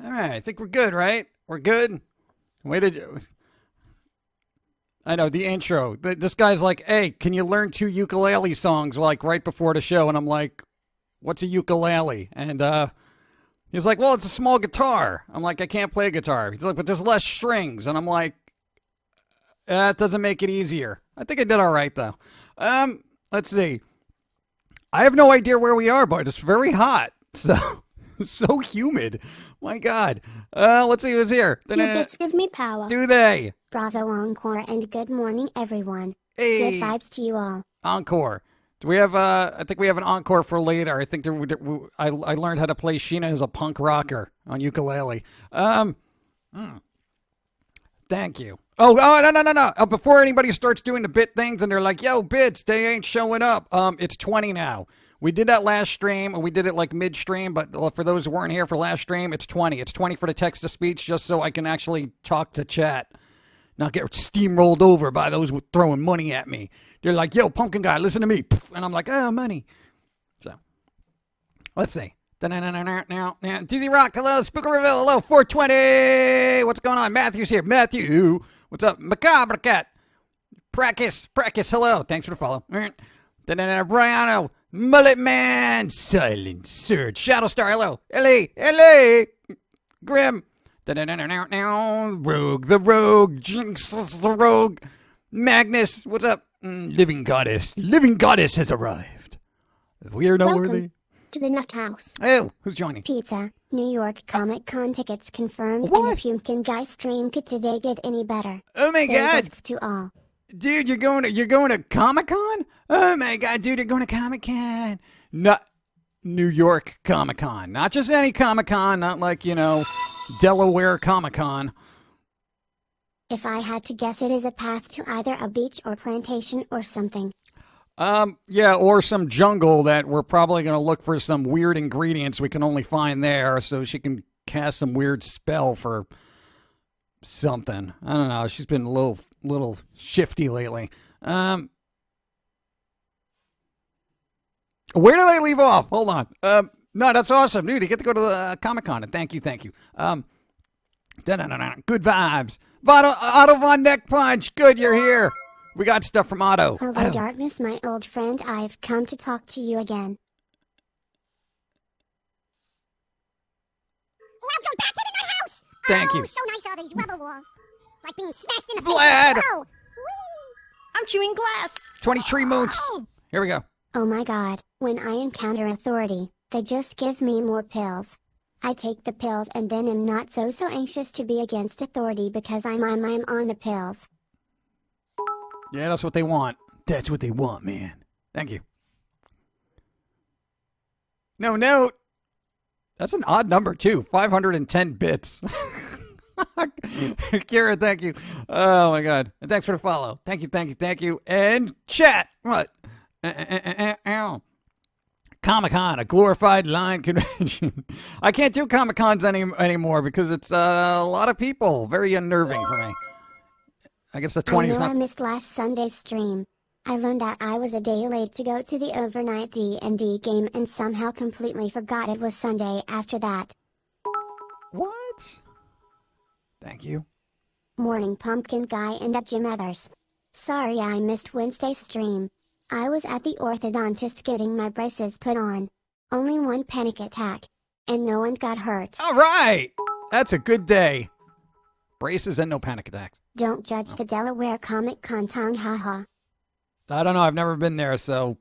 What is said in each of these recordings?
All right, I think we're good, right? We're good. Wait a I know the intro. This guy's like, "Hey, can you learn two ukulele songs?" Like right before the show, and I'm like, "What's a ukulele?" And he's like, "Well, it's a small guitar." I'm like, "I can't play a guitar." He's like, "But there's less strings," and I'm like, "That doesn't make it easier." I think I did all right though. Let's see. I have no idea where we are, but it's very hot. So so humid. My God. Let's see who's here. Your bits give me power. Do they? Bravo, encore, and good morning, everyone. Hey. Good vibes to you all. Encore. Do we have? I think we have an encore for later. I think I learned how to play Sheena as a punk rocker on ukulele. Thank you. Oh, no. Before anybody starts doing the bit things and they're like, "Yo, bits, they ain't showing up." It's 20 now. We did that last stream, and we did it like midstream, but for those who weren't here for last stream, it's 20. It's 20 for the text-to-speech, just so I can actually talk to chat, not get steamrolled over by those throwing money at me. They're like, "Yo, Pum'Kin Guy, listen to me." And I'm like, "Oh, money." So, let's see. DZ Rock, hello. Spooker Reveal, hello. 420. What's going on? Matthew's here. Matthew. What's up? Macabre Cat. Practice, hello. Thanks for the follow. Briano. Mullet Man. Silent Surge. Shadow Star, hello. LA. Grim. Rogue the Rogue. Jinx the Rogue. Magnus, what's up? Living Goddess has arrived. We are noteworthy. Welcome to the Nut House. Oh, who's joining? Pizza, New York Comic Con tickets confirmed. What? And the Pum'Kin Guy stream could today get any better. Oh my God, Thanks to all. dude, you're going to Comic Con? Oh my God, dude, you're going to Comic Con? Not New York Comic Con, not just any Comic Con, not like Delaware Comic Con. If I had to guess, it is a path to either a beach or plantation or something. Yeah, or some jungle that we're probably going to look for some weird ingredients we can only find there, so she can cast some weird spell for something. I don't know. She's been a little shifty lately. Where did I leave off? Hold on. No, that's awesome, dude. You get to go to the Comic-Con, and thank you. Good vibes. Otto Von NeckPunch, good, you're here. We got stuff from Otto. Hello, Darkness, my old friend. I've come to talk to you again. Welcome back to the Nut House! Thank you. So nice, all these rubber walls. It's like being smashed in the Vlad! face. Oh, I'm chewing glass. 23 moons. Here we go. Oh my God, when I encounter authority, they just give me more pills. I take the pills and then am not so anxious to be against authority because I'm on the pills. Yeah, that's what they want. That's what they want, man. Thank you. No note. That's an odd number, too. 510 bits. Kira, thank you. Oh, my God. And thanks for the follow. Thank you. And chat. What? Comic-Con, a glorified line convention. I can't do Comic-Cons anymore because it's a lot of people. Very unnerving for me. I guess the 20s I know not... I missed last Sunday's stream. I learned that I was a day late to go to the overnight D&D game and somehow completely forgot it was Sunday after that. What? Thank you. Morning, Pum'Kin Guy and JiM others. Sorry I missed Wednesday's stream. I was at the orthodontist getting my braces put on. Only one panic attack. And no one got hurt. All right. That's a good day. Braces and no panic attacks. Don't judge the Delaware Comic Con tongue, haha. I don't know. I've never been there, so...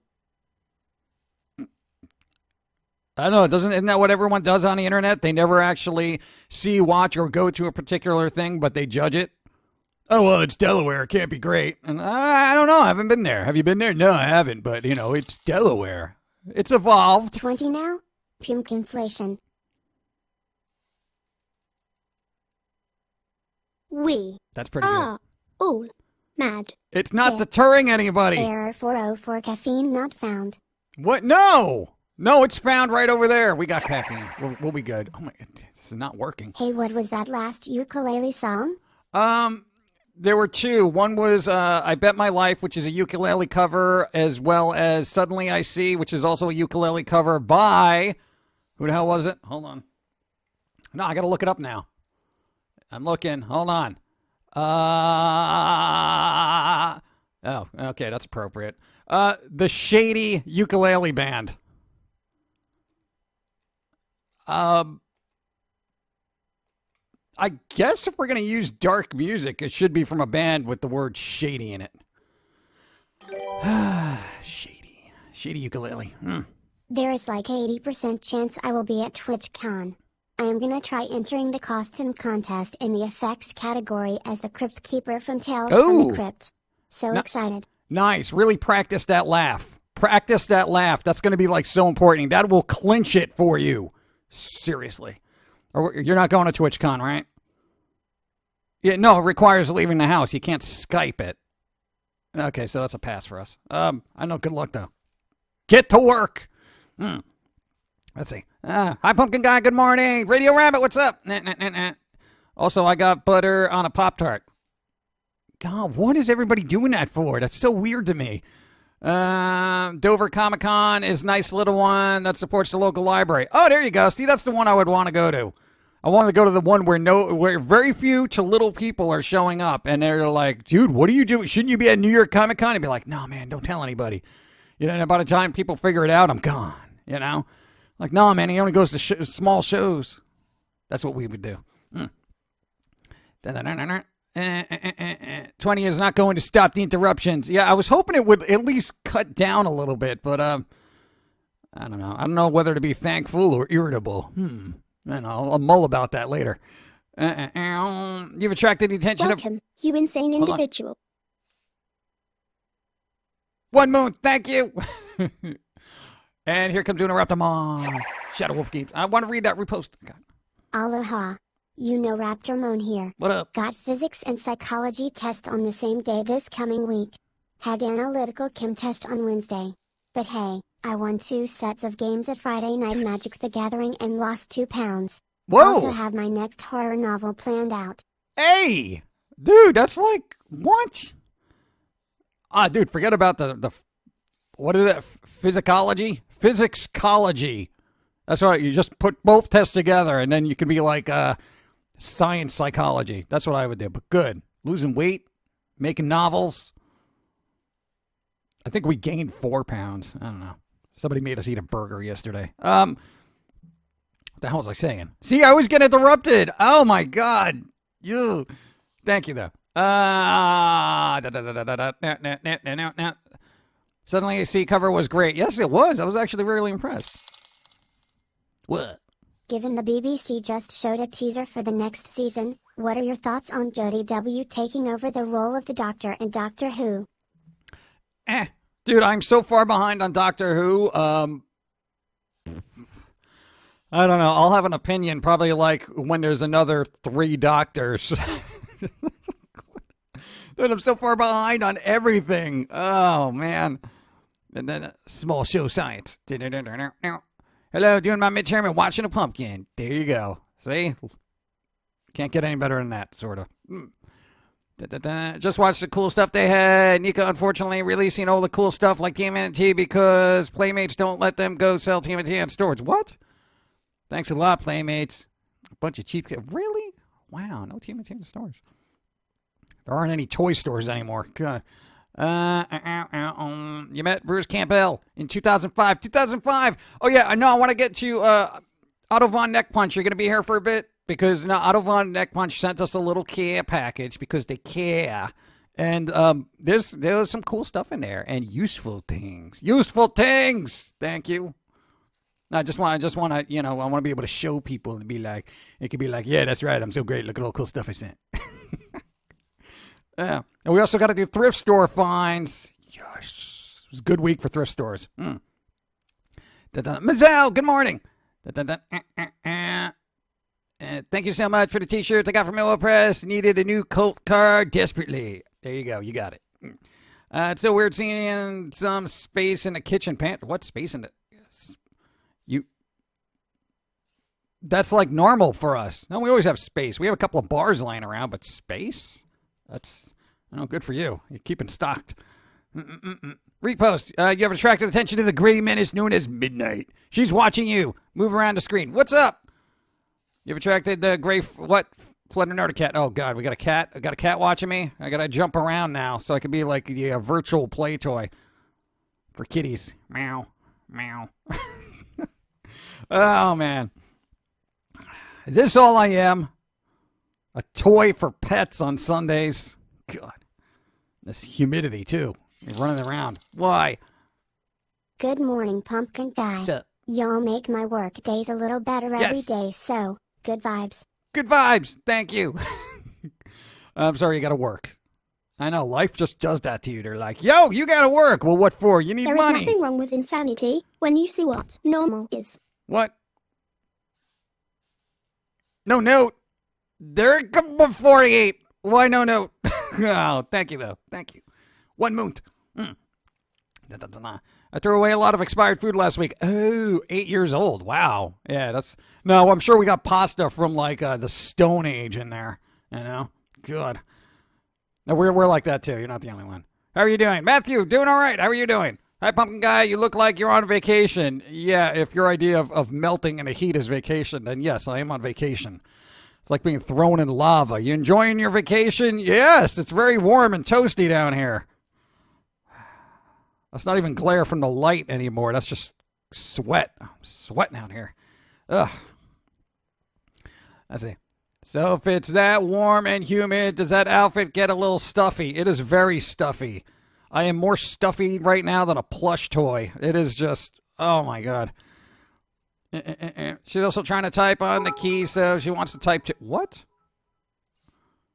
I don't know. Isn't that what everyone does on the internet? They never actually see, watch, or go to a particular thing, but they judge it. Oh, well, it's Delaware. It can't be great. And I don't know. I haven't been there. Have you been there? No, I haven't. But, it's Delaware. It's evolved. 20 now? Pumpkinflation. We That's pretty good. all mad. It's not deterring anybody. Error 404 caffeine not found. What? No, it's found right over there. We got caffeine. We'll be good. Oh my God, this is not working. Hey, what was that last ukulele song? There were two. One was I Bet My Life, which is a ukulele cover, as well as Suddenly I See, which is also a ukulele cover by... Who the hell was it? Hold on. No, I got to look it up now. I'm looking. Hold on. Oh, okay, that's appropriate. The Shady Ukulele Band. I guess if we're going to use dark music, it should be from a band with the word shady in it. Shady. Shady ukulele. There is like 80% chance I will be at TwitchCon. I am gonna try entering the costume contest in the effects category as the Crypt Keeper from Tales from the Crypt. So excited. Nice. Really practice that laugh. Practice that laugh. That's going to be like so important. That will clinch it for you. Seriously. Or you're not going to TwitchCon, right? Yeah, no, it requires leaving the house. You can't Skype it. Okay, so that's a pass for us. I know. Good luck, though. Get to work. Let's see. Hi, Pumpkin Guy. Good morning. Radio Rabbit, what's up? Also, I got butter on a Pop-Tart. God, what is everybody doing that for? That's so weird to me. Dover Comic Con is a nice little one that supports the local library. Oh, there you go. See, that's the one I would want to go to. I want to go to the one where very few to little people are showing up, and they're like, dude, what are you doing? Shouldn't you be at New York Comic Con? And be like, no, man, don't tell anybody. You know, and by the time people figure it out, I'm gone, you know? Like, no, man, he only goes to small shows. That's what we would do. 20 is not going to stop the interruptions. Yeah, I was hoping it would at least cut down a little bit, but I don't know. I don't know whether to be thankful or irritable. I know, I'll mull about that later. You've attracted the attention Welcome, you insane individual. One moon, thank you. And here comes to interrupt them on Shadow Wolf Games. I want to read that repost. God. Aloha. You know Raptor Moon here. What up? Got physics and psychology test on the same day this coming week. Had analytical chem test on Wednesday. But hey, I won 2 sets of games at Friday Night Magic the Gathering and lost 2 pounds. Whoa! Also have my next horror novel planned out. Hey! Dude, that's like, what? Dude, forget about the what is that? Physicology? Physicsology. That's right, you just put both tests together and then you can be like, science psychology. That's what I would do, but good. Losing weight, making novels. I think we gained 4 pounds. I don't know. Somebody made us eat a burger yesterday. What the hell was I saying? See, I always get interrupted. Oh my God. You. Thank you though. Suddenly AC cover was great. Yes, it was. I was actually really impressed. What? Given the BBC just showed a teaser for the next season, what are your thoughts on Jodie W taking over the role of the Doctor in Doctor Who? Dude, I'm so far behind on Doctor Who. I don't know. I'll have an opinion probably like when there's another 3 doctors. Dude, I'm so far behind on everything. Oh, man. And then small show science. Hello, doing my midterm and watching a pumpkin. There you go. See? Can't get any better than that, sort of. Just watched the cool stuff they had. Nika, unfortunately, releasing all the cool stuff like TMNT because Playmates don't let them go sell TMNT on stores. What? Thanks a lot, Playmates. A bunch of cheap... Really? Wow, no TMNT in stores. There aren't any toy stores anymore. God. You met Bruce Campbell in 2005. 2005! Oh, yeah, no, I want to get to Otto Von NeckPunch. You're going to be here for a bit? Because Otto Von NeckPunch sent us a little care package because they care. And there's some cool stuff in there and useful things. Useful things! Thank you. I just want to, I want to be able to show people and be like, it could be like, yeah, that's right, I'm so great. Look at all the cool stuff I sent. Yeah. And we also got to do thrift store finds. Yes. It was a good week for thrift stores. Mazel, good morning. Thank you so much for the t-shirts I got from Illo Press. Needed a new cult card desperately. There you go. You got it. It's so weird seeing some space in the kitchen pantry. What space in the... That's like normal for us. No, we always have space. We have a couple of bars lying around, but space? That's, good for you. You're keeping stocked. Repost. You have attracted attention to the gray menace known as Midnight. She's watching you. Move around the screen. What's up? You've attracted the gray, what? Flutter Nerdy Cat. Oh, God, we got a cat. I got a cat watching me. I got to jump around now so I can be like a virtual play toy for kitties. Meow. Meow. Oh, man. Is this all I am? A toy for pets on Sundays? God. This humidity, too. You're running around. Why? Good morning, Pumpkin Guy. What's up? Y'all make my work days a little better every Yes. day, so good vibes. Good vibes. Thank you. I'm sorry you got to work. I know, life just does that to you. They're like, yo, you got to work. Well, what for? You need There is money. nothing wrong with insanity when you see what normal is. What? No note. There it comes 48. Why no note? Oh, thank you, though. Thank you. 1 moot. I threw away a lot of expired food last week. Oh, 8 years old. Wow. Yeah, that's... No, I'm sure we got pasta from, like, the Stone Age in there. You know? Good. No, we're like that, too. You're not the only one. How are you doing? Matthew, doing all right. How are you doing? Hi, Pumpkin Guy. You look like you're on vacation. Yeah, if your idea of melting in the heat is vacation, then yes, I am on vacation. It's like being thrown in lava. You enjoying your vacation? Yes, it's very warm and toasty down here. That's not even glare from the light anymore. That's just sweat. I'm sweating out here. Ugh. Let's see. So if it's that warm and humid, does that outfit get a little stuffy? It is very stuffy. I am more stuffy right now than a plush toy. It is just, oh my God. She's also trying to type on the key, so she wants to type to... What?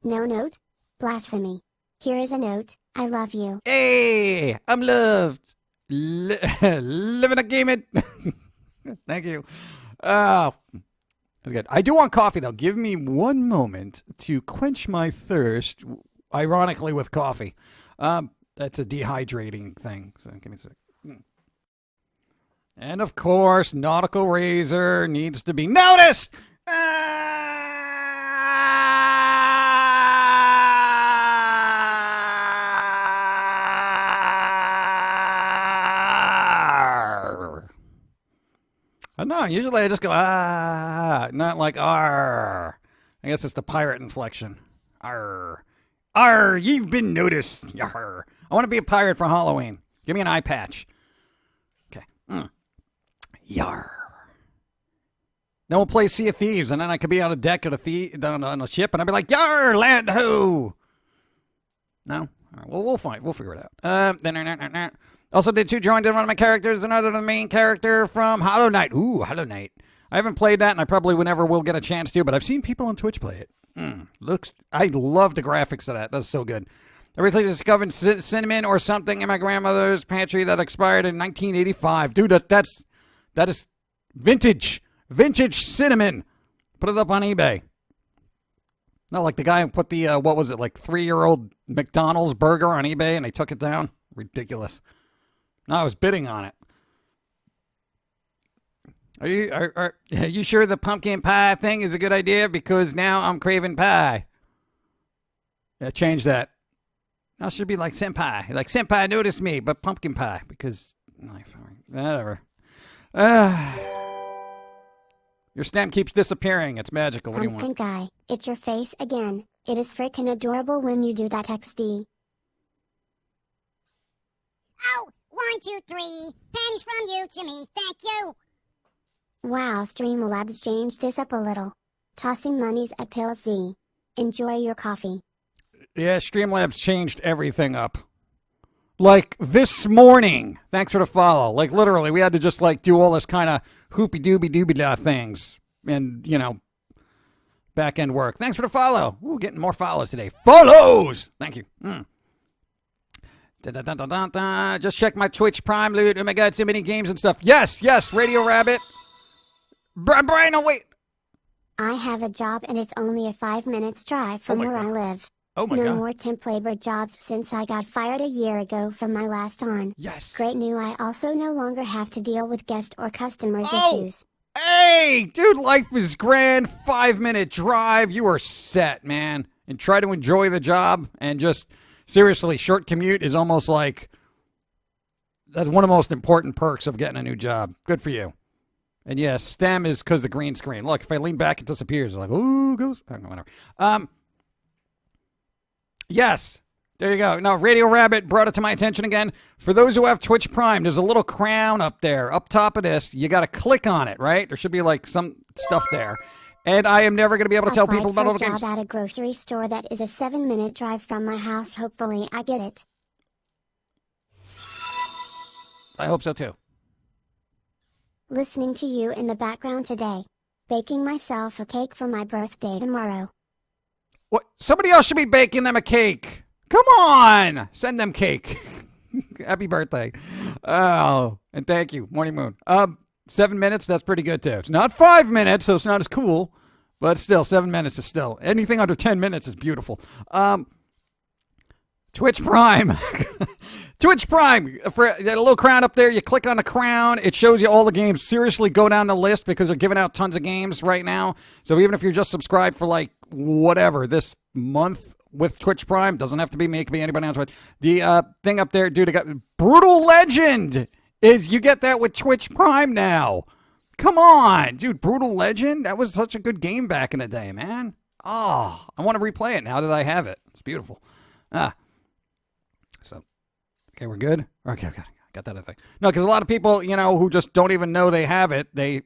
No note? Blasphemy. Here is a note. I love you. Hey, I'm loved. Living a game it. Thank you. That's good. I do want coffee, though. Give me 1 moment to quench my thirst, ironically, with coffee. That's a dehydrating thing. So give me a sec. And, of course, Nautical Razor needs to be noticed. I know. Usually I just go, not like, I guess it's the pirate inflection. You've been noticed. Yarr. I want to be a pirate for Halloween. Give me an eye patch. Okay. Yar. Then we'll play Sea of Thieves, and then I could be on a deck on a ship, and I'll be like, yar, land ho. No? All right, well, we'll find. We'll figure it out. Also did 2 joined in one of my characters, another the main character from Hollow Knight. Ooh, Hollow Knight. I haven't played that, and I probably never will get a chance to, but I've seen people on Twitch play it. I love the graphics of that. That's so good. I recently discovered cinnamon or something in my grandmother's pantry that expired in 1985. Dude, that is vintage cinnamon. Put it up on eBay. Not like the guy who put the, 3-year-old McDonald's burger on eBay and they took it down. Ridiculous. No, I was bidding on it. Are you sure the pumpkin pie thing is a good idea? Because now I'm craving pie. Yeah, change that. Now it should be like senpai. Like, senpai, notice me, but pumpkin pie. Because, whatever. Your stamp keeps disappearing. It's magical. What do you Pumpkin want? Guy, it's your face again. It is frickin' adorable when you do that XD. Oh, 1, 2, 3. Pennies from you, Jimmy. Thank you. Wow, Streamlabs changed this up a little. Tossing monies at Pill Z. Enjoy your coffee. Yeah, Streamlabs changed everything up. Like, this morning, thanks for the follow. Like, literally, we had to just, do all this kind of hoopy-dooby-dooby-da things. And, back-end work. Thanks for the follow. Ooh, getting more follows today. Follows! Thank you. Just check my Twitch Prime loot. Oh, my God, so many games and stuff. Yes, Radio Rabbit. Brian, oh, wait. I have a job and it's only a 5 minutes drive from where I live. Oh, my no God. more temp labor jobs since I got fired a year ago from my last on. Yes. Great new. I also no longer have to deal with guest or customers issues. Hey, dude, life is grand. 5-minute drive. You are set, man. And try to enjoy the job. And just, seriously, short commute is almost like, that's one of the most important perks of getting a new job. Good for you. And yeah, stem is because the green screen. Look, if I lean back, it disappears. It's like, ooh, goes. Oh, whatever. Yes. There you go. Now, Radio Rabbit brought it to my attention again. For those who have Twitch Prime, there's a little crown up there, up top of this. You got to click on it, right? There should be like some stuff there. And I am never going to be able to tell people about all the games. I applied for a job at a grocery store that is a 7-minute drive from my house. Hopefully, I get it. I hope so too. Listening to you in the background today. Baking myself a cake for my birthday tomorrow. What? Somebody else should be baking them a cake. Come on! Send them cake. Happy birthday. Oh, and thank you, Morning Moon. 7 minutes, that's pretty good too. It's not 5 minutes, so it's not as cool. But still, 7 minutes is still. Anything under 10 minutes is beautiful. Twitch Prime. Twitch Prime. For a little crown up there, you click on the crown. It shows you all the games. Seriously, go down the list because they're giving out tons of games right now. So even if you're just subscribed for like whatever this month with Twitch Prime, doesn't have to be me, it could be anybody on Twitch. The thing up there, dude, I got Brutal Legend. You get that with Twitch Prime now. Come on, dude, Brutal Legend. That was such a good game back in the day, man. Oh, I want to replay it now that I have it. It's beautiful. So, okay, we're good? Okay, got that, I think. No, because a lot of people, who just don't even know they have it, you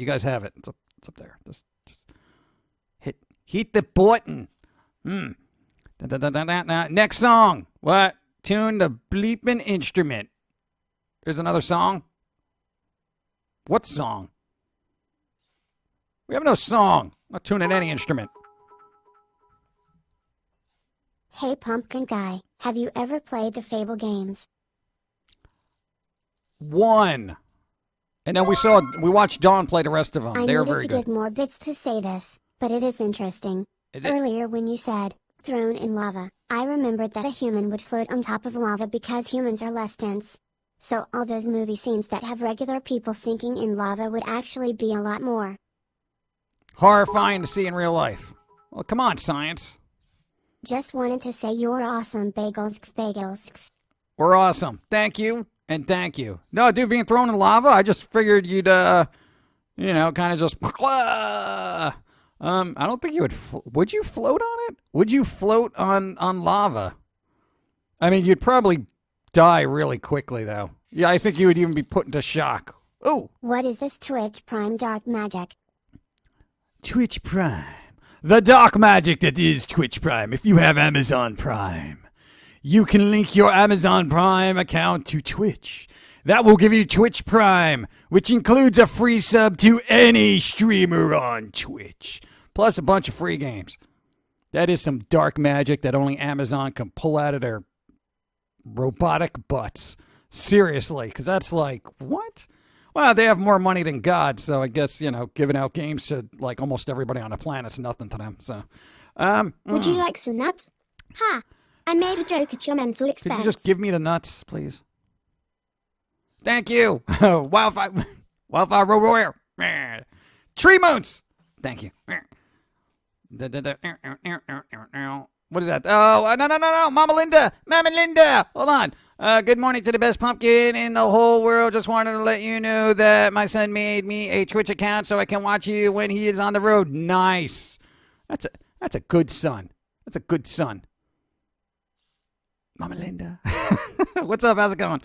guys have it. It's up there. Just hit the button. Next song. What? Tune the bleeping instrument. There's another song. What song? We have no song. I'm not tuning any instrument. Hey Pum'Kin Guy, have you ever played the Fable games? One. And then we watched Dawn play the rest of them. They were very I needed to good. get more bits to say this, but it is interesting. Is it? Earlier when you said, thrown in lava, I remembered that a human would float on top of lava because humans are less dense. So all those movie scenes that have regular people sinking in lava would actually be a lot more Horrifying to see in real life. Well, come on, science. Just wanted to say you're awesome, bagels. We're awesome. Thank you, and thank you. No, dude, being thrown in lava, I just figured you'd, kind of just... I don't think you would... Would you float on it? Would you float on lava? I mean, you'd probably die really quickly, though. Yeah, I think you would even be put into shock. Ooh. What is this Twitch Prime dark magic? Twitch Prime. The dark magic that is Twitch Prime. If you have Amazon Prime, you can link your Amazon Prime account to Twitch. That will give you Twitch Prime, which includes a free sub to any streamer on Twitch, plus a bunch of free games. That is some dark magic that only Amazon can pull out of their robotic butts. Seriously, because that's like, what? Well, they have more money than God, so I guess, giving out games to, like, almost everybody on the planet's nothing to them, so. Would you like some nuts? Ha! I made a joke at your mental expense. Could you just give me the nuts, please? Thank you. Wildfire Roar. Tree Moons. Thank you. What is that? Oh, no. Mama Linda. Hold on. Good morning to the best pumpkin in the whole world. Just wanted to let you know that my son made me a Twitch account so I can watch you when he is on the road. Nice. That's a good son. That's a good son. Mama Linda. What's up? How's it going?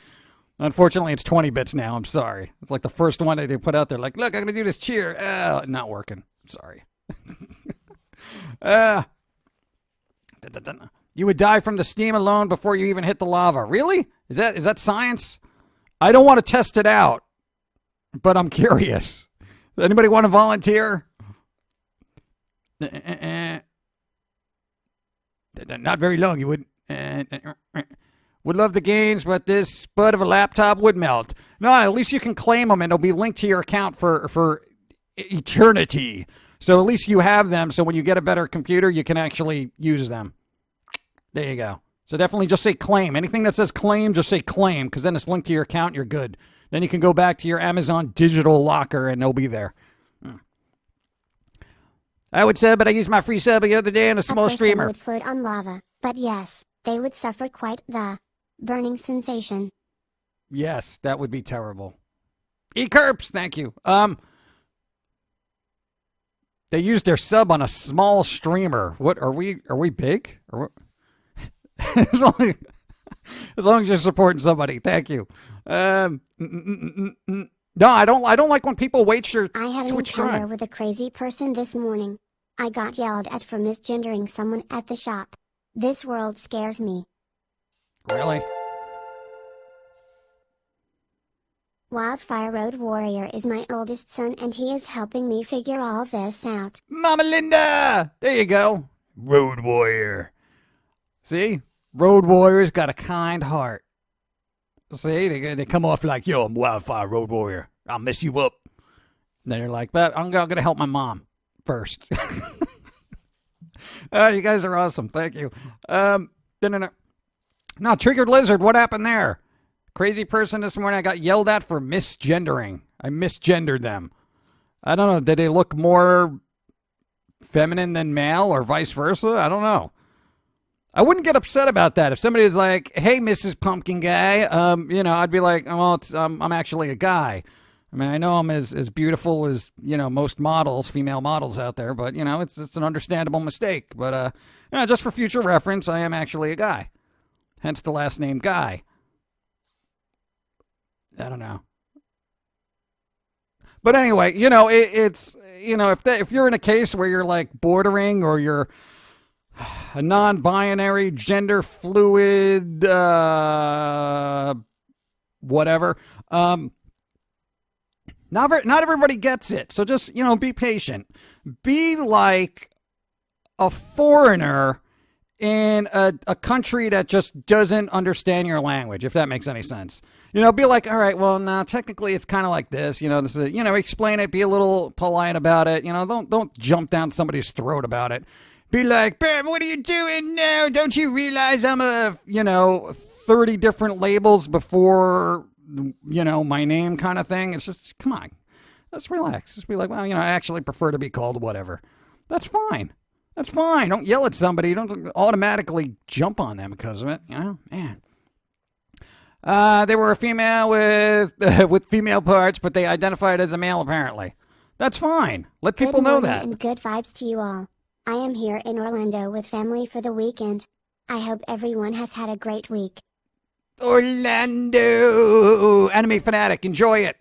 Unfortunately, it's 20 bits now. I'm sorry. It's like the first one that they put out there. Like, look, I'm going to do this cheer. Not working. Sorry. You would die from the steam alone before you even hit the lava. Really? Is that science? I don't want to test it out, but I'm curious. Does anybody want to volunteer? Not very long. You would. Would love the games, but this spud of a laptop would melt. No, at least you can claim them, and they'll be linked to your account for eternity. So at least you have them, so when you get a better computer, you can actually use them. There you go. So definitely just say claim. Anything that says claim, just say claim, because then it's linked to your account, and you're good. Then you can go back to your Amazon digital locker, and they'll be there. I would sub, but I used my free sub the other day on a small streamer. Would float on lava, but yes, they would suffer quite the burning sensation. Yes, that would be terrible. E-Kerps, thank you. They used their sub on a small streamer. What are we? Are we big? As long as you're supporting somebody, thank you. No, I don't like when people waste your I had an Twitch encounter time. with a crazy person this morning. I got yelled at for misgendering someone at the shop. This world scares me. Really? Wildfire Road Warrior is my oldest son and he is helping me figure all this out. Mama Linda! There you go. Road Warrior. See? Road Warrior's got a kind heart. See? They come off like, yo, I'm Wildfire Road Warrior. I'll mess you up. And then they're like, that. I'm going to help my mom first. You guys are awesome. Thank you. No, Triggered Lizard, what happened there? Crazy person this morning I got yelled at for misgendering. I misgendered them. I don't know. Did they look more feminine than male or vice versa? I don't know. I wouldn't get upset about that. If somebody was like, hey, Mrs. Pum'Kin Guy, I'd be like, oh, I'm actually a guy. I mean, I know I'm as beautiful as, most models, female models out there, but, it's an understandable mistake. But, just for future reference, I am actually a guy. Hence the last name Guy. I don't know. But anyway, it's if you're in a case where you're like bordering or you're a non-binary, gender fluid, whatever, not everybody gets it. So just, be patient. Be like a foreigner in a country that just doesn't understand your language, if that makes any sense. Be like, all right, well, now technically it's kind of like this. This is, explain it, be a little polite about it. Don't jump down somebody's throat about it. Be like, babe, what are you doing now? Don't you realize I'm 30 different labels before, my name kind of thing? It's just, come on, let's relax. Just be like, well, I actually prefer to be called whatever. That's fine. That's fine. Don't yell at somebody. Don't automatically jump on them because of it. Man. They were a female with with female parts, but they identified as a male apparently. That's fine. Let people know that. And good vibes to you all. I am here in Orlando with family for the weekend. I hope everyone has had a great week. Orlando! Anime fanatic, enjoy it.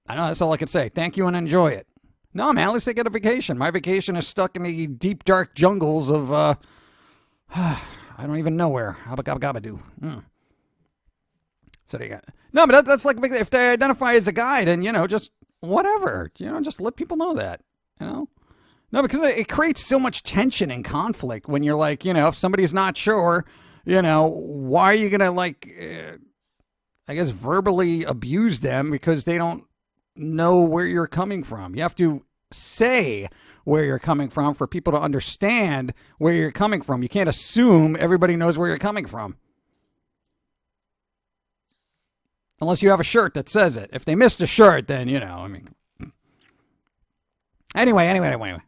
I know, that's all I can say. Thank you and enjoy it. No, man, at least I get a vacation. My vacation is stuck in the deep, dark jungles of, I don't even know where. Habba-gabba-gabba-doo. So there you go. No, but that's like, if they identify as a guy, then, just whatever. Just let people know that, No, because it creates so much tension and conflict when you're like, if somebody's not sure, why are you going to, I guess, verbally abuse them because they don't know where you're coming from. You have to say where you're coming from for people to understand where you're coming from. You can't assume everybody knows where you're coming from. Unless you have a shirt that says it. If they missed a shirt, then, Anyway.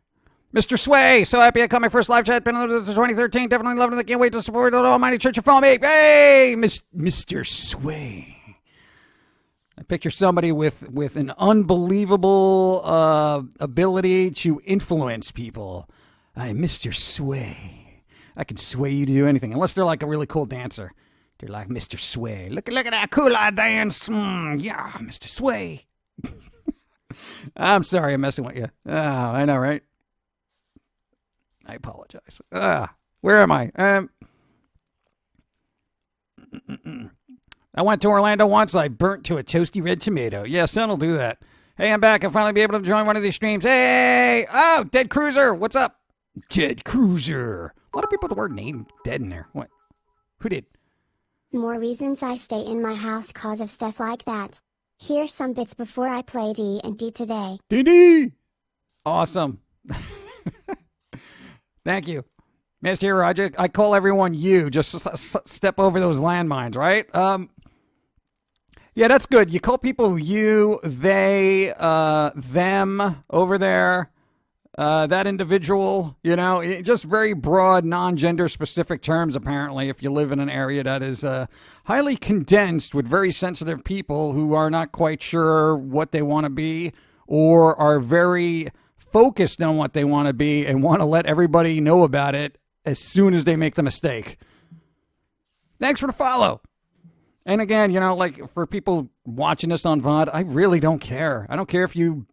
Mr. Sway, so happy I caught my first live chat. Been on this 2013. Definitely loving it. Can't wait to support the Almighty Church of Follow Me. Hey, Mr. Sway. I picture somebody with an unbelievable ability to influence people. I'm Mr. Sway. I can sway you to do anything, unless they're like a really cool dancer. They're like Mr. Sway. Look at that cool eye dance. Yeah, Mr. Sway. I'm sorry, I'm messing with you. Oh, I know, right? I apologize. Where am I? I went to Orlando once. I burnt to a toasty red tomato. Yeah, son will do that. Hey, I'm back. I'll finally be able to join one of these streams. Hey! Oh, Dead Cruiser. What's up? Dead Cruiser. A lot of people with the word name dead in there. What? Who did? More reasons I stay in my house cause of stuff like that. Here's some bits before I play D&D today. D&D! Awesome. Thank you. Mr. Hero, I call everyone you. Just step over those landmines, right? Yeah, that's good. You call people you, they, them over there, that individual, just very broad, non-gender specific terms, apparently, if you live in an area that is highly condensed with very sensitive people who are not quite sure what they want to be or are very focused on what they want to be and want to let everybody know about it as soon as they make the mistake. Thanks for the follow. And again, like for people watching this on VOD, I really don't care. I don't care if you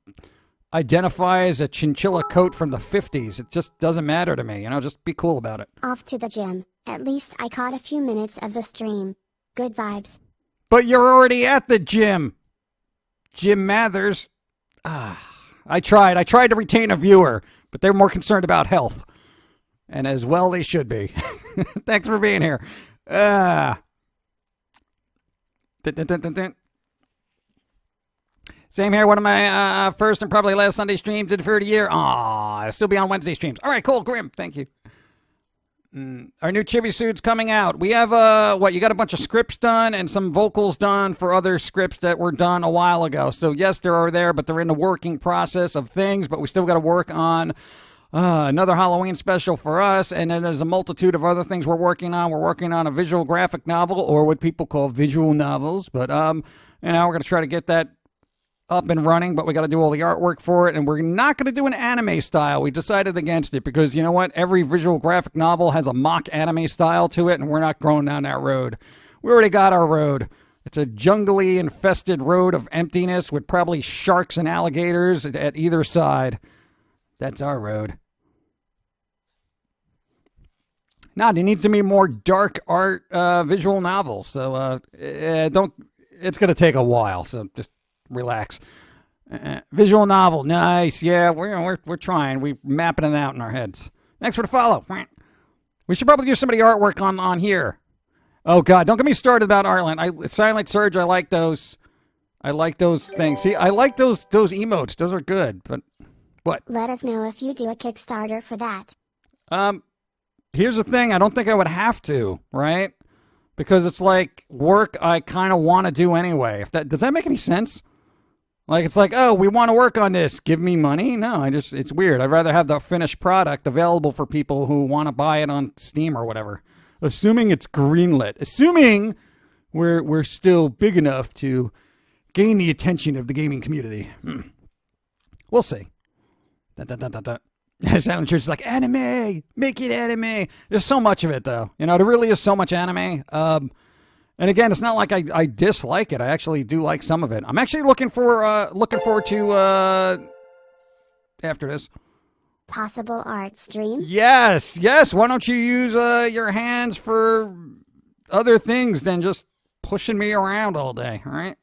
identify as a chinchilla coat from the 50s. It just doesn't matter to me. Just be cool about it. Off to the gym. At least I caught a few minutes of the stream. Good vibes. But you're already at the gym, Jim Mathers. I tried to retain a viewer, but they're more concerned about health. And as well they should be. Thanks for being here. Same here. One of my first and probably last Sunday streams did for the year. Aw, I'll still be on Wednesday streams. All right, cool, Grim. Thank you. Our new chibi suit's coming out. We have, you got a bunch of scripts done and some vocals done for other scripts that were done a while ago. So, yes, they're there, but they're in the working process of things, but we still got to work on another Halloween special for us, and then there's a multitude of other things we're working on. We're working on a visual graphic novel, or what people call visual novels, but, we're going to try to get that up and running, but we got to do all the artwork for it, and we're not going to do an anime style. We decided against it because, you know what? Every visual graphic novel has a mock anime style to it, and we're not going down that road. We already got our road. It's a jungly infested road of emptiness with probably sharks and alligators at either side. That's our road. Now, there needs to be more dark art visual novels, so it's going to take a while, so just relax. Visual novel, nice. Yeah, we're trying. We're mapping it out in our heads. Thanks for the follow. We should probably do some of the artwork on here. Oh God, don't get me started about Arlen. Silent Surge. I like those. I like those things. See, I like those emotes. Those are good. But what? Let us know if you do a Kickstarter for that. Here's the thing. I don't think I would have to, right? Because it's like work I kind of want to do anyway. Does that make any sense? Like, it's like, oh, we want to work on this. Give me money? No, it's weird. I'd rather have the finished product available for people who want to buy it on Steam or whatever. Assuming it's greenlit. Assuming we're still big enough to gain the attention of the gaming community. We'll see. Silent Church is like, anime! Make it anime! There's so much of it, though. There really is so much anime. And again, it's not like I dislike it. I actually do like some of it. I'm actually looking forward to after this. Possible art stream? Yes. Why don't you use your hands for other things than just pushing me around all day, all right?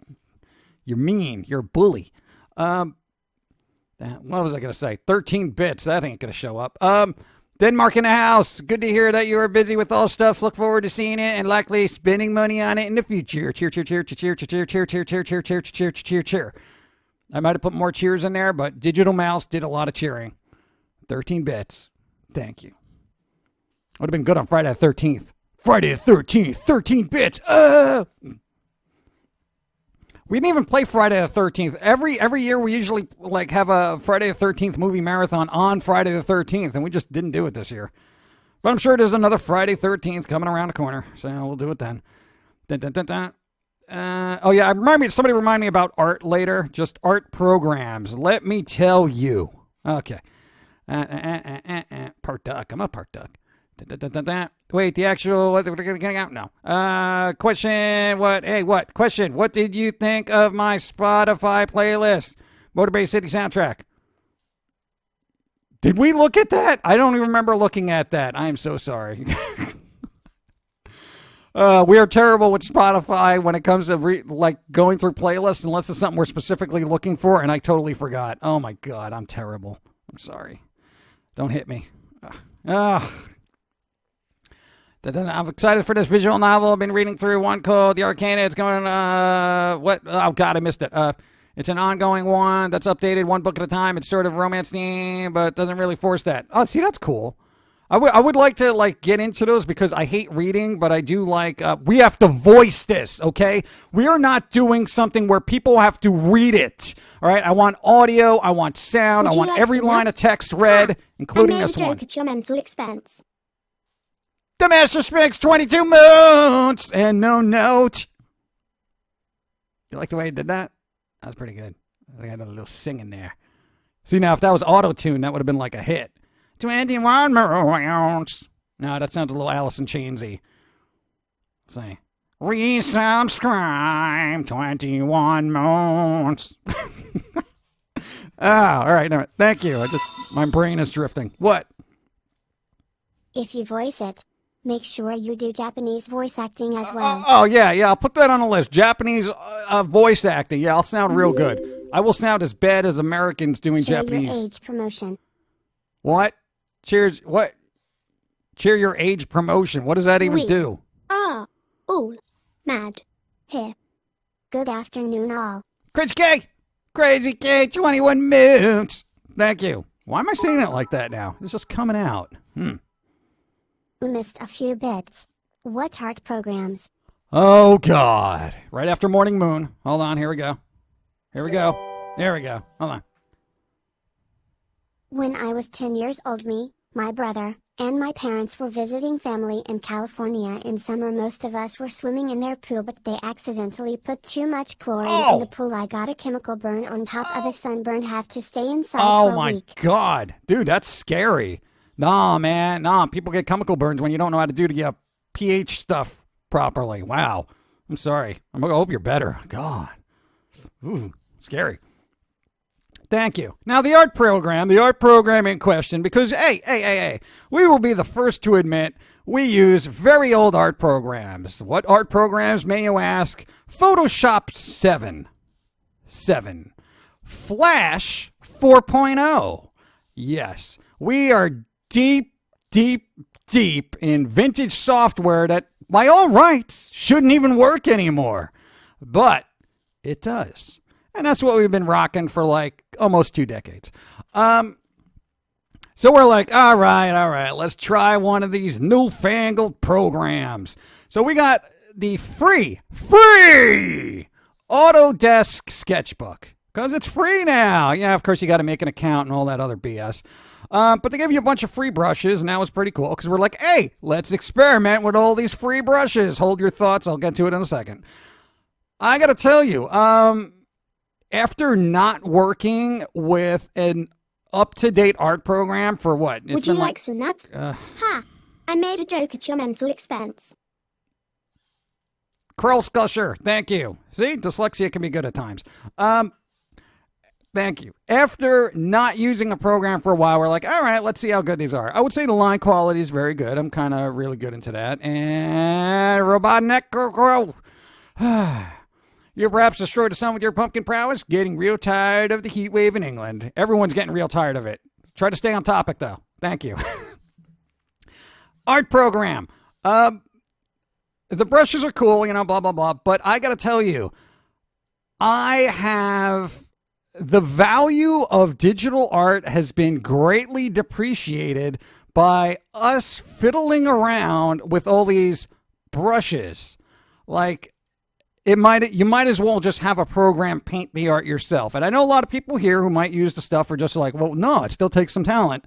You're mean. You're a bully. What was I going to say? 13 bits. That ain't going to show up. Denmark in the house. Good to hear that you are busy with all stuff. Look forward to seeing it and likely spending money on it in the future. Cheer, cheer, cheer, cheer, cheer, cheer, cheer, cheer, cheer, cheer, cheer, cheer, cheer, cheer, cheer. I might have put more cheers in there, but Digital Mouse did a lot of cheering. 13 bits. Thank you. Would have been good on Friday the 13th. Friday the 13th. 13 bits. We didn't even play Friday the 13th. Every year we usually have a Friday the 13th movie marathon on Friday the 13th, and we just didn't do it this year. But I'm sure there's another Friday 13th coming around the corner, so we'll do it then. Dun, dun, dun, dun. Oh yeah, somebody remind me about art later. Just art programs. Let me tell you. Okay. Part duck. I'm a part duck. Wait, the actual, what, we're getting out now. Question, what? Hey, what? Question, what did you think of my Spotify playlist? Motorbase City soundtrack. Did we look at that? I don't even remember looking at that. I am so sorry. We are terrible with Spotify when it comes to going through playlists unless it's something we're specifically looking for, and I totally forgot. Oh my God, I'm terrible. I'm sorry. Don't hit me. I'm excited for this visual novel. I've been reading through one called The Arcana. It's going, what? Oh, God, I missed it. It's an ongoing one that's updated one book at a time. It's sort of romance theme, but doesn't really force that. Oh, see, that's cool. I would like to, get into those because I hate reading, but I do we have to voice this, okay? We are not doing something where people have to read it, all right? I want audio. I want sound. I want every line of text read, including this one. I made a joke at your mental expense. The Master Sphinx, 22 moons, and no note. You like the way I did that? That was pretty good. I had a little singing there. See, now, if that was auto-tune, that would have been like a hit. 21 rounds. No, that sounds a little Alice in Chainsy. Say, resubscribe 21 months. All right. No, thank you. My brain is drifting. What? If you voice it, make sure you do Japanese voice acting as well. Oh, yeah. I'll put that on the list. Japanese voice acting. Yeah, I'll sound real good. I will sound as bad as Americans doing Share Japanese. your age promotion. What? Cheers. What? Cheer your age promotion. What does that even do? Are all mad here. Good afternoon, all. Crazy K, 21 moons. Thank you. Why am I saying it like that now? It's just coming out. We missed a few bits. What art programs? Oh, God. Right after Morning Moon. Hold on. Here we go. There we go. Hold on. When I was 10 years old, me, my brother, and my parents were visiting family in California in summer. Most of us were swimming in their pool, but they accidentally put too much chlorine in the pool. I got a chemical burn on top of a sunburn. Have to stay inside for a week. Oh, my God. Dude, that's scary. Nah, man. Nah, people get chemical burns when you don't know how to do the pH stuff properly. Wow. I'm sorry. I hope you're better. God. Ooh, scary. Thank you. Now, the art program in question, because, hey, we will be the first to admit we use very old art programs. What art programs, may you ask? Photoshop 7. Flash 4.0. Yes, we are deep in vintage software that, by all rights, shouldn't even work anymore. But it does. And that's what we've been rocking for like almost 2 decades. So we're like, all right, let's try one of these newfangled programs. So we got the free Autodesk Sketchbook, because it's free now. Yeah, of course you got to make an account and all that other BS. But they give you a bunch of free brushes, and that was pretty cool, because we're like, hey, let's experiment with all these free brushes. Hold your thoughts. I'll get to it in a second. I got to tell you, after not working with an up-to-date art program for what? Would you like some nuts? Ha! I made a joke at your mental expense. Curl Slusher, thank you. See, dyslexia can be good at times. Thank you. After not using a program for a while, we're like, all right, let's see how good these are. I would say the line quality is very good. I'm kind of really good into that. And robot neck girl. You're perhaps destroyed the sun with your pumpkin prowess, getting real tired of the heat wave in England. Everyone's getting real tired of it. Try to stay on topic, though. Thank you. Art program. The brushes are cool, blah, blah, blah. But I got to tell you, the value of digital art has been greatly depreciated by us fiddling around with all these brushes. Like, you might as well just have a program paint the art yourself. And I know a lot of people here who might use the stuff for just like, well, no, it still takes some talent.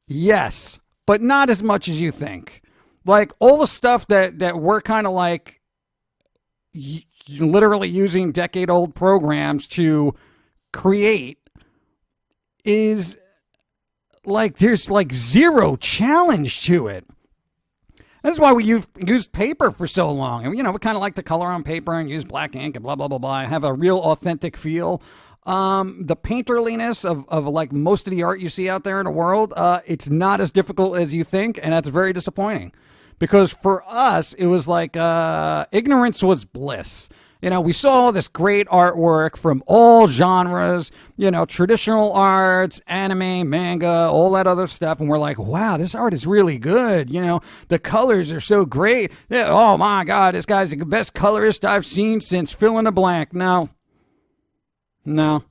Yes, but not as much as you think. Like all the stuff that we're kind of like literally using decade-old programs to create is like there's like zero challenge to it. That's why we used paper for so long. And, we kind of like to color on paper and use black ink and blah, blah, blah, blah. And have a real authentic feel. The painterliness of like most of the art you see out there in the world, it's not as difficult as you think. And that's very disappointing. Because for us, it was like ignorance was bliss. We saw all this great artwork from all genres, traditional arts, anime, manga, all that other stuff. And we're like, wow, this art is really good. The colors are so great. Yeah, oh, my God, this guy's the best colorist I've seen since fill in the blank. No. When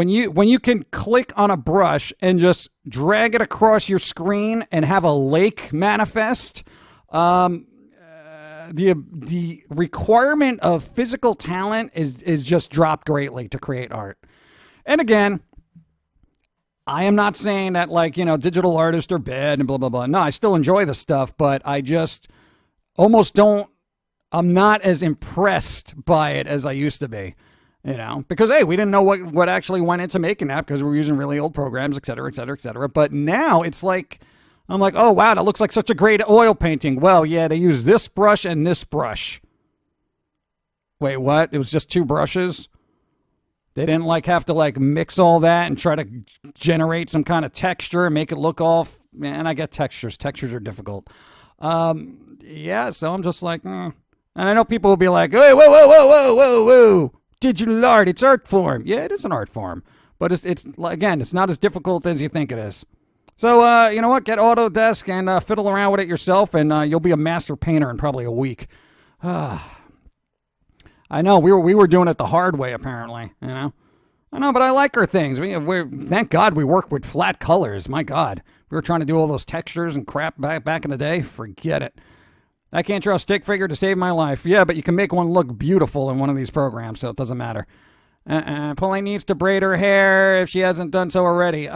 you can click on a brush and just drag it across your screen and have a lake manifest, the requirement of physical talent is just dropped greatly to create art. And again, I am not saying that digital artists are bad and blah, blah, blah. No, I still enjoy the stuff, but I just almost I'm not as impressed by it as I used to be. You know, because, hey, we didn't know what actually went into making that because we were using really old programs, et cetera, et cetera, et cetera. But now it's like, I'm like, oh, wow, that looks like such a great oil painting. Well, yeah, they use this brush and this brush. Wait, what? It was just 2 brushes? They didn't like have to like mix all that and try to generate some kind of texture and make it look all. Man, I get textures. Textures are difficult. Yeah, so I'm just like, And I know people will be like, hey, whoa, whoa, whoa, whoa, whoa, whoa. Digital art, it's art form. Yeah, it is an art form. But it's again, it's not as difficult as you think it is. So, you know what? Get Autodesk and fiddle around with it yourself, and you'll be a master painter in probably a week. I know we were doing it the hard way, apparently. You know, I know, but I like our things. We thank God we work with flat colors. My God, we were trying to do all those textures and crap back in the day. Forget it. I can't draw a stick figure to save my life. Yeah, but you can make one look beautiful in one of these programs, so it doesn't matter. Pauline needs to braid her hair if she hasn't done so already.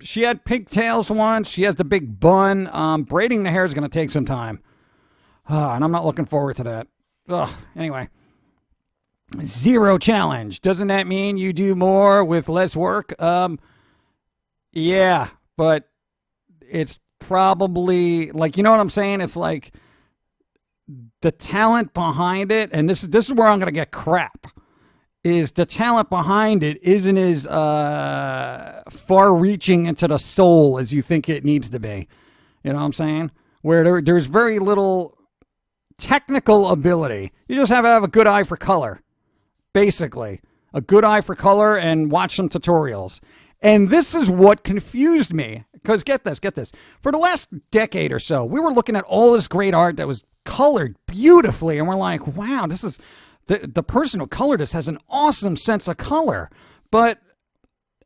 She had pigtails once. She has the big bun. Braiding the hair is going to take some time. And I'm not looking forward to that. Anyway. 0 challenge. Doesn't that mean you do more with less work? Yeah, but it's probably like, you know what I'm saying? It's like the talent behind it, and this is where I'm going to get crap, is the talent behind it isn't as far-reaching into the soul as you think it needs to be. You know what I'm saying? Where there's very little technical ability. You just have to have a good eye for color. Basically, a good eye for color and watch some tutorials. And this is what confused me. Because get this. For the last decade or so, we were looking at all this great art that was colored beautifully. And we're like, wow, this is the person who colored this has an awesome sense of color. But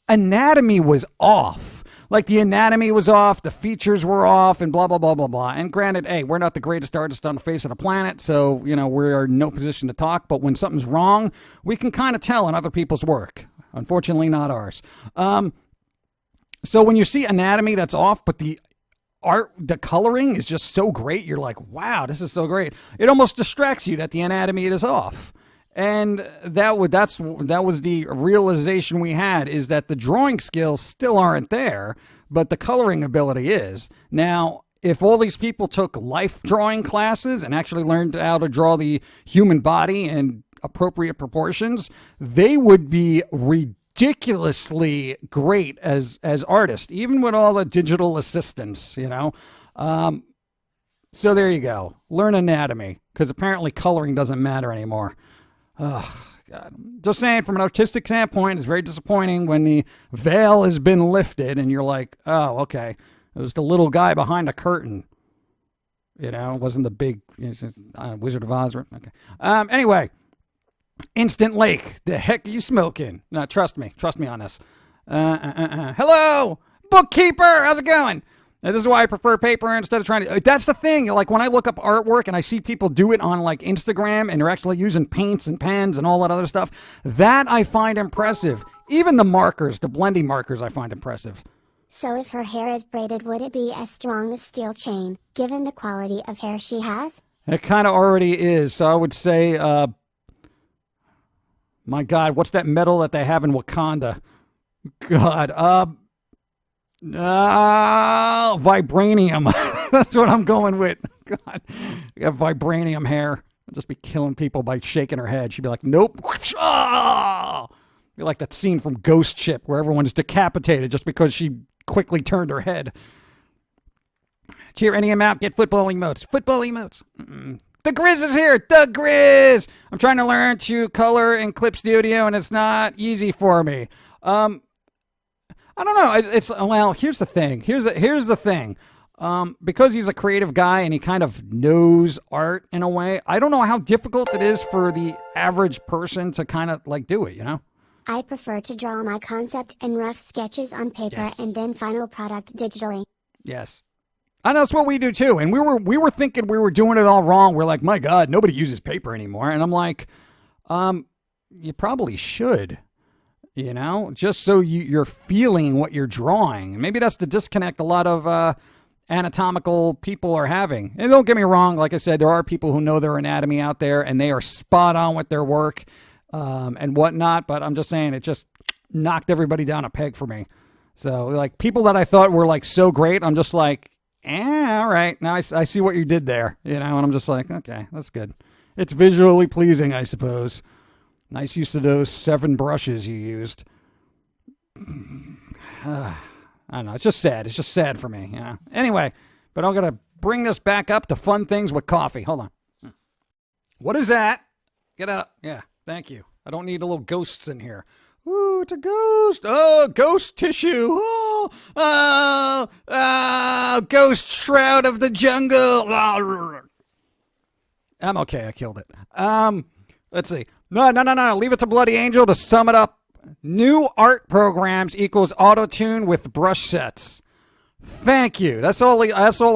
anatomy was off. Like the anatomy was off, the features were off, and blah, blah, blah, blah, blah. And granted, hey, we're not the greatest artists on the face of the planet, so, you know, we're in no position to talk. But when something's wrong, we can kind of tell in other people's work. Unfortunately, not ours. So when you see anatomy that's off, but the coloring is just so great, you're like, wow, this is so great. It almost distracts you that the anatomy is off. And that was the realization we had, is that the drawing skills still aren't there, but the coloring ability is. Now, if all these people took life drawing classes and actually learned how to draw the human body in appropriate proportions, they would be ridiculously great as artists, even with all the digital assistants, you know. So there you go. Learn anatomy, because apparently coloring doesn't matter anymore. Oh, God. Just saying, from an artistic standpoint, it's very disappointing when the veil has been lifted and you're like, oh, okay. It was the little guy behind the curtain. You know, it wasn't the big Wizard of Oz. Okay. Anyway, Instant Lake. The heck are you smoking? No, trust me on this. Hello, bookkeeper. How's it going? This is why I prefer paper instead of trying to... That's the thing. Like, when I look up artwork and I see people do it on, like, Instagram, and they're actually using paints and pens and all that other stuff, that I find impressive. Even the markers, the blending markers, I find impressive. So if her hair is braided, would it be as strong as steel chain, given the quality of hair she has? It kind of already is. So I would say, my God, what's that metal that they have in Wakanda? God, vibranium. That's what I'm going with. God, you have vibranium hair. I'll just be killing people by shaking her head. She'd be like, nope. Be like that scene from Ghost Ship where everyone's decapitated just because she quickly turned her head. Cheer any amount, get football emotes. Football emotes. The Grizz is here. The Grizz. I'm trying to learn to color in Clip Studio, and it's not easy for me. I don't know. Well, here's the thing. Here's the thing. Because he's a creative guy and he kind of knows art in a way, I don't know how difficult it is for the average person to kind of like do it, you know? I prefer to draw my concept in rough sketches on paper and then final product digitally. Yes. And that's what we do too. And we were thinking we were doing it all wrong. We're like, my God, nobody uses paper anymore. And I'm like, you probably should. You know, just so you're feeling what you're drawing. Maybe that's the disconnect a lot of anatomical people are having. And don't get me wrong, like I said, there are people who know their anatomy out there and they are spot on with their work. and whatnot. But I'm just saying, it just knocked everybody down a peg for me. So, like, people that I thought were, like, so great, I'm just like, all right. Now I see what you did there, you know, and I'm just like, okay, that's good. It's visually pleasing, I suppose. Nice use of those 7 brushes you used. I don't know. It's just sad. It's just sad for me, you know. Anyway, but I'm going to bring this back up to fun things with coffee. Hold on. What is that? Get out. Yeah, thank you. I don't need little ghosts in here. Ooh, it's a ghost. Oh, ghost tissue. Oh, ghost shroud of the jungle. I'm okay. I killed it. Let's see. No. Leave it to Bloody Angel to sum it up. New art programs equals auto-tune with brush sets. Thank you. That's all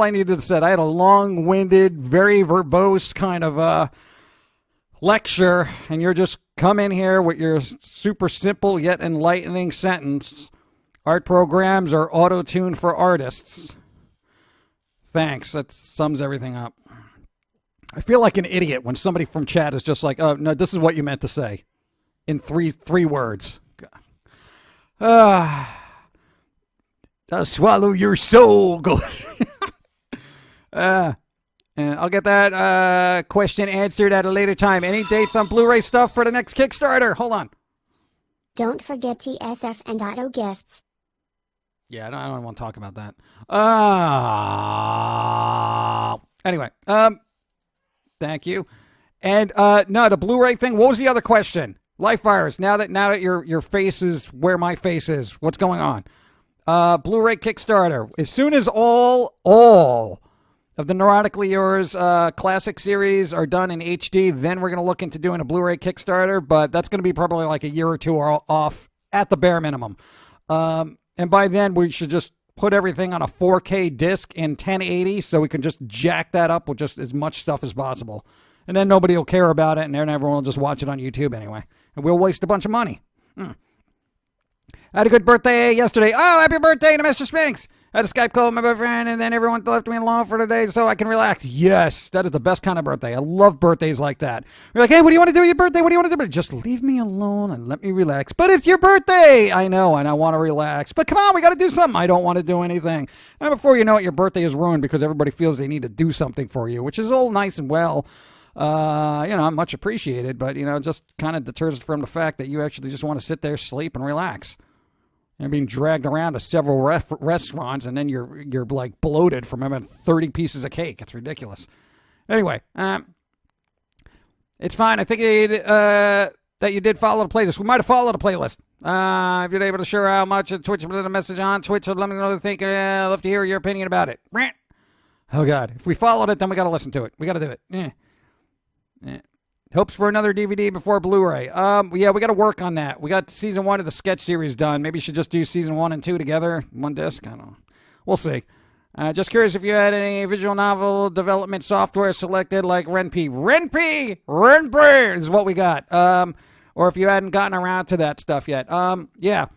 I needed to say. I had a long-winded, very verbose kind of lecture, and you're just come in here with your super simple yet enlightening sentence. Art programs are auto-tune for artists. Thanks. That sums everything up. I feel like an idiot when somebody from chat is just like, oh, no, this is what you meant to say. In three words. Swallow your soul. And I'll get that question answered at a later time. Any dates on Blu-ray stuff for the next Kickstarter? Hold on. Don't forget TSF and Otto gifts. Yeah, I don't want to talk about that. Anyway, thank you. And no, the Blu-ray thing. What was the other question? Life virus. Now that your face is where my face is, what's going on? Blu-ray Kickstarter. As soon as all of the Neurotically Yours classic series are done in HD, then we're going to look into doing a Blu-ray Kickstarter, but that's going to be probably like a year or two off at the bare minimum. And by then, we should just put everything on a 4K disc in 1080 so we can just jack that up with just as much stuff as possible. And then nobody will care about it, and then everyone will just watch it on YouTube anyway. And we'll waste a bunch of money. I had a good birthday yesterday. Oh, happy birthday to Mr. Spinks. I had a Skype call with my boyfriend, and then everyone left me alone for the day so I can relax. Yes, that is the best kind of birthday. I love birthdays like that. You're like, hey, what do you want to do with your birthday? What do you want to do? Just leave me alone and let me relax. But it's your birthday. I know, and I want to relax. But come on, we got to do something. I don't want to do anything. And before you know it, your birthday is ruined because everybody feels they need to do something for you, which is all nice and well. Much appreciated, but, just kind of deters from the fact that you actually just want to sit there, sleep, and relax. You're being dragged around to several restaurants, and then you're like bloated from having 30 pieces of cake. It's ridiculous. Anyway, it's fine. I think that you did follow the playlist. We might have followed the playlist. If you're able to share how much at Twitch, put a message on Twitch. So let me know what you think. I'd love to hear your opinion about it. Oh, God. If we followed it, then we got to listen to it. We got to do it. Yeah. Hopes for another DVD before Blu-ray. Yeah, we got to work on that. We got season 1 of the sketch series done. Maybe you should just do season 1 and 2 together, one disc. I don't know. We'll see. Just curious if you had any visual novel development software selected like Ren'Py. Ren'Py is what we got. Or if you hadn't gotten around to that stuff yet. Yeah.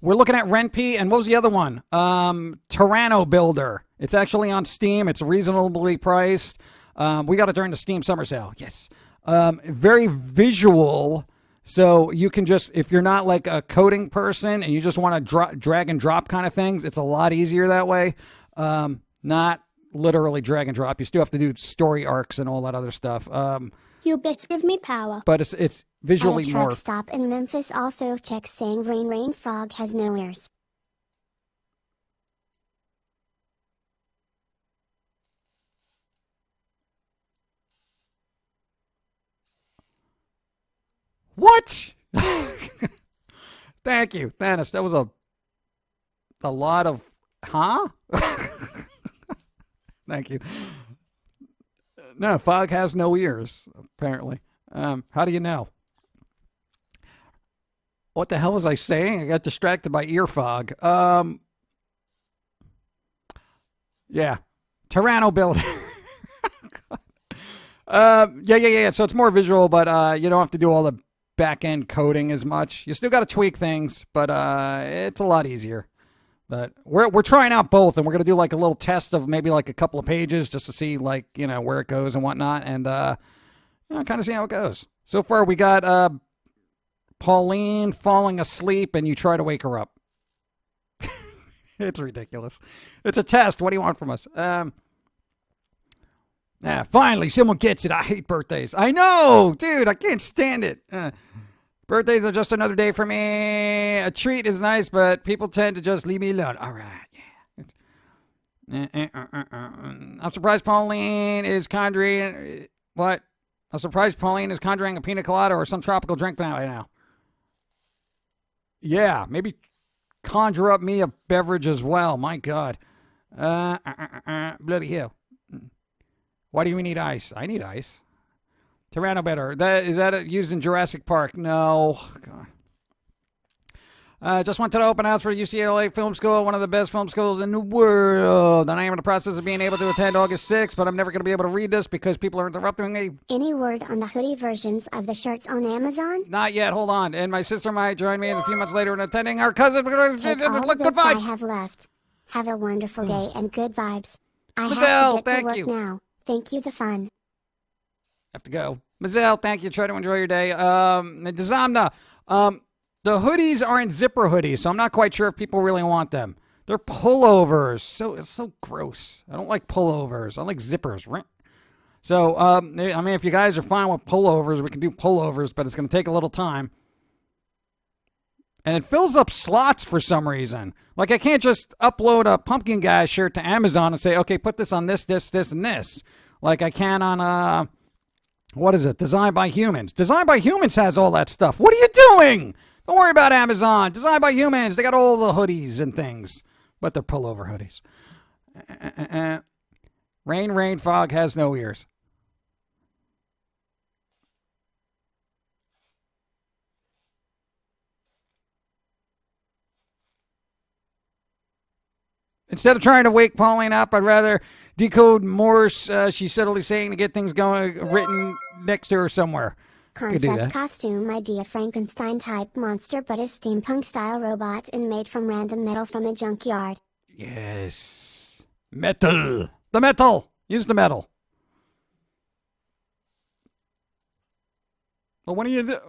We're looking at Ren'Py, and what was the other one? Tyranno Builder. It's actually on Steam. It's reasonably priced. We got it during the Steam summer sale. Yes. Very visual. So you can just, if you're not like a coding person and you just want to drag and drop kind of things, it's a lot easier that way. Not literally drag and drop. You still have to do story arcs and all that other stuff. Your bits give me power. But it's visually At a more. truck stop in Memphis also checks saying rain frog has no ears. What? Thank you, Thanos. That was a lot of, huh? Thank you. No, Fog has no ears, apparently. How do you know? What the hell was I saying? I got distracted by ear fog. Yeah. Tyranno Builder. Yeah. So it's more visual, but you don't have to do all the back-end coding as much. You still got to tweak things, but it's a lot easier. But we're trying out both, and we're going to do like a little test of maybe like a couple of pages just to see like, where it goes and whatnot, and kind of see how it goes. So far, we got Pauline falling asleep, and you try to wake her up. It's ridiculous. It's a test. What do you want from us? Finally, someone gets it. I hate birthdays. I know, dude. I can't stand it. Birthdays are just another day for me. A treat is nice, but people tend to just leave me alone. All right, yeah. I'm surprised Pauline is conjuring... What? I'm surprised Pauline is conjuring a pina colada or some tropical drink right now. Yeah, maybe conjure up me a beverage as well. My God. Bloody hell. Why do you need ice? I need ice. Tyranno better. Is that used in Jurassic Park? No. God. Just went to the open house for UCLA Film School, one of the best film schools in the world. And I am in the process of being able to attend August 6th, but I'm never going to be able to read this because people are interrupting me. Any word on the hoodie versions of the shirts on Amazon? Not yet. Hold on. And my sister might join me a few months later in attending our cousin. Take all the Good bits I vibes. have left. Have a wonderful day and good vibes. I have Mazel, to get to thank work you. now. Thank you, the fun. Have to go. Mazel, thank you. Try to enjoy your day. Dizamna, the hoodies aren't zipper hoodies, so I'm not quite sure if people really want them. They're pullovers. So it's so gross. I don't like pullovers. I like zippers. So, I mean, if you guys are fine with pullovers, we can do pullovers, but it's going to take a little time. And it fills up slots for some reason. Like, I can't just upload a Pum'Kin Guy shirt to Amazon and say, okay, put this on this, this, this, and this. Like I can on, what is it? Designed by Humans. Designed by Humans has all that stuff. What are you doing? Don't worry about Amazon. Designed by Humans. They got all the hoodies and things. But they're pullover hoodies. Rain, fog has no ears. Instead of trying to wake Pauline up, I'd rather decode Morse, she's subtly saying to get things going, written next to her somewhere. Concept costume idea: Frankenstein type monster, but a steampunk style robot and made from random metal from a junkyard. Yes. Metal. The metal. Use the metal. Well, what are you doing?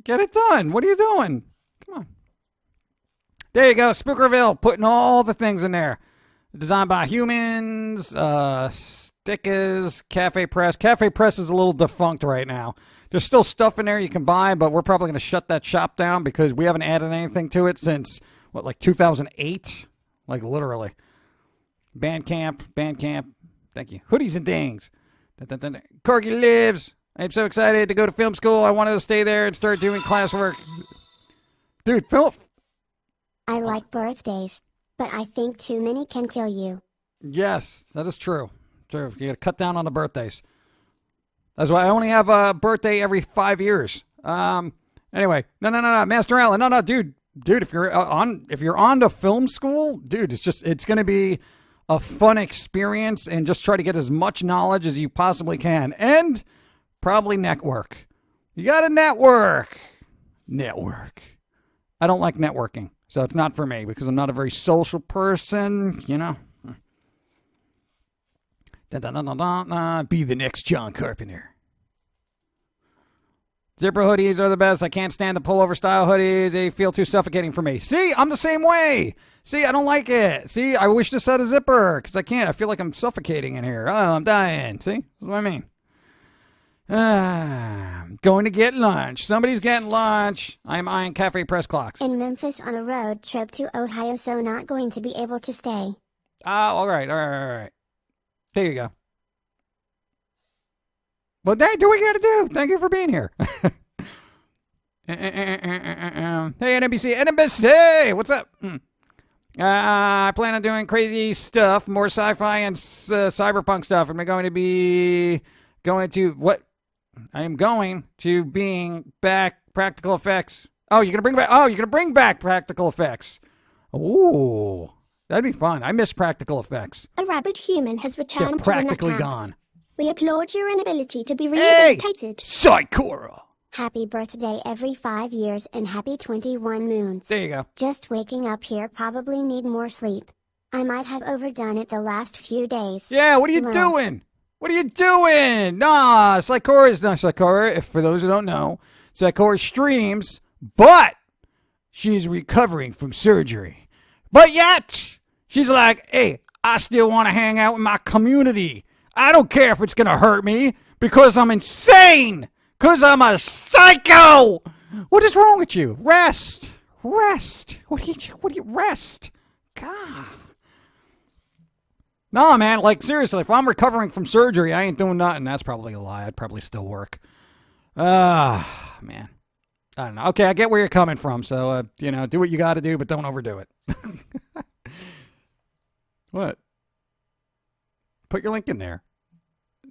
Get it done. What are you doing? Come on. There you go. Spookerville. Putting all the things in there. Designed by Humans. Stickers. Cafe Press. Cafe Press is a little defunct right now. There's still stuff in there you can buy, but we're probably going to shut that shop down because we haven't added anything to it since, what, like 2008? Like, literally. Bandcamp. Thank you. Hoodies and things. Corgi lives. I'm so excited to go to film school. I wanted to stay there and start doing classwork. Dude, Philip. I like birthdays, but I think too many can kill you. Yes, that is true. True. You got to cut down on the birthdays. That's why I only have a birthday every 5 years. Anyway, no, Master Allen, no, dude, if you're on to film school, dude, it's going to be a fun experience, and just try to get as much knowledge as you possibly can, and probably network. You got to network. I don't like networking, so it's not for me because I'm not a very social person, you know. Be the next John Carpenter. Zipper hoodies are the best. I can't stand the pullover style hoodies. They feel too suffocating for me. See, I'm the same way. See, I don't like it. See, I wish this had a zipper because I can't. I feel like I'm suffocating in here. Oh, I'm dying. See, that's what I mean. Going to get lunch. Somebody's getting lunch. I'm eyeing Cafe Press clocks. In Memphis on a road trip to Ohio, so not going to be able to stay. Oh, all right. There you go. Well, do what you got to do. Thank you for being here. Hey, NBC, what's up? I plan on doing crazy stuff, more sci-fi and cyberpunk stuff. I'm going to be what? I am going to bring back practical effects. You're gonna bring back practical effects. Ooh. That'd be fun. I miss practical effects. A rabid human has returned They're to practically the house. gone. We applaud your inability to be Hey! rehabilitated. Psychora! Happy birthday every 5 years and happy 21 moons. There you go. Just waking up here, probably need more sleep. I might have overdone it the last few days. Yeah, what are you Love. doing? What are you doing? Nah, Sakura's not Sakura. If for those who don't know, Sakura streams, but she's recovering from surgery. But yet, she's like, hey, I still want to hang out with my community. I don't care if it's going to hurt me because I'm insane. Because I'm a psycho. What is wrong with you? Rest. Rest. What do you rest? God. No, man, like, seriously, if I'm recovering from surgery, I ain't doing nothing. That's probably a lie. I'd probably still work. Man. I don't know. Okay, I get where you're coming from, so, do what you got to do, but don't overdo it. What? Put your link in there.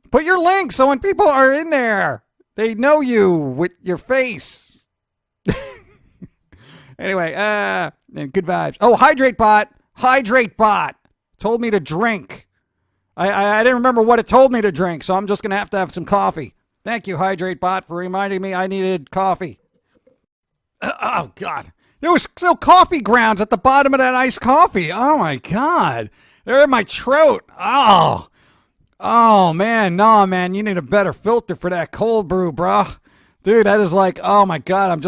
Put your link so when people are in there, they know you with your face. Anyway, good vibes. Oh, Hydrate Bot. Hydrate Bot. Told me to drink. I didn't remember what it told me to drink, so I'm just going to have some coffee. Thank you, Hydrate Bot, for reminding me I needed coffee. Oh, God. There was still coffee grounds at the bottom of that iced coffee. Oh, my God. They're in my throat. Oh. Oh, man. No, man. You need a better filter for that cold brew, bro. Dude, that is like, oh, my God.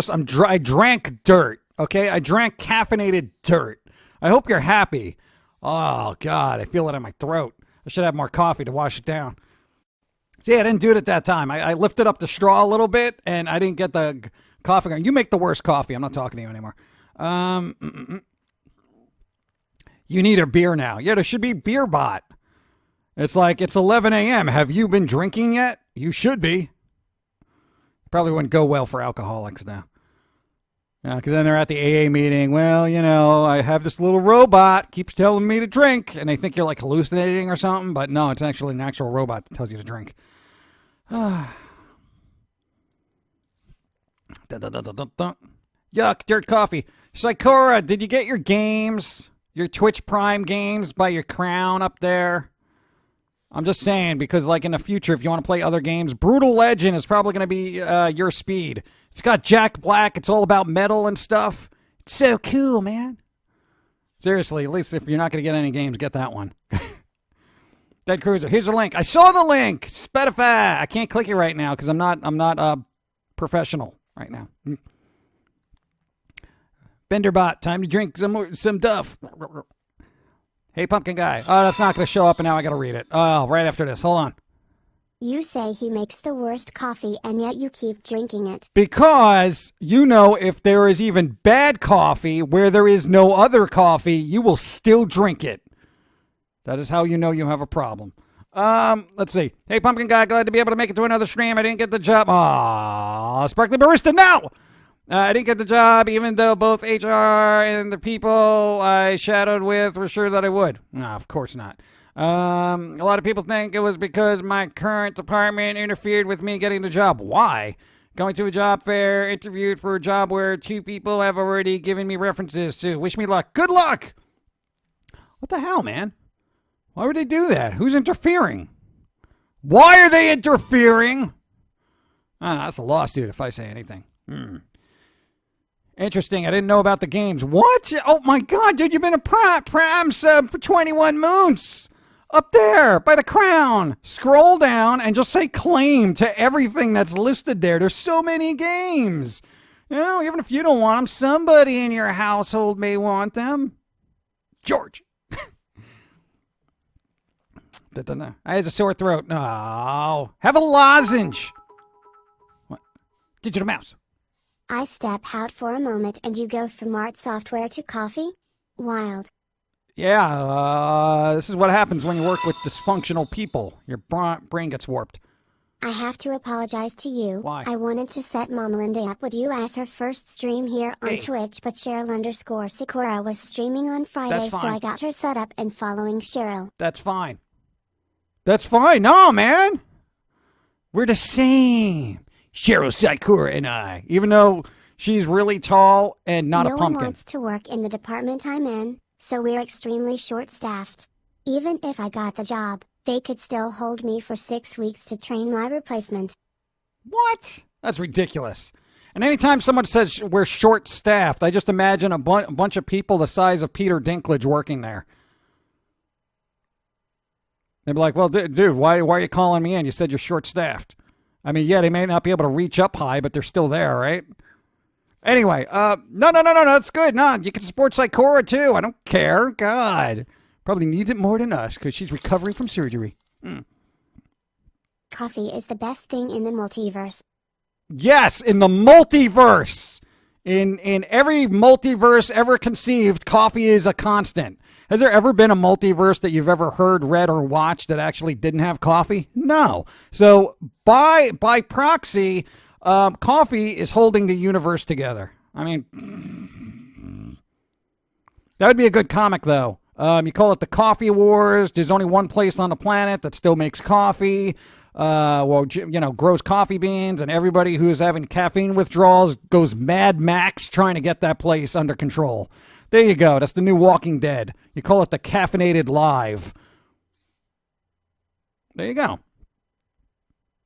I drank dirt, okay? I drank caffeinated dirt. I hope you're happy. Oh, God, I feel it in my throat. I should have more coffee to wash it down. See, I didn't do it at that time. I lifted up the straw a little bit, and I didn't get the coffee going. You make the worst coffee. I'm not talking to you anymore. You need a beer now. Yeah, there should be Beer Bot. It's like, it's 11 a.m. Have you been drinking yet? You should be. Probably wouldn't go well for alcoholics now. Because then they're at the AA meeting. Well, I have this little robot keeps telling me to drink, and they think you're like hallucinating or something. But no, it's actually an actual robot that tells you to drink. Yuck, dirt coffee. Sakura, did you get your games? Your Twitch Prime games by your crown up there? I'm just saying, because like in the future, if you want to play other games, Brutal Legend is probably going to be your speed. It's got Jack Black. It's all about metal and stuff. It's so cool, man. Seriously, at least if you're not going to get any games, get that one. Dead Cruiser. Here's the link. I saw the link. Spotify. I can't click it right now because I'm not professional right now. Benderbot. Time to drink some duff. Hey, Pumpkin Guy. Oh, that's not going to show up, and now I got to read it. Oh, right after this. Hold on. You say he makes the worst coffee and yet you keep drinking it. Because, if there is even bad coffee where there is no other coffee, you will still drink it. That is how you know you have a problem. Let's see. Hey, Pumpkin Guy, glad to be able to make it to another stream. I didn't get the job. Aw, Sparkly Barista, no! I didn't get the job, even though both HR and the people I shadowed with were sure that I would. No, of course not. A lot of people think it was because my current department interfered with me getting the job. Why? Going to a job fair, interviewed for a job where 2 people have already given me references to. Wish me luck. Good luck! What the hell, man? Why would they do that? Who's interfering? Why are they interfering? I don't know, that's a lawsuit if I say anything. Interesting. I didn't know about the games. What? Oh, my God, dude, you've been a Prime sub for 21 moons. Up there, by the crown. Scroll down and just say claim to everything that's listed there. There's so many games. Even if you don't want them, somebody in your household may want them. George. I have a sore throat. No. Have a lozenge. What? Digital mouse. I step out for a moment and you go from art software to coffee? Wild. Yeah, this is what happens when you work with dysfunctional people. Your brain gets warped. I have to apologize to you. Why? I wanted to set Mama Linda up with you as her first stream here on Hey. Twitch, but Cheryl_Sakura was streaming on Friday, That's so fine. I got her set up and following Cheryl. That's fine. That's fine. No, man. We're the same. Cheryl Sakura and I. Even though she's really tall and not No a one pumpkin. wants to work in the department I'm in, so we're extremely short-staffed. Even if I got the job, they could still hold me for 6 weeks to train my replacement. What? That's ridiculous. And anytime someone says we're short-staffed, I just imagine a bunch of people the size of Peter Dinklage working there. They'd be like, well, dude, why are you calling me in? You said you're short-staffed. I mean, yeah, they may not be able to reach up high, but they're still there, right? Anyway, no, that's good. No, you can support Psychora, too. I don't care. God. Probably needs it more than us, because she's recovering from surgery. Coffee is the best thing in the multiverse. Yes, in the multiverse. In every multiverse ever conceived, coffee is a constant. Has there ever been a multiverse that you've ever heard, read, or watched that actually didn't have coffee? No. So by proxy, coffee is holding the universe together. I mean, that would be a good comic, though. You call it the Coffee Wars. There's only one place on the planet that still makes coffee. Grows coffee beans, and everybody who is having caffeine withdrawals goes Mad Max trying to get that place under control. There you go. That's the new Walking Dead. You call it the Caffeinated Live. There you go.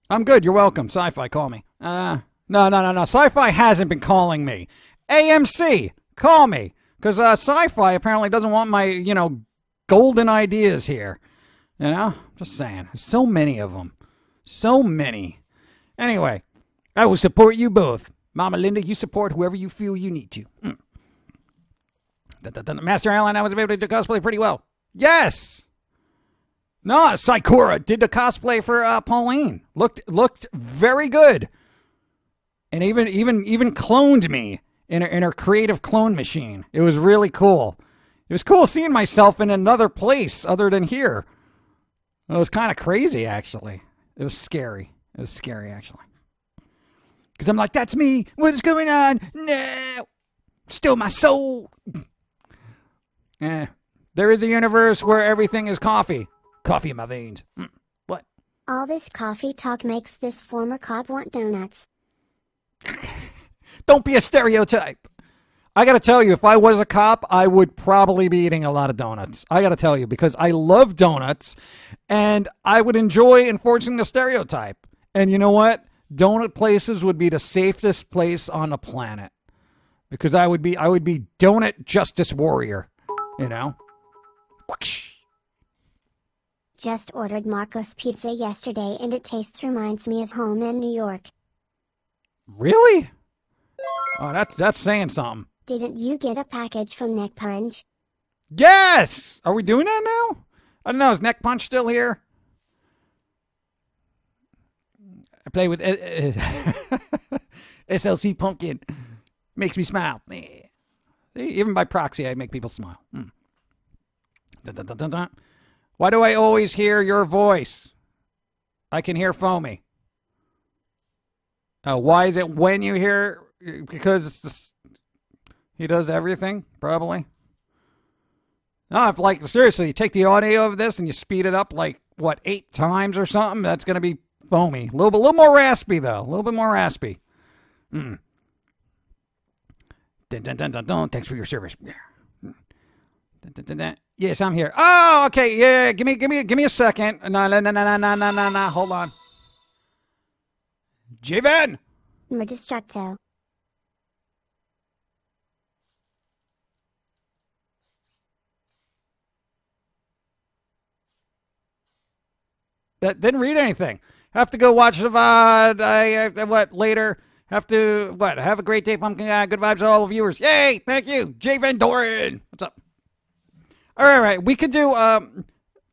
I'm good. You're welcome. Sci-Fi, call me. No. Sci-Fi hasn't been calling me. AMC, call me. Because Sci-Fi apparently doesn't want my, golden ideas here. Just saying. There's so many of them. So many. Anyway, I will support you both. Mama Linda, you support whoever you feel you need to. Master Alan, I was able to do cosplay pretty well. Yes! No, Psychora did the cosplay for Pauline. Looked very good. And even cloned me in her creative clone machine. It was really cool. It was cool seeing myself in another place other than here. It was kind of crazy, actually. It was scary. It was scary, actually. Because I'm like, that's me. What is going on? No. Still my soul. There is a universe where everything is coffee. Coffee in my veins. What? All this coffee talk makes this former cop want donuts. Don't be a stereotype. I got to tell you, if I was a cop, I would probably be eating a lot of donuts. I got to tell you, because I love donuts, and I would enjoy enforcing the stereotype. And you know what? Donut places would be the safest place on the planet. Because I would be donut justice warrior. Just ordered Marco's Pizza yesterday and it tastes reminds me of home in New York. Really? Oh, that's saying something. Didn't you get a package from NeckPunch? Yes! Are we doing that now? I don't know. Is NeckPunch still here? I play with SLC Pumpkin. Makes me smile. See, even by proxy, I make people smile. Dun, dun, dun, dun, dun. Why do I always hear your voice? I can hear Foamy. Why is it when you hear? Because it's this. He does everything, probably. No, if seriously, you take the audio of this and you speed it up 8 times or something, that's going to be Foamy. A little more raspy, though. A little bit more raspy. Dun, dun, dun, dun, dun. Thanks for your service. Dun, dun, dun, dun. Yes, I'm here. Oh, okay. Yeah, give me a second. No. Hold on. J.i.M. Merdestructo. That didn't read anything. Have to go watch the VOD. Later? Have a great day, Pum'Kin Guy. Good vibes to all the viewers. Yay! Thank you. J. Van Doren. What's up? All right. We could do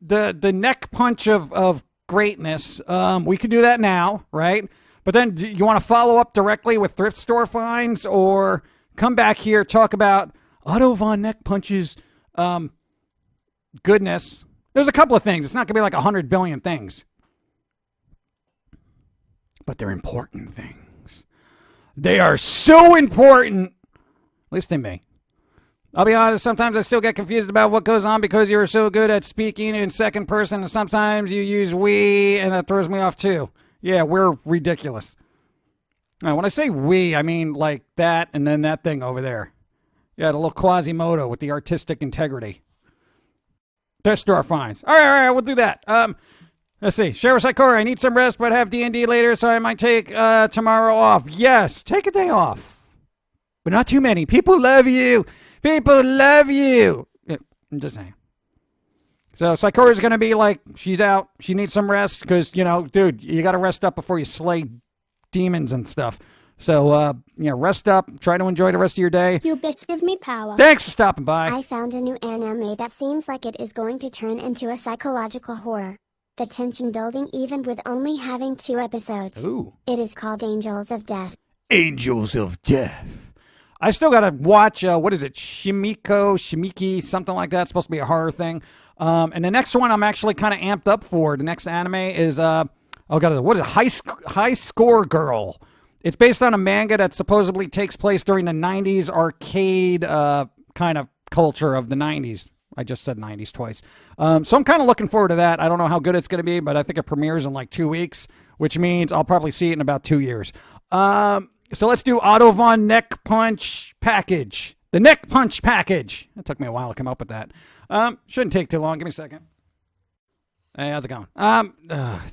the neck punch of greatness. We could do that now, right? But then do you want to follow up directly with thrift store finds or come back here, talk about Otto Von NeckPunch's goodness? There's a couple of things. It's not going to be like 100 billion things. But they're important things. They are so important. At least to me. I'll be honest, sometimes I still get confused about what goes on because you're so good at speaking in second person, and sometimes you use we, and that throws me off too. Yeah, we're ridiculous. Now, when I say we, I mean like that and then that thing over there. Yeah, the little Quasimodo with the artistic integrity. Thrift store finds. All right, we'll do that. Let's see. Sheriff Psychora, I need some rest, but have D&D later, so I might take tomorrow off. Yes, take a day off. But not too many. People love you. People love you. Yeah, I'm just saying. So Sakura's going to be like, she's out. She needs some rest because, dude, you got to rest up before you slay demons and stuff. So, rest up. Try to enjoy the rest of your day. Your bits give me power. Thanks for stopping by. I found a new anime that seems like it is going to turn into a psychological horror. The tension building even with only having 2 episodes. Ooh. It is called Angels of Death. Angels of Death. I still got to watch, what is it? Shimiki, something like that. It's supposed to be a horror thing. And the next one I'm actually kind of amped up for. The next anime is, what is it? High Score Girl. It's based on a manga that supposedly takes place during the 90s arcade kind of culture of the 90s. I just said 90s twice. So I'm kind of looking forward to that. I don't know how good it's going to be, but I think it premieres in like 2 weeks, which means I'll probably see it in about 2 years. So let's do Otto Von NeckPunch package. The NeckPunch package. It took me a while to come up with that. Shouldn't take too long. Give me a second. Hey, how's it going?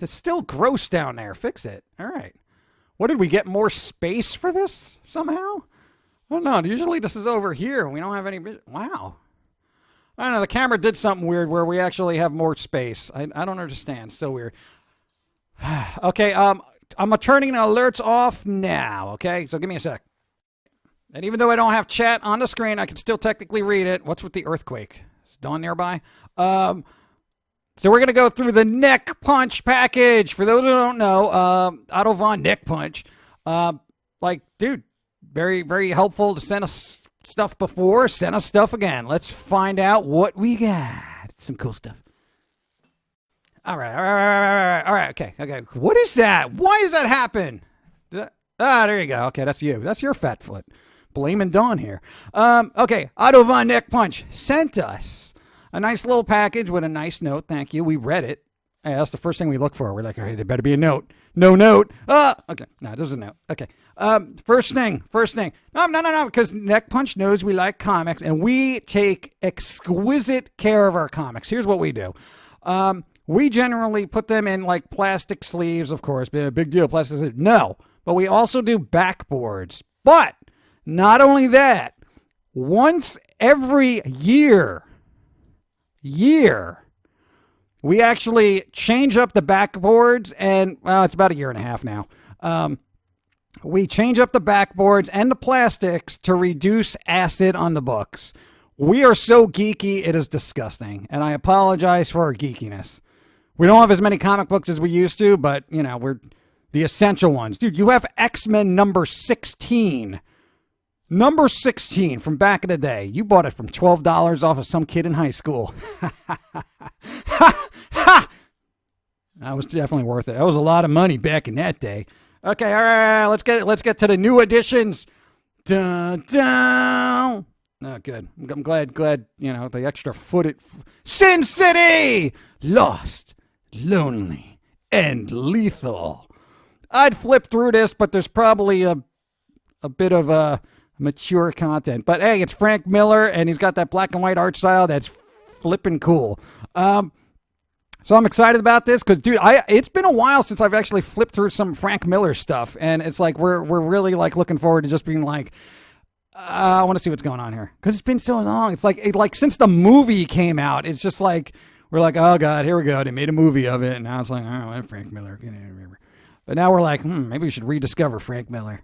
It's still gross down there. Fix it. All right. What, did we get more space for this somehow? I don't know. Usually this is over here. We don't have any... Wow. I don't know. The camera did something weird where we actually have more space. I don't understand. So weird. Okay, I'm turning the alerts off now, okay? So give me a sec. And even though I don't have chat on the screen, I can still technically read it. What's with the earthquake? Is Dawn nearby? So we're going to go through the NeckPunch package. For those who don't know, Otto Von NeckPunch, dude, very, very helpful to send us stuff before, send us stuff again. Let's find out what we got. Some cool stuff. All right, okay. What is that? Why does that happen? There you go. Okay, that's you. That's your fat foot. Blaming Dawn here. Okay, Otto Von NeckPunch sent us a nice little package with a nice note. Thank you. We read it. Hey, that's the first thing we look for. We're like, all right, there better be a note. No note. Okay. No, there's a note. Okay. First thing. No, because NeckPunch knows we like comics, and we take exquisite care of our comics. Here's what we do. We generally put them in, like, plastic sleeves, of course. Big deal, plastic sleeves. No. But we also do backboards. But not only that, once every year, we actually change up the backboards, and it's about a year and a half now. We change up the backboards and the plastics to reduce acid on the books. We are so geeky, it is disgusting, and I apologize for our geekiness. We don't have as many comic books as we used to, but, we're the essential ones. Dude, you have X-Men number 16. Number 16 from back in the day. You bought it from $12 off of some kid in high school. That was definitely worth it. That was a lot of money back in that day. Okay, all right, let's get to the new editions. Dun, dun. Oh, good. I'm glad, the extra footage. Sin City! Lost, lonely, and lethal. I'd flip through this, but there's probably a bit of mature content. But hey, it's Frank Miller, and he's got that black and white art style that's flipping cool. So I'm excited about this because, dude, it's been a while since I've actually flipped through some Frank Miller stuff, and it's like we're really like looking forward to just being like, I want to see what's going on here because it's been so long. It's like since the movie came out, it's just like we're like, oh god, here we go. They made a movie of it, and now it's like, oh, Frank Miller. But now we're like, maybe we should rediscover Frank Miller.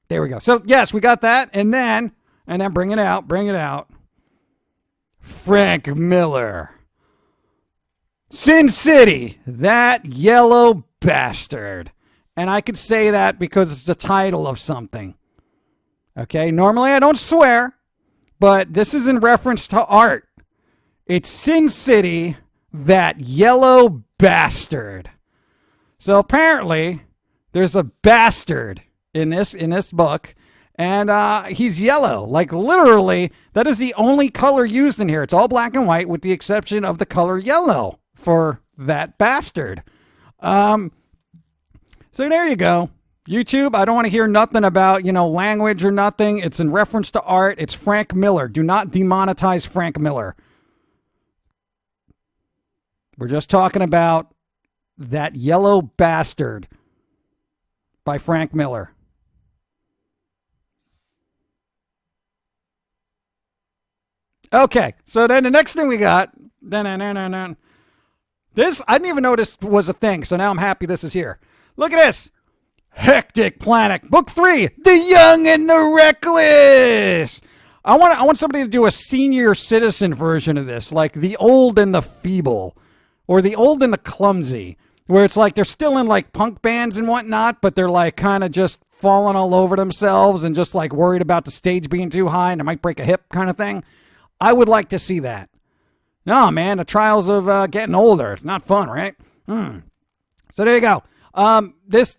There we go. So yes, we got that, and then bring it out. Frank Miller. Sin City, that yellow bastard. And I could say that because it's the title of something. Okay, normally I don't swear, but this is in reference to art. It's Sin City, that yellow bastard. So apparently, there's a bastard in this book, and he's yellow. Like literally, that is the only color used in here. It's all black and white with the exception of the color yellow for that bastard. So there you go. YouTube, I don't want to hear nothing about, language or nothing. It's in reference to art. It's Frank Miller. Do not demonetize Frank Miller. We're just talking about that yellow bastard by Frank Miller. Okay, so then the next thing we got, this, I didn't even know this was a thing, so now I'm happy this is here. Look at this. Hectic Planet, Book 3, The Young and the Reckless. I want somebody to do a senior citizen version of this, like The Old and the Feeble, or The Old and the Clumsy, where it's like they're still in like punk bands and whatnot, but they're like kind of just falling all over themselves and just like worried about the stage being too high and they might break a hip kind of thing. I would like to see that. No, man, the trials of getting older. It's not fun, right? So there you go. This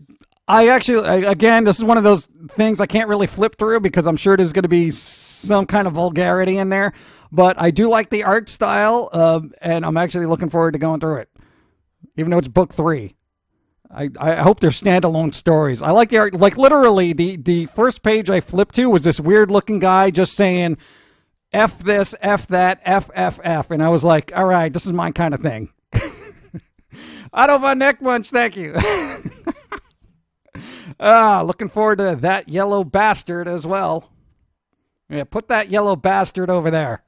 is one of those things I can't really flip through because I'm sure there's going to be some kind of vulgarity in there. But I do like the art style, and I'm actually looking forward to going through it, even though it's book 3. I hope they're standalone stories. I like the art. Like, literally, the first page I flipped to was this weird-looking guy just saying, F this, F that, F, F, F. And I was like, all right, this is my kind of thing. Otto Von NeckPunch, thank you. Looking forward to that yellow bastard as well. Yeah, put that yellow bastard over there.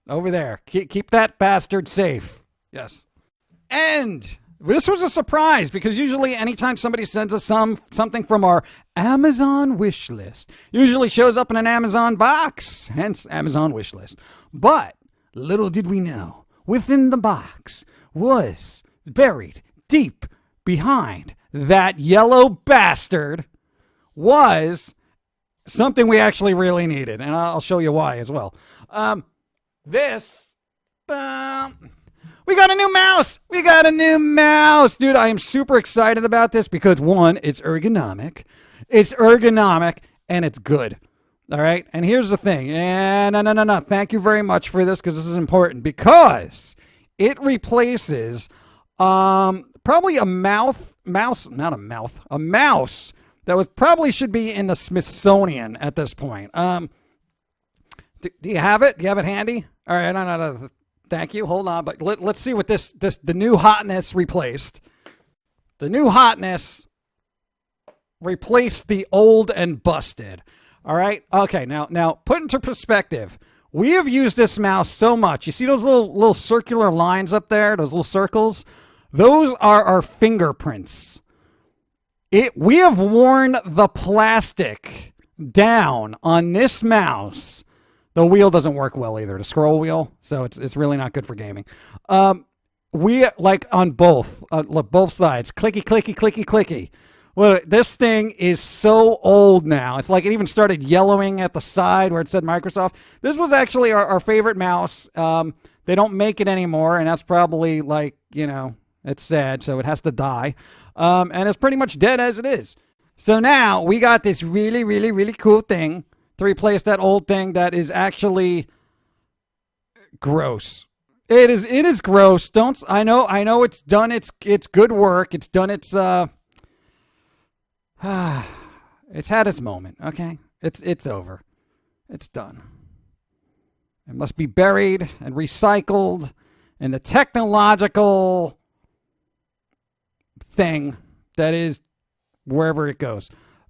Over there. Keep that bastard safe. Yes. And this was a surprise because usually anytime somebody sends us something from our Amazon wish list, usually shows up in an Amazon box, hence Amazon wish list. But little did we know, within the box was buried deep behind that yellow bastard was something we actually really needed. And I'll show you why as well. We got a new mouse. We got a new mouse. Dude, I am super excited about this because, one, it's ergonomic. It's ergonomic, and it's good. All right? And here's the thing. No. Thank you very much for this because this is important. Because it replaces probably a mouse that was probably should be in the Smithsonian at this point. Do you have it? Do you have it handy? All right, no. Thank you. Hold on, but let's see what the new hotness replaced. The new hotness replaced the old and busted. All right. Okay. Now put into perspective. We have used this mouse so much. You see those little circular lines up there? Those little circles. Those are our fingerprints. We have worn the plastic down on this mouse. The wheel doesn't work well either, the scroll wheel, so it's really not good for gaming. We, like, on both sides, clicky. Well, this thing is so old now. It's like it even started yellowing at the side where it said Microsoft. This was actually our favorite mouse. They don't make it anymore, and that's probably, like, it's sad, so it has to die. And it's pretty much dead as it is. So now we got this really, really, really cool thing to replace that old thing that is actually gross. It is gross. I know it's done its good work. It's done its it's had its moment, okay? It's over. It's done. It must be buried and recycled in the technological thing that is wherever it goes.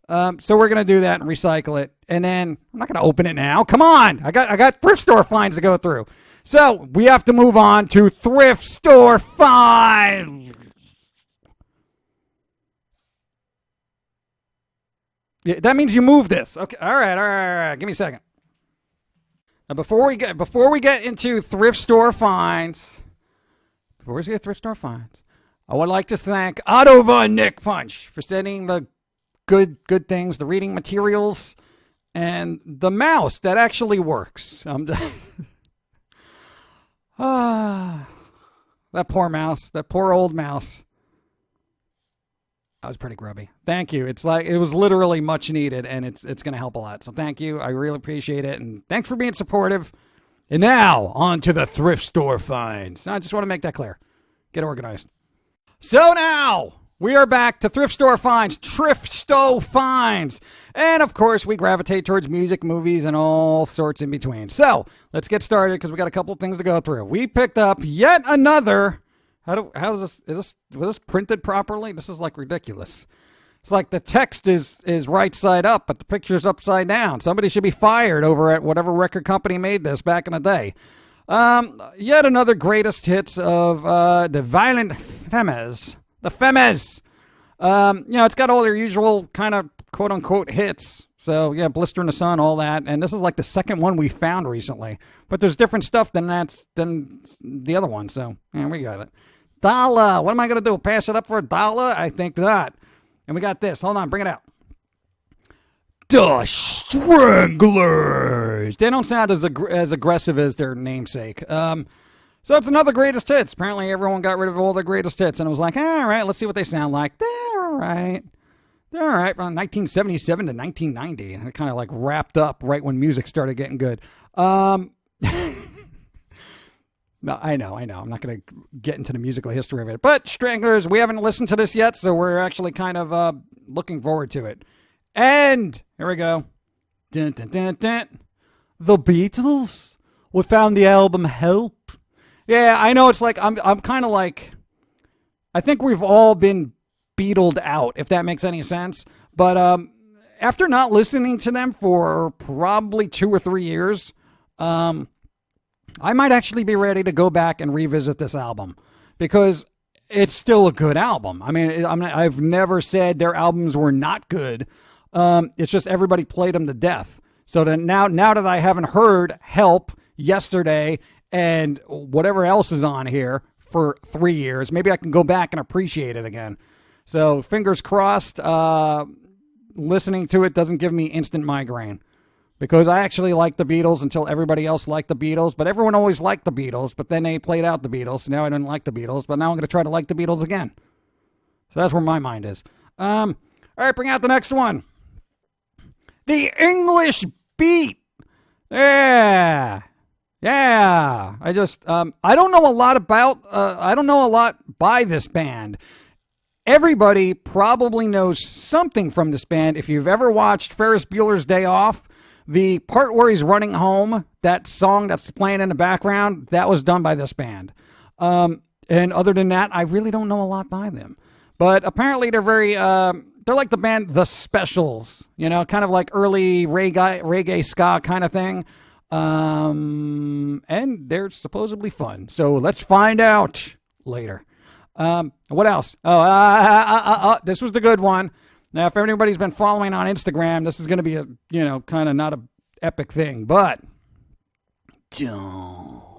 So we're gonna do that and recycle it, and then I'm not gonna open it now. Come on, I got thrift store finds to go through. So we have to move on to thrift store finds. Yeah, that means you move this. Okay, all right. Give me a second. Now before we get into thrift store finds, I would like to thank Otto Von NeckPunch for sending the good things, the reading materials, and the mouse that actually works. That poor mouse, that poor old mouse. That was pretty grubby. Thank you. It's like it was literally much needed, and it's going to help a lot. So thank you. I really appreciate it, and thanks for being supportive. And now on to the thrift store finds. I just want to make that clear. Get organized. So now we are back to thrift store finds, and of course we gravitate towards music, movies, and all sorts in between. So let's get started because we got a couple things to go through. We picked up yet another. Was this printed properly? This is like ridiculous. It's like the text is right side up, but the picture's upside down. Somebody should be fired over at whatever record company made this back in the day. Yet another greatest hits of the Violent Femmes. The Femmes. It's got all their usual kind of quote-unquote hits. So, yeah, Blister in the Sun, all that. And this is like the second one we found recently. But there's different stuff than the other one. So, yeah, we got it. Dollar. What am I going to do? Pass it up for $1? I think not. And we got this. Hold on. Bring it out. The Stranglers. They don't sound as aggressive as their namesake. So it's another greatest hits. Apparently everyone got rid of all their greatest hits. And it was like, all right, let's see what they sound like. They're all right. They're all right. From 1977 to 1990. And it kind of like wrapped up right when music started getting good. No, I know. I'm not going to get into the musical history of it. But Stranglers, we haven't listened to this yet, so we're actually kind of looking forward to it. And here we go. Dun, dun, dun, dun. The Beatles. We found the album Help. Yeah, I know it's like, I'm kind of like, I think we've all been Beatled out, if that makes any sense. But after not listening to them for probably 2 or 3 years, I might actually be ready to go back and revisit this album because it's still a good album. I mean, I've never said their albums were not good. It's just everybody played them to death. So that now that I haven't heard Help, Yesterday, and whatever else is on here for 3 years, maybe I can go back and appreciate it again. So fingers crossed, listening to it doesn't give me instant migraine. Because I actually liked the Beatles until everybody else liked the Beatles. But everyone always liked the Beatles. But then they played out the Beatles. So now I didn't like the Beatles. But now I'm going to try to like the Beatles again. So that's where my mind is. All right, bring out the next one. The English Beat. Yeah. I just, I don't know a lot by this band. Everybody probably knows something from this band. If you've ever watched Ferris Bueller's Day Off, the part where he's running home, that song that's playing in the background, that was done by this band. And other than that, I really don't know a lot by them. But apparently they're they're like the band The Specials, kind of like early reggae ska kind of thing. And they're supposedly fun. So let's find out later. What else? This was the good one. Now, if anybody's been following on Instagram, this is going to be a, kind of not a epic thing, but Deathlock.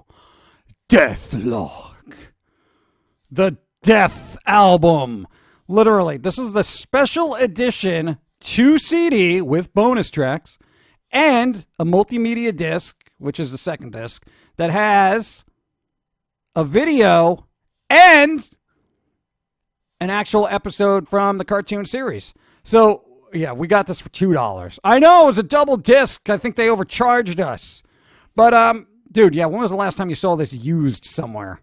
The Death album. Literally, this is the special edition 2 CD with bonus tracks and a multimedia disc, which is the second disc, that has a video and an actual episode from the cartoon series. So, yeah, we got this for $2. I know, it was a double disc. I think they overcharged us. But, dude, yeah, when was the last time you saw this used somewhere?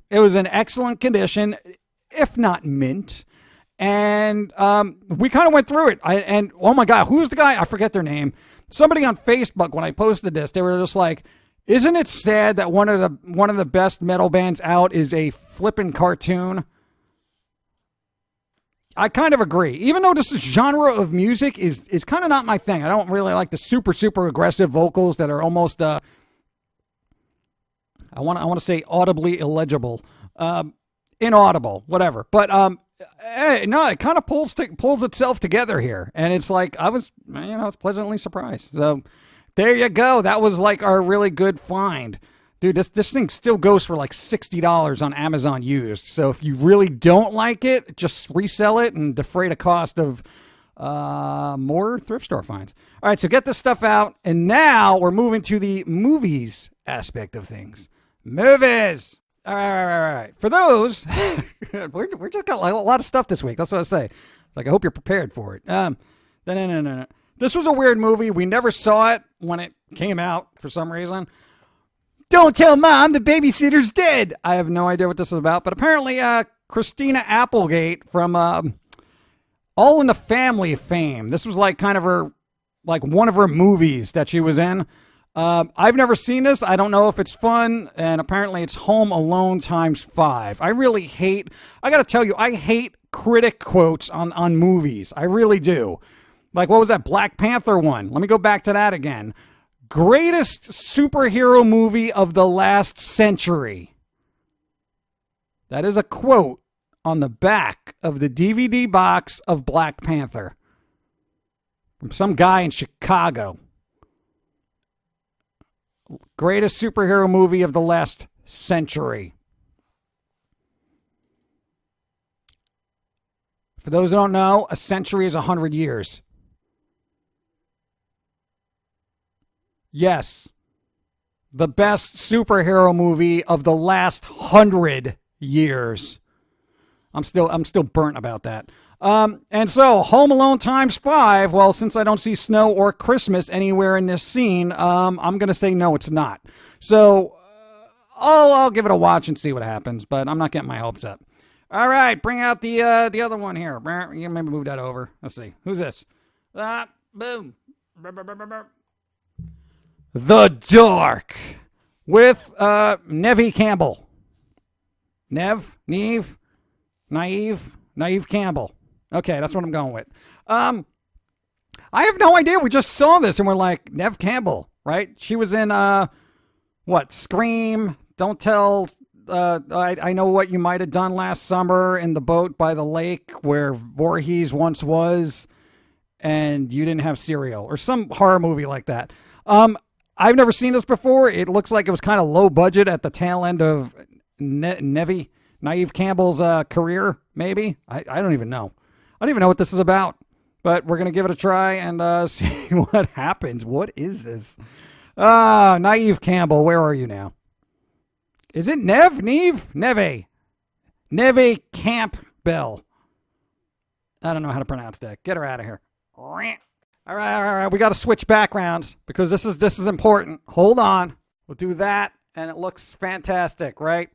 It was in excellent condition, if not mint. And we kind of went through it. And oh my God, who's the guy? I forget their name. Somebody on Facebook, when I posted this, they were just like, isn't it sad that one of the best metal bands out is a flippin' cartoon? I kind of agree. Even though this genre of music is kind of not my thing. I don't really like the super, super aggressive vocals that are almost, I want to say audibly illegible, inaudible, whatever. But no, it kind of pulls itself together here. And it's like, I was pleasantly surprised. So there you go. That was like our really good find. Dude, this thing still goes for like $60 on Amazon used. So if you really don't like it, just resell it and defray the cost of more thrift store finds. All right, so get this stuff out. And now we're moving to the movies aspect of things. Movies! All right. For those, we're just got a lot of stuff this week. That's what I say. Like, I hope you're prepared for it. No. This was a weird movie. We never saw it when it came out for some reason. Don't tell Mom the babysitter's dead. I have no idea what this is about, but apparently Christina Applegate from All in the Family fame. This was like kind of one of her movies that she was in. I've never seen this. I don't know if it's fun, and apparently it's Home Alone ×5. I got to tell you, I hate critic quotes on movies. I really do. Like, what was that Black Panther one? Let me go back to that again. Greatest superhero movie of the last century. That is a quote on the back of the DVD box of Black Panther from some guy in Chicago. Greatest superhero movie of the last century. For those who don't know, a century is 100 years. Yes. The best superhero movie of the last 100 years. I'm still burnt about that. And so, Home Alone times 5, well, since I don't see snow or Christmas anywhere in this scene, I'm going to say no, it's not. So, I'll give it a watch and see what happens, but I'm not getting my hopes up. All right, bring out the other one here. You maybe move that over. Let's see. Who's this? Boom. The Dark with Neve Campbell. Neve Campbell. Okay, that's what I'm going with. I have no idea. We just saw this and we're like, Neve Campbell, right? She was in Scream, Don't Tell. I know what you might have done last summer in the boat by the lake where Voorhees once was, and you didn't have cereal, or some horror movie like that. I've never seen this before. It looks like it was kind of low budget at the tail end of Neve Campbell's career, maybe. I don't even know. I don't even know what this is about, but we're going to give it a try and see what happens. What is this? Neve Campbell, where are you now? Is it Neve Campbell. I don't know how to pronounce that. Get her out of here. All right. We got to switch backgrounds because this is important. Hold on. We'll do that, and it looks fantastic, right?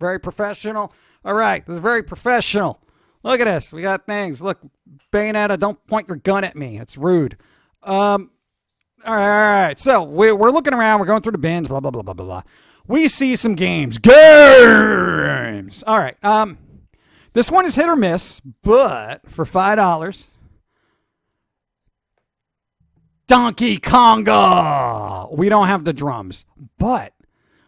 Very professional. All right. This is very professional. Look at this. We got things. Look, Bayonetta, don't point your gun at me. It's rude. All right. So we're looking around. We're going through the bins, blah, blah, blah, blah, blah, blah. We see some games. Games! All right. This one is hit or miss, but for $5, Donkey Konga! We don't have the drums, but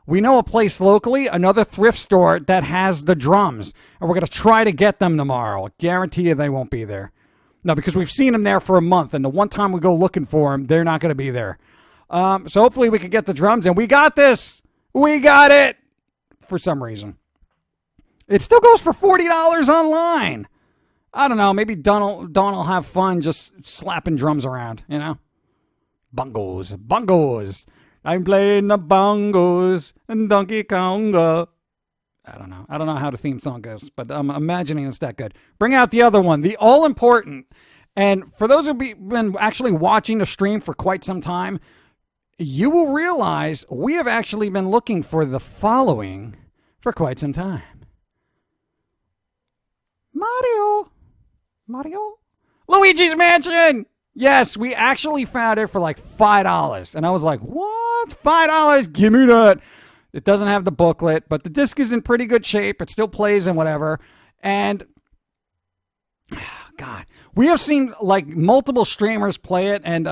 we know a place locally, another thrift store that has the drums, and we're going to try to get them tomorrow. I guarantee you they won't be there. No, because we've seen them there for a month, and the one time we go looking for them, they're not going to be there. So hopefully we can get the drums, and we got this! We got it! For some reason. It still goes for $40 online. I don't know. Maybe Don will have fun just slapping drums around, you know? Bongos. I'm playing the bongos and Donkey Konga. I don't know how the theme song goes, but I'm imagining it's that good. Bring out the other one, the all-important. And for those who've been actually watching the stream for quite some time, you will realize we have actually been looking for the following for quite some time. Mario? Luigi's Mansion! Yes, we actually found it for like $5. And I was like, what? $5? Give me that. It doesn't have the booklet, but the disc is in pretty good shape. It still plays and whatever. And, God, we have seen like multiple streamers play it. And,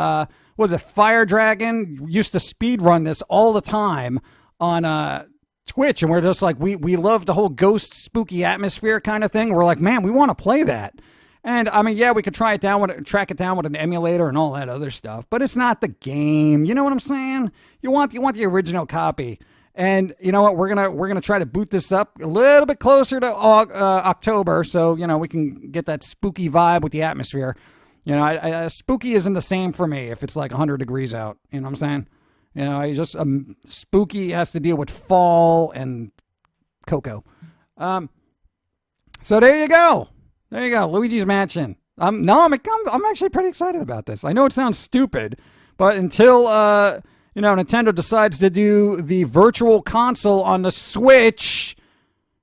was it Fire Dragon used to speed run this all the time on Twitch, and we're just like we love the whole ghost spooky atmosphere kind of thing. We're like, man, we want to play that. And I mean, yeah, we could track it down with an emulator and all that other stuff, but it's not the game. You know what I'm saying? You want the original copy. And you know what? We're gonna try to boot this up a little bit closer to October, so you know we can get that spooky vibe with the atmosphere. You know, spooky isn't the same for me if it's like 100 degrees out. You know what I'm saying? You know, I just spooky has to deal with fall and cocoa. So there you go. Luigi's Mansion. I'm actually pretty excited about this. I know it sounds stupid, but until Nintendo decides to do the virtual console on the Switch,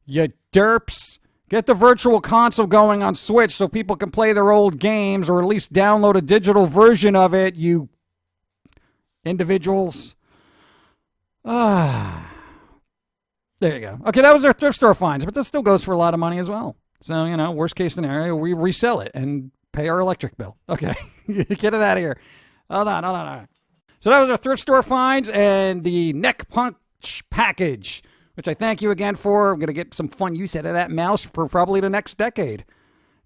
you derps. Get the virtual console going on Switch so people can play their old games or at least download a digital version of it, you individuals. There you go. Okay, that was our thrift store finds, but this still goes for a lot of money as well. So, worst case scenario, we resell it and pay our electric bill. Okay, get it out of here. Hold on. So that was our thrift store finds and the NeckPunch package, which I thank you again for. I'm going to get some fun use out of that mouse for probably the next decade.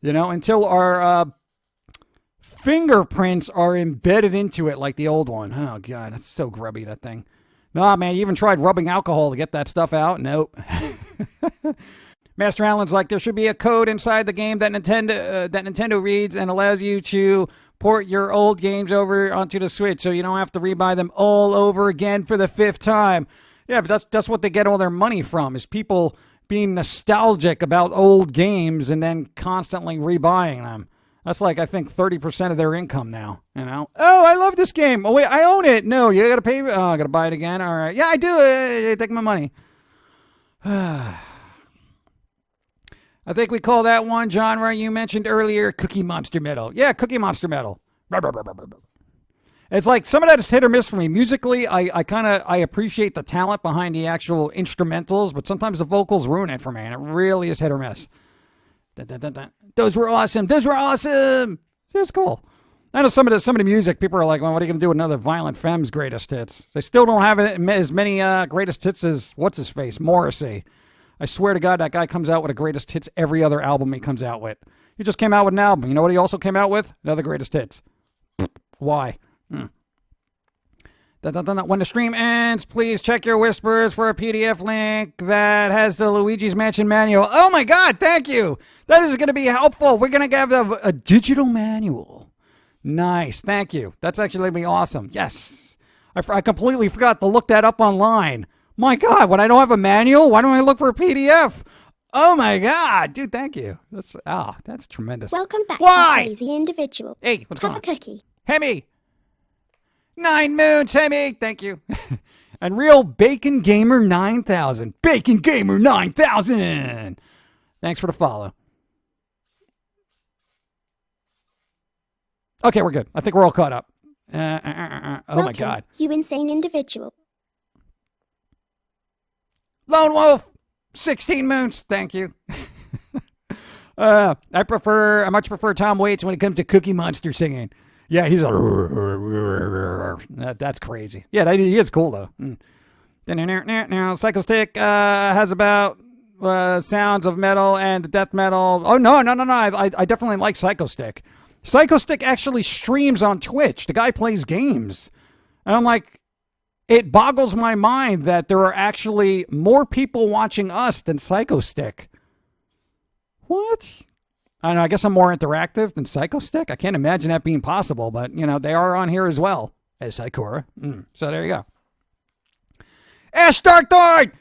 Until our fingerprints are embedded into it like the old one. Oh, God, that's so grubby, that thing. Nah, man, you even tried rubbing alcohol to get that stuff out? Nope. Master Allen's like, there should be a code inside the game that Nintendo reads and allows you to port your old games over onto the Switch so you don't have to rebuy them all over again for the 5th time. Yeah, but that's what they get all their money from, is people being nostalgic about old games and then constantly rebuying them. That's like, I think, 30% of their income now, Oh, I love this game. Oh, wait, I own it. No, you got to pay. Oh, I got to buy it again. All right. Yeah, I do. Take my money. I think we call that one genre you mentioned earlier Cookie Monster Metal. Yeah, Cookie Monster Metal. It's like some of that is hit or miss for me. Musically, I appreciate the talent behind the actual instrumentals, but sometimes the vocals ruin it for me, and it really is hit or miss. Dun, dun, dun, dun. Those were awesome. It's cool. I know some of the music, people are like, well, what are you going to do with another Violent Femmes greatest hits? They still don't have as many greatest hits as, what's-his-face, Morrissey. I swear to God, that guy comes out with a greatest hits every other album he comes out with. He just came out with an album. You know what he also came out with? Another greatest hits. Why? When the stream ends, please check your whispers for a PDF link that has the Luigi's Mansion manual. Oh my God, thank you. That is going to be helpful. We're going to have a digital manual. Nice, thank you. That's actually going to be awesome. Yes. I completely forgot to look that up online. My God, when I don't have a manual, why don't I look for a PDF? Oh my God, dude, thank you. That's tremendous. Welcome back, Why? you crazy individual. Hey, what's going on? Have a cookie. Hemi. 9 moons, Hemi. Thank you. And real Bacon Gamer 9000. Bacon Gamer 9000. Thanks for the follow. Okay, we're good. I think we're all caught up. Oh Welcome, my God. You insane individual. Lone Wolf, 16 moons. Thank you. I much prefer Tom Waits when it comes to Cookie Monster singing. Yeah, he's that's crazy. Yeah, he is cool though. Now, Psycho Stick has about sounds of metal and death metal. Oh no! I definitely like Psycho Stick. Psycho Stick actually streams on Twitch. The guy plays games, and I'm like, it boggles my mind that there are actually more people watching us than Psycho Stick. What? I don't know, I guess I'm more interactive than Psycho Stick. I can't imagine that being possible, but, they are on here as well as Psychora. So there you go. Ash Darkthorn!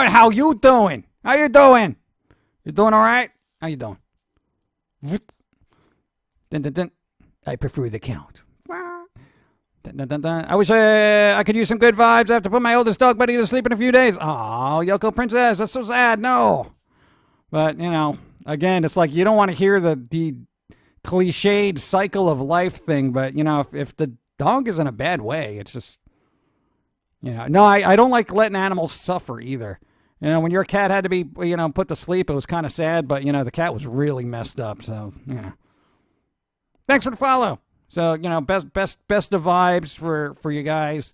How you doing? You doing all right? How you doing? Dun, dun, dun. I prefer the count. Dun, dun, dun, dun. I wish I could use some good vibes. I have to put my oldest dog buddy to sleep in a few days. Oh, Yoko Princess, that's so sad. No. But, again, it's like you don't want to hear the cliched cycle of life thing. But, if the dog is in a bad way, it's just, No, I don't like letting animals suffer either. When your cat had to be, put to sleep, it was kind of sad. But, the cat was really messed up. So, Thanks for the follow. So, best of vibes for you guys.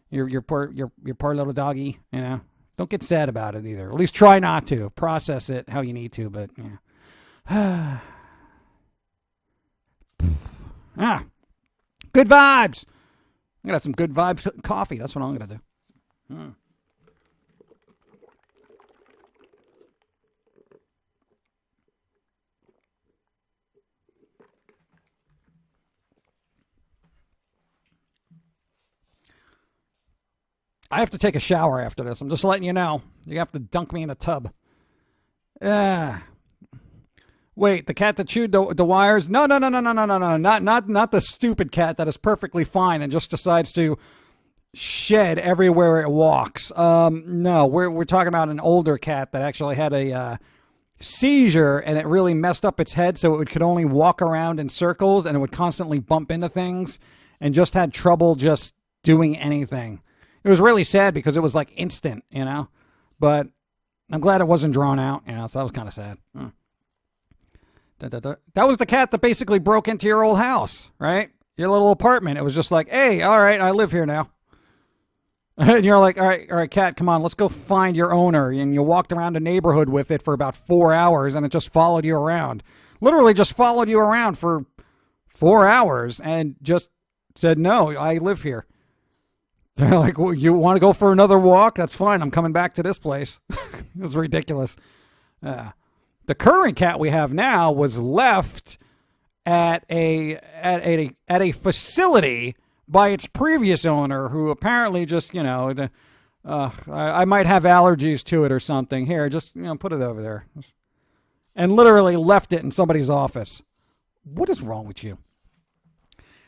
Your poor little doggy, Don't get sad about it either. At least try not to. Process it how you need to, but yeah. Good vibes. I'm gonna have some good vibes coffee. That's what I'm gonna do. I have to take a shower after this. I'm just letting you know. You have to dunk me in a tub. Wait, the cat that chewed the wires? No. Not the stupid cat that is perfectly fine and just decides to shed everywhere it walks. No, we're talking about an older cat that actually had a seizure and it really messed up its head so it could only walk around in circles and it would constantly bump into things and just had trouble just doing anything. It was really sad because it was like instant, But I'm glad it wasn't drawn out. You know, so that was kind of sad. That was the cat that basically broke into your old house, right? Your little apartment. It was just like, hey, all right, I live here now. And you're like, all right, cat, come on, let's go find your owner. And you walked around the neighborhood with it for about 4 hours, and it just followed you around. Literally just followed you around for 4 hours and just said, no, I live here. They're like, well, you want to go for another walk? That's fine. I'm coming back to this place. It was ridiculous. The current cat we have now was left at a facility by its previous owner, who apparently just, you know, I might have allergies to it or something. Here, just, you know, put it over there. And literally left it in somebody's office. What is wrong with you?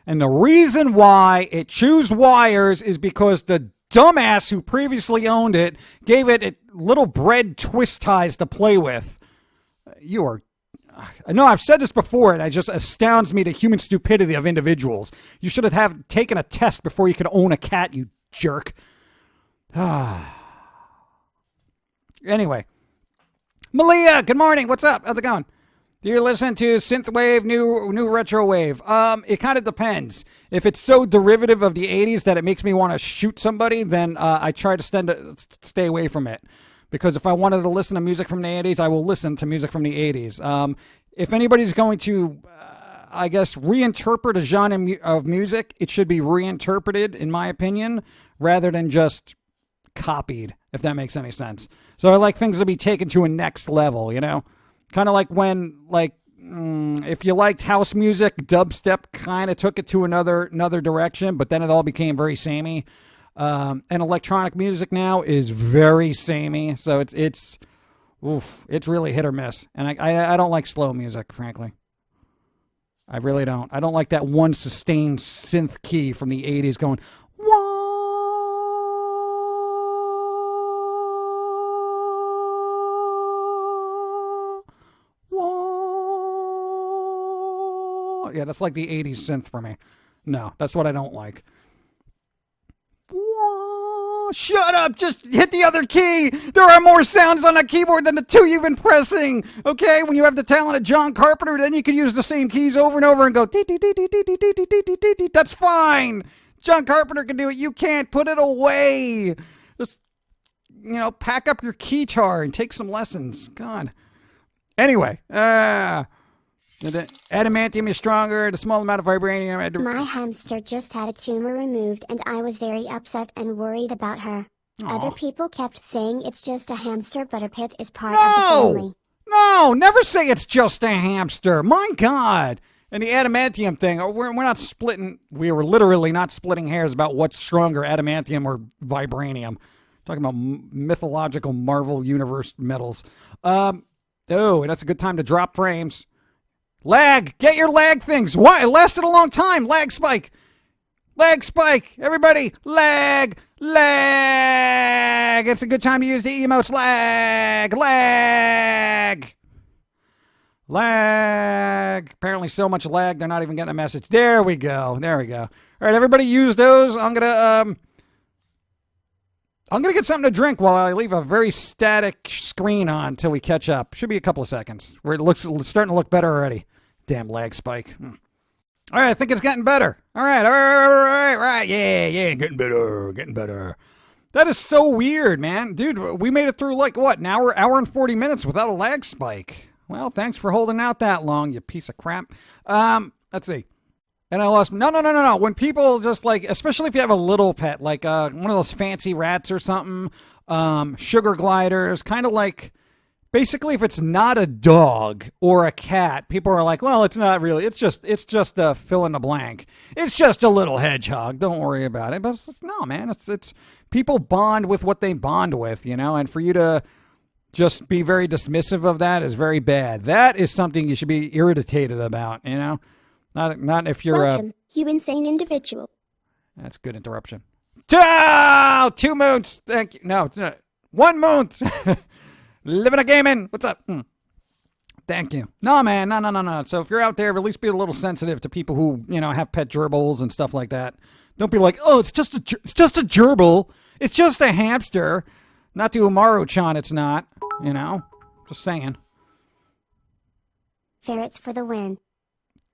And the reason why it chews wires is because the dumbass who previously owned it gave it little bread twist ties to play with. I know I've said this before, and it just astounds me the human stupidity of individuals. You should have taken a test before you could own a cat, you jerk. Anyway. Malia, good morning. What's up? How's it going? Do you listen to synthwave, new retro wave? It kind of depends. If it's so derivative of the 80s that it makes me want to shoot somebody, then I try to stay away from it. Because if I wanted to listen to music from the 80s, I will listen to music from the 80s. If anybody's going to, I guess, reinterpret a genre of music, it should be reinterpreted, in my opinion, rather than just copied, if that makes any sense. So I like things to be taken to a next level, you know? Kind of like when, if you liked house music, dubstep kind of took it to another direction, but then it all became very samey. And electronic music now is very samey, so it's really hit or miss. And I don't like slow music, frankly. I really don't. I don't like that one sustained synth key from the 80s going, wah. Yeah, that's like the 80s synth for me. No, that's what I don't like. Shut up! Just hit the other key! There are more sounds on a keyboard than the two you've been pressing! Okay? When you have the talent of John Carpenter, then you can use the same keys over and over and go... That's fine! John Carpenter can do it. You can't. Put it away! Just, you know, pack up your keytar and take some lessons. God. Anyway, the adamantium is stronger, the small amount of vibranium... My hamster just had a tumor removed and I was very upset and worried about her. Aww. Other people kept saying it's just a hamster, but her pit is part of the family. No, never say it's just a hamster. My God. And the adamantium thing, we're not splitting, we were literally not splitting hairs about what's stronger, adamantium or vibranium. Talking about mythological Marvel Universe metals. That's a good time to drop frames. Lag! Get your lag things! Why? It lasted a long time! Lag spike! Lag spike! Everybody! Lag! Lag! It's a good time to use the emotes. Lag! Lag! Lag! Apparently so much lag, they're not even getting a message. There we go. There we go. All right, everybody use those. I'm gonna get something to drink while I leave a very static screen on until we catch up. Should be a couple of seconds. Where it's starting to look better already. Damn lag spike. All right, I think it's getting better. All right. Yeah, getting better. That is so weird, man. Dude, we made it through an hour and 40 minutes without a lag spike. Well, thanks for holding out that long, you piece of crap. Let's see. And I lost... No. When people just especially if you have a little pet, like one of those fancy rats or something, sugar gliders, kind of like... Basically, if it's not a dog or a cat, people are like, well, it's not really. It's just a fill in the blank. It's just a little hedgehog. Don't worry about it. But no, man, it's people bond with what they bond with, you know. And for you to just be very dismissive of that is very bad. That is something you should be irritated about, you know. Not if you're Welcome, you insane individual. That's a good interruption. 2 moons. Thank you. No, 1 moon. Living a gaming. What's up? Thank you. No, man. No. So if you're out there, at least be a little sensitive to people who, you know, have pet gerbils and stuff like that. Don't be like, oh, it's just a gerbil. It's just a hamster. Not to Umaru-chan, it's not. Just saying. Ferrets for the win.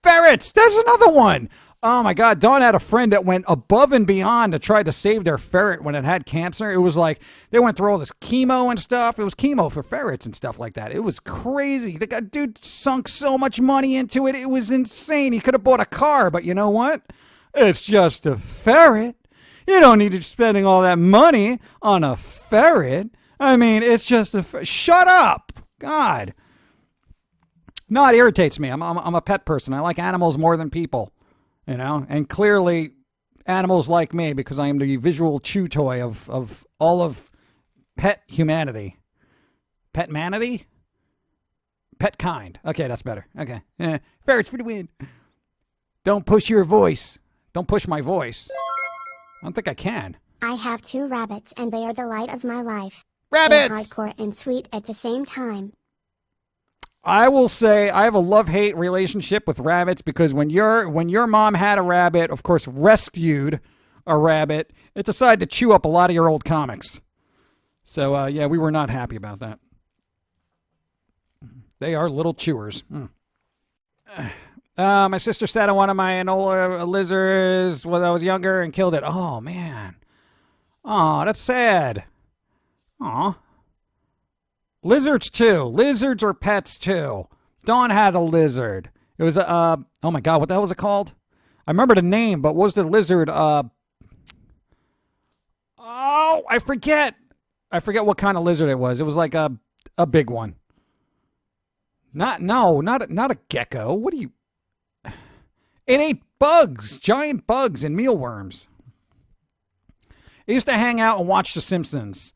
Ferrets! There's another one! Oh my God, Dawn had a friend that went above and beyond to try to save their ferret when it had cancer. It was like, they went through all this chemo and stuff. It was chemo for ferrets and stuff like that. It was crazy. The dude sunk so much money into it. It was insane. He could have bought a car, but you know what? It's just a ferret. You don't need to be spending all that money on a ferret. I mean, it's just a shut up! God. No, it irritates me. I'm a pet person. I like animals more than people. And clearly animals like me because I am the visual chew toy of all of pet humanity. Pet manity? Pet kind. Okay, that's better. Okay. Ferrets for the win. Don't push your voice. Don't push my voice. I don't think I can. I have 2 rabbits and they are the light of my life. Rabbits! They're hardcore and sweet at the same time. I will say I have a love-hate relationship with rabbits because when your mom had a rabbit, of course, rescued a rabbit, it decided to chew up a lot of your old comics. So, yeah, we were not happy about that. They are little chewers. My sister sat on one of my Enola lizards when I was younger and killed it. Oh, man. Oh, that's sad. Aw. Lizards too. Lizards are pets too. Dawn had a lizard. It was oh my God, what the hell was it called? I remember the name, but what was the lizard? Oh, I forget. I forget what kind of lizard it was. It was like a big one. Not a gecko. What do you? It ate bugs, giant bugs and mealworms. It used to hang out and watch The Simpsons.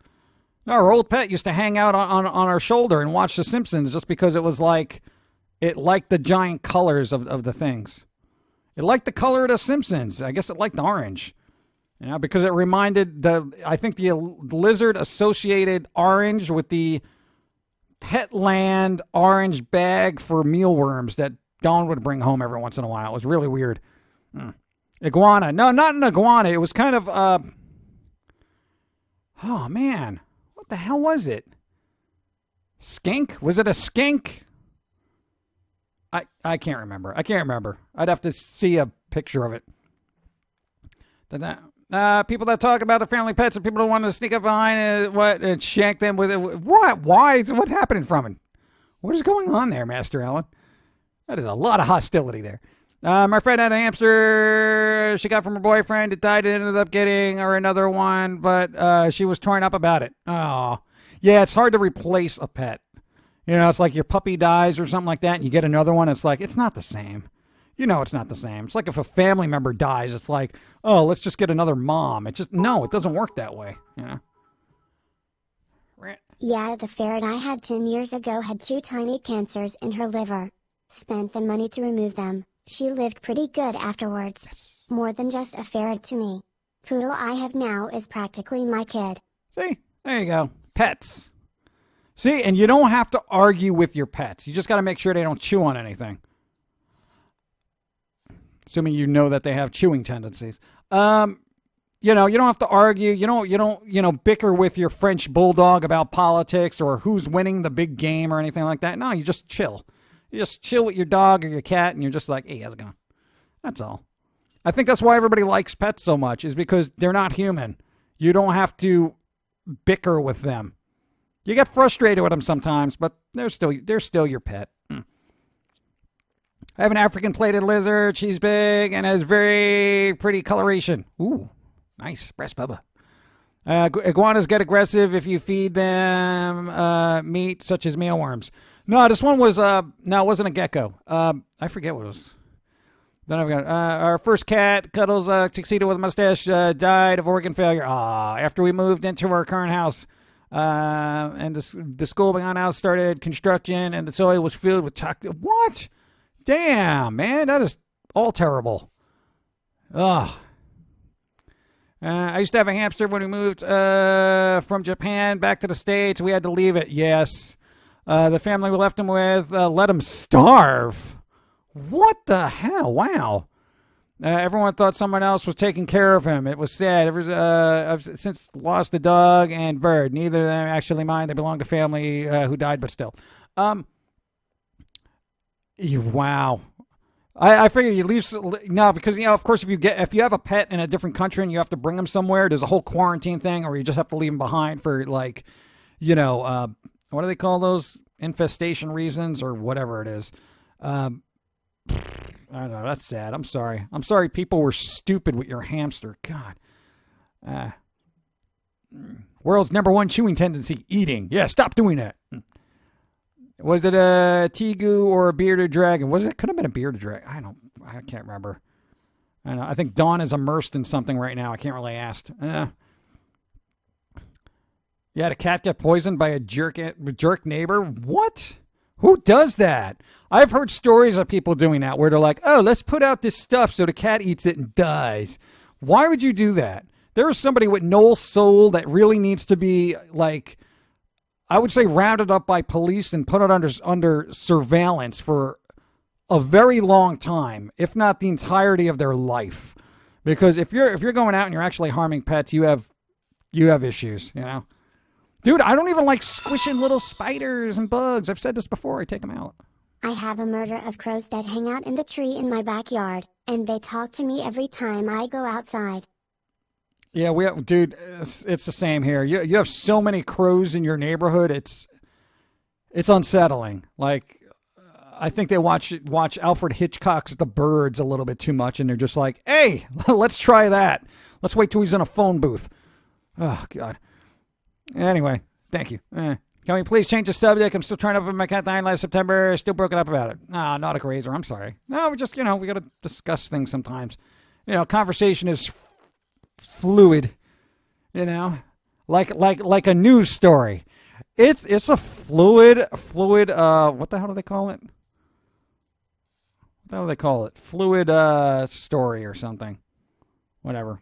Our old pet used to hang out on our shoulder and watch The Simpsons just because it was like, it liked the giant colors of the things. It liked the color of The Simpsons. I guess it liked orange. Because it reminded I think the lizard associated orange with the Petland orange bag for mealworms that Dawn would bring home every once in a while. It was really weird. Iguana. No, not an iguana. It was kind of, oh man. What the hell was it? Skink? Was it a skink? I can't remember. I'd have to see a picture of it. People that talk about the family pets and people that want to sneak up behind it, and shank them with it. What? Why? What's happening from it? What is going on there, Master Allen? That is a lot of hostility there. My friend had a hamster she got from her boyfriend. It died. It ended up getting her another one, but she was torn up about it. Oh, yeah, it's hard to replace a pet. It's like your puppy dies or something like that, and you get another one. It's like, it's not the same. It's not the same. It's like if a family member dies, it's like, oh, let's just get another mom. It doesn't work that way. Yeah, the ferret I had 10 years ago had 2 tiny cancers in her liver. Spent the money to remove them. She lived pretty good afterwards. Yes. More than just a ferret to me. Poodle I have now is practically my kid. See? There you go. Pets. See? And you don't have to argue with your pets. You just got to make sure they don't chew on anything. Assuming you know that they have chewing tendencies. You don't have to argue. You don't bicker with your French bulldog about politics or who's winning the big game or anything like that. No, you just chill. You just chill with your dog or your cat, and you're just like, hey, how's it going? That's all. I think that's why everybody likes pets so much, is because they're not human. You don't have to bicker with them. You get frustrated with them sometimes, but they're still your pet. I have an African plated lizard. She's big and has very pretty coloration. Ooh, nice. Breast Bubba. Iguanas get aggressive if you feed them meat such as mealworms. No, this one was, it wasn't a gecko. I forget what it was. Then I've got, our first cat, Cuddles, tuxedo with a mustache, died of organ failure. After we moved into our current house, and the school behind house started construction, and the soil was filled with what? Damn, man, that is all terrible. Ugh. I used to have a hamster when we moved from Japan back to the States. We had to leave it. Yes. The family we left him with let him starve. What the hell? Wow. Everyone thought someone else was taking care of him. It was sad. I've since lost the dog and bird. Neither of them actually mine. They belong to family who died, but still. Wow. I figure you leave no, because of course if you have a pet in a different country and you have to bring them somewhere, there's a whole quarantine thing, or you just have to leave them behind for what do they call those, infestation reasons or whatever it is. I don't know. That's sad. I'm sorry. People were stupid with your hamster. God. World's #1 chewing tendency: eating. Yeah, stop doing that. Was it a tegu or a bearded dragon? Could have been a bearded dragon. I can't remember. I don't know. I think Dawn is immersed in something right now. I can't really ask. Yeah, the cat get poisoned by a jerk neighbor. What? Who does that? I've heard stories of people doing that where they're like, oh, let's put out this stuff so the cat eats it and dies. Why would you do that? There is somebody with no soul that really needs to be, like, I would say rounded up by police and put it under surveillance for a very long time, if not the entirety of their life. Because if you're going out and you're actually harming pets, you have issues, Dude, I don't even like squishing little spiders and bugs. I've said this before. I take them out. I have a murder of crows that hang out in the tree in my backyard, and they talk to me every time I go outside. Yeah, dude, it's the same here. You have so many crows in your neighborhood. It's unsettling. Like, I think they watch Alfred Hitchcock's The Birds a little bit too much, and they're just like, hey, let's try that. Let's wait till he's in a phone booth. Oh, God. Anyway, thank you. Can we please change the subject? I'm still trying to open my cat died last September. Still broken up about it. No, not a grazer. I'm sorry. No, we just, we got to discuss things sometimes. Conversation is fluid, like a news story. It's a fluid, what the hell do they call it? What the hell do they call it? Fluid story or something. Whatever.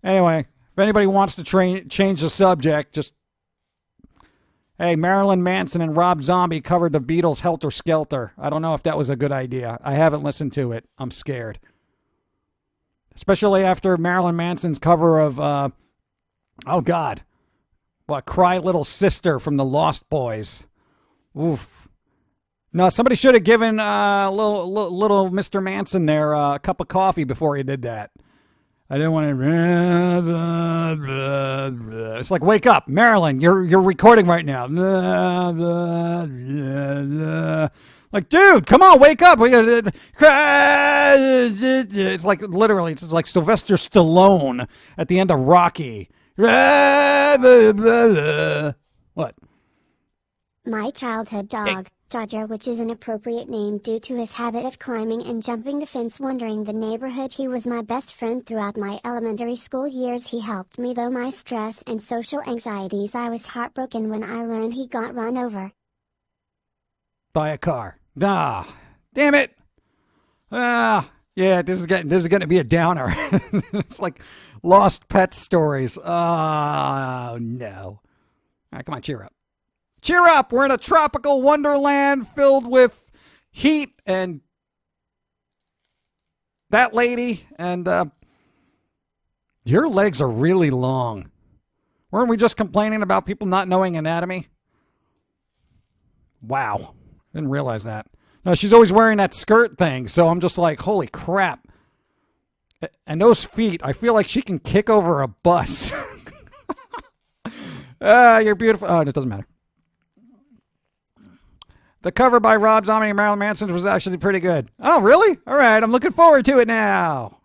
Anyway, if anybody wants to change the subject, just, hey, Marilyn Manson and Rob Zombie covered the Beatles' Helter Skelter. I don't know if that was a good idea. I haven't listened to it. I'm scared. Especially after Marilyn Manson's cover of, Cry Little Sister from the Lost Boys. Oof. No, somebody should have given little Mr. Manson there a cup of coffee before he did that. I didn't want to. It's like, wake up, Marilyn. You're recording right now. Like, dude, come on, wake up. It's like, literally, it's like Sylvester Stallone at the end of Rocky. What? My childhood dog, Dodger, which is an appropriate name due to his habit of climbing and jumping the fence wandering the neighborhood. He was my best friend throughout my elementary school years. He helped me through my stress and social anxieties. I was heartbroken when I learned he got run over by a car. Ah, damn it. Yeah, this is going to be a downer. It's like lost pet stories. Oh, no. All right, come on, cheer up. Cheer up. We're in a tropical wonderland filled with heat and that lady. And your legs are really long. Weren't we just complaining about people not knowing anatomy? Wow. Didn't realize that. No, she's always wearing that skirt thing, so I'm just like, holy crap. And those feet, I feel like she can kick over a bus. You're beautiful. Oh, it doesn't matter. The cover by Rob Zombie and Marilyn Manson was actually pretty good. Oh, really? All right, I'm looking forward to it now.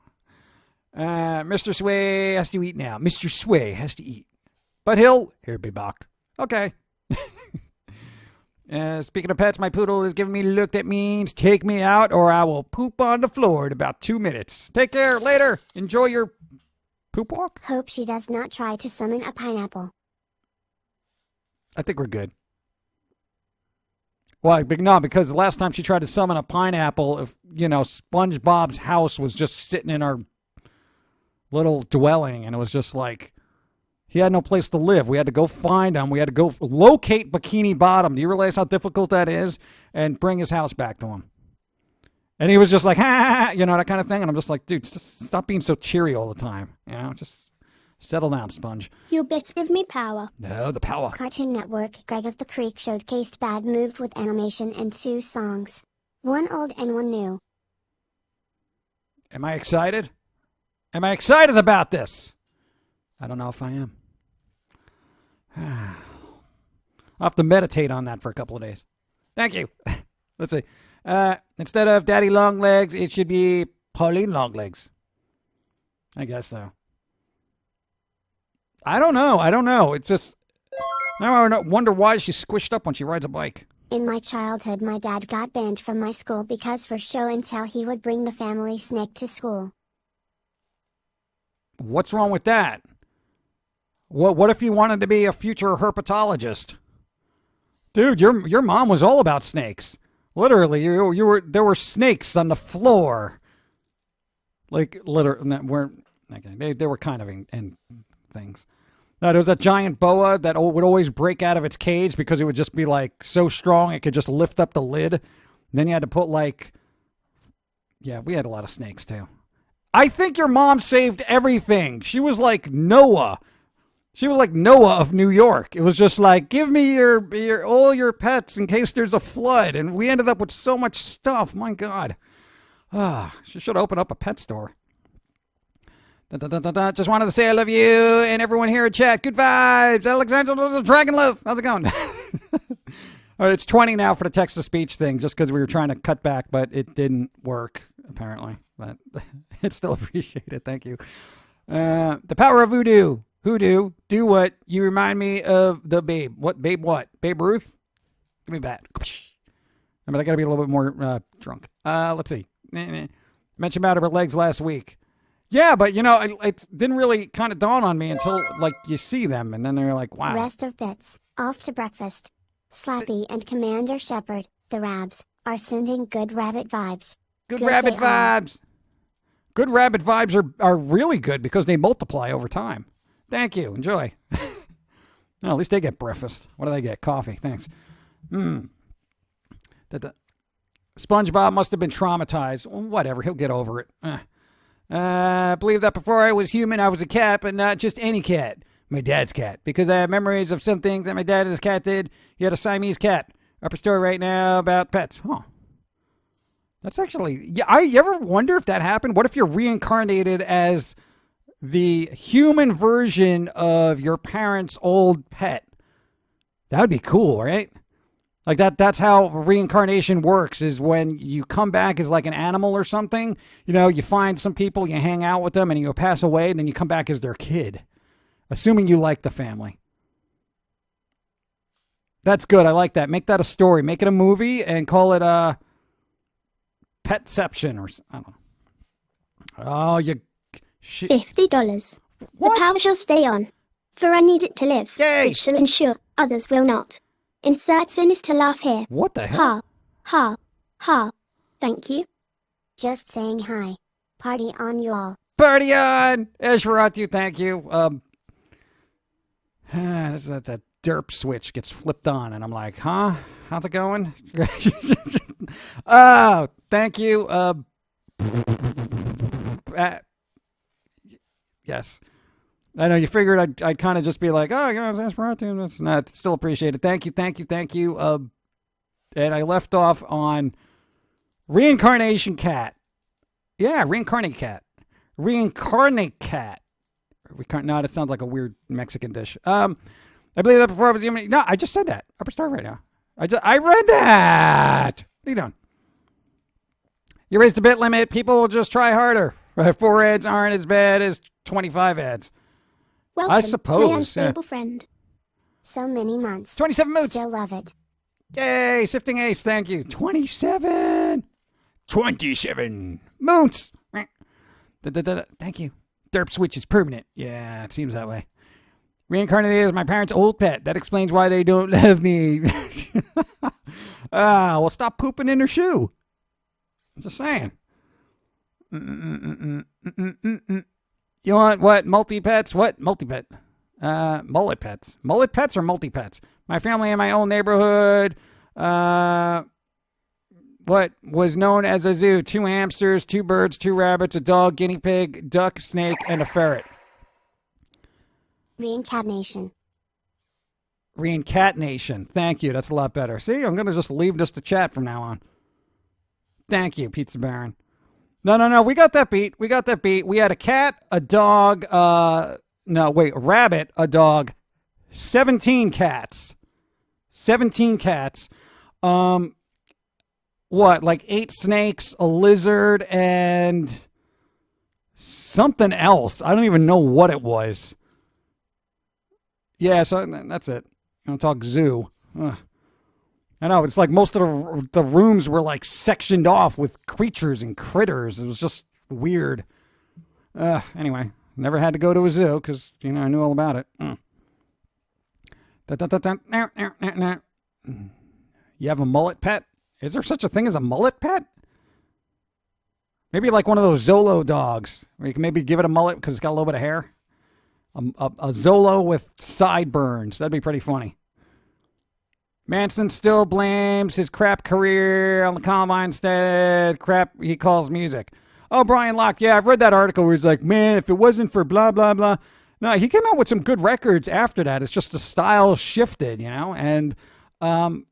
Mr. Sway has to eat now. Mr. Sway has to eat. But he'll be back. Okay. Speaking of pets, my poodle is giving me a look that means take me out or I will poop on the floor in about 2 minutes. Take care. Later. Enjoy your poop walk. Hope she does not try to summon a pineapple. I think we're good. Why? No, because the last time she tried to summon a pineapple, if SpongeBob's house was just sitting in our little dwelling, and it was just like he had no place to live. We had to go find him. We had to go locate Bikini Bottom. Do you realize how difficult that is? And bring his house back to him. And he was just like, ha, that kind of thing. And I'm just like, dude, just stop being so cheery all the time. Just settle down, Sponge. Your bits give me power. No, the power. Cartoon Network Greg of the Creek showcased Bad Moved with animation and 2 songs. One old and one new. Am I excited? Am I excited about this? I don't know if I am. I'll have to meditate on that for a couple of days. Thank you. Let's see. Instead of Daddy Longlegs, it should be Pauline Longlegs. I guess so. I don't know. It's just, I wonder why she's squished up when she rides a bike. In my childhood, my dad got banned from my school because for show and tell he would bring the family snake to school. What's wrong with that? What if you wanted to be a future herpetologist? Dude, your mom was all about snakes. Literally, there were snakes on the floor. Like literally, weren't okay. They were kind of in things. There was that giant boa that would always break out of its cage because it would just be like so strong it could just lift up the lid. And then you had to put we had a lot of snakes too. I think your mom saved everything. She was like Noah. She was like Noah of New York. It was just like, give me your all your pets in case there's a flood. And we ended up with so much stuff. My God. She should open up a pet store. Just wanted to say I love you and everyone here in chat. Good vibes. Alexander Dragon Love. How's it going? All right, it's 20 now for the text-to-speech thing just because we were trying to cut back, but it didn't work, apparently. But it's still appreciated. Thank you. The power of voodoo. Hoodoo, do what? You remind me of the Babe. What? Babe what? Babe Ruth? Give me that. I mean, I got to be a little bit more drunk. Let's see. Mentioned about her legs last week. Yeah, but, it didn't really kind of dawn on me until, you see them, and then they're like, wow. Rest of bits, off to breakfast. Slappy and Commander Shepard, the Rabs, are sending good rabbit vibes. Good rabbit vibes. Good rabbit vibes are really good because they multiply over time. Thank you. Enjoy. No, at least they get breakfast. What do they get? Coffee. Thanks. SpongeBob must have been traumatized. Well, whatever. He'll get over it. I believe that before I was human, I was a cat, but not just any cat. My dad's cat. Because I have memories of some things that my dad and his cat did. He had a Siamese cat. Upper story right now about pets. Huh. That's actually... Yeah, you ever wonder if that happened? What if you're reincarnated as the human version of your parents' old pet? That would be cool, right? Like that's how reincarnation works, is when you come back as like an animal or something, you find some people, you hang out with them, and you pass away, and then you come back as their kid. Assuming you like the family. That's good. I like that. Make that a story. Make it a movie and call it Petception or I don't know. Oh, you... $50. What? The power shall stay on, for I need it to live. Yay! Which shall ensure others will not. Insert sinister laugh here. What the hell? Ha, ha, ha. Thank you. Just saying hi. Party on you all. Party on! Esheratu, thank you. That derp switch gets flipped on, and I'm like, huh? How's it going? Oh, thank you. Yes. I know you figured I'd kind of just be like, oh, Esheratu. No, still appreciate it. Thank you. And I left off on Reincarnation Cat. Yeah, Reincarnate Cat. Reincarnate Cat. No, that sounds like a weird Mexican dish. I believe that before I was even... No, I just said that. Upper star right now. I read that. What are you doing? You raised the bit limit. People will just try harder. 4 ads aren't as bad as 25 ads. Welcome, I suppose. my unstable friend. So many months. 27 moots. Still love it. Yay, Sifting Ace, thank you. 27 moots. Thank you. Derp switch is permanent. Yeah, it seems that way. Reincarnated as my parents' old pet. That explains why they don't love me. Well, stop pooping in their shoe. I'm just saying. You want what? Multi-pets? What? Multi-pet. Mullet pets. Mullet pets or multi-pets? My family in my own neighborhood. What was known as a zoo? 2 hamsters, 2 birds, 2 rabbits, a dog, guinea pig, duck, snake, and a ferret. Reincarnation. Reincarnation. Thank you. That's a lot better. See, I'm going to just leave this to chat from now on. Thank you, Pizza Baron. No. We got that beat. We had a cat, a dog, a rabbit, a dog, 17 cats. 17 cats. What, like 8 snakes, a lizard, and something else. I don't even know what it was. Yeah, so that's it. You don't talk zoo. Ugh. I know, it's like most of the rooms were like sectioned off with creatures and critters. It was just weird. Anyway, never had to go to a zoo because, I knew all about it. You have a mullet pet? Is there such a thing as a mullet pet? Maybe like one of those Zolo dogs, where you can maybe give it a mullet because it's got a little bit of hair. A Zolo with sideburns. That'd be pretty funny. Manson still blames his crap career on the Combine instead. Crap he calls music. Oh, Brian Locke. Yeah, I've read that article where he's like, man, if it wasn't for blah, blah, blah. No, he came out with some good records after that. It's just the style shifted, And what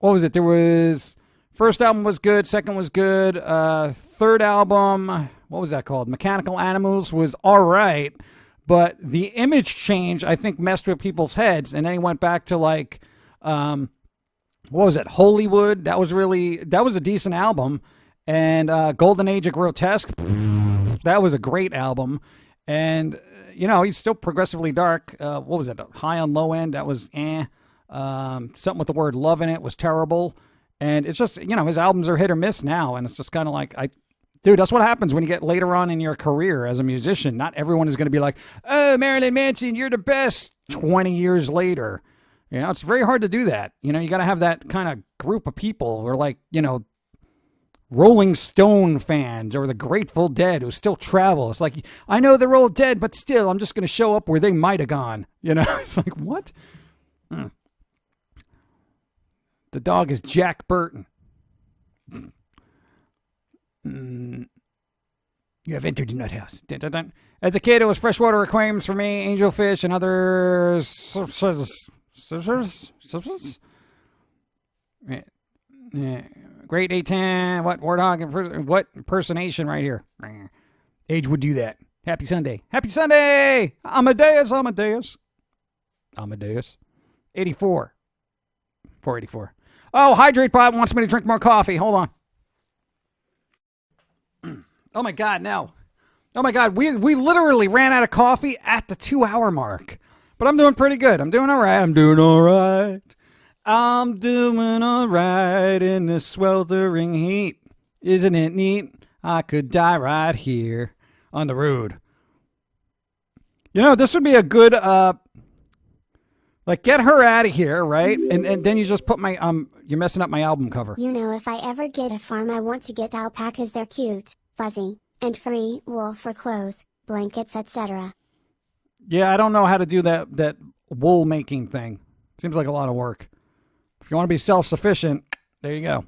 was it? There was... First album was good. Second was good. Third album, what was that called? Mechanical Animals was all right. But the image change, I think, messed with people's heads. And then he went back to like, what was it? Hollywood. That was a decent album. And Golden Age of Grotesque, that was a great album. And, he's still progressively dark. What was it? High on Low End. That was something with the word love in it was terrible. And it's just, his albums are hit or miss now. And it's just kind of like, dude, that's what happens when you get later on in your career as a musician. Not everyone is going to be like, oh, Marilyn Manson, you're the best 20 years later. It's very hard to do that. You got to have that kind of group of people who are like, Rolling Stone fans or the Grateful Dead who still travel. It's like, I know they're all dead, but still, I'm just going to show up where they might have gone. It's like, what? The dog is Jack Burton. You have entered the nut house. Dun, dun, dun. As a kid, it was freshwater aquariums for me, angelfish, and other Great A10. What warthog? What impersonation right here? Age would do that. Happy Sunday. Happy Sunday. Amadeus. 84. 484. Oh, Hydrate Bot wants me to drink more coffee. Hold on. Oh my God, no. Oh my God, we literally ran out of coffee at the 2-hour mark. But I'm doing pretty good. I'm doing all right. I'm doing all right in this sweltering heat. Isn't it neat? I could die right here on the road. This would be a good, get her out of here, right? And then you just put my, you're messing up my album cover. If I ever get a farm, I want to get alpacas. They're cute, fuzzy, and free wool for clothes, blankets, etc. Yeah, I don't know how to do that wool making thing. Seems like a lot of work. If you want to be self-sufficient, there you go.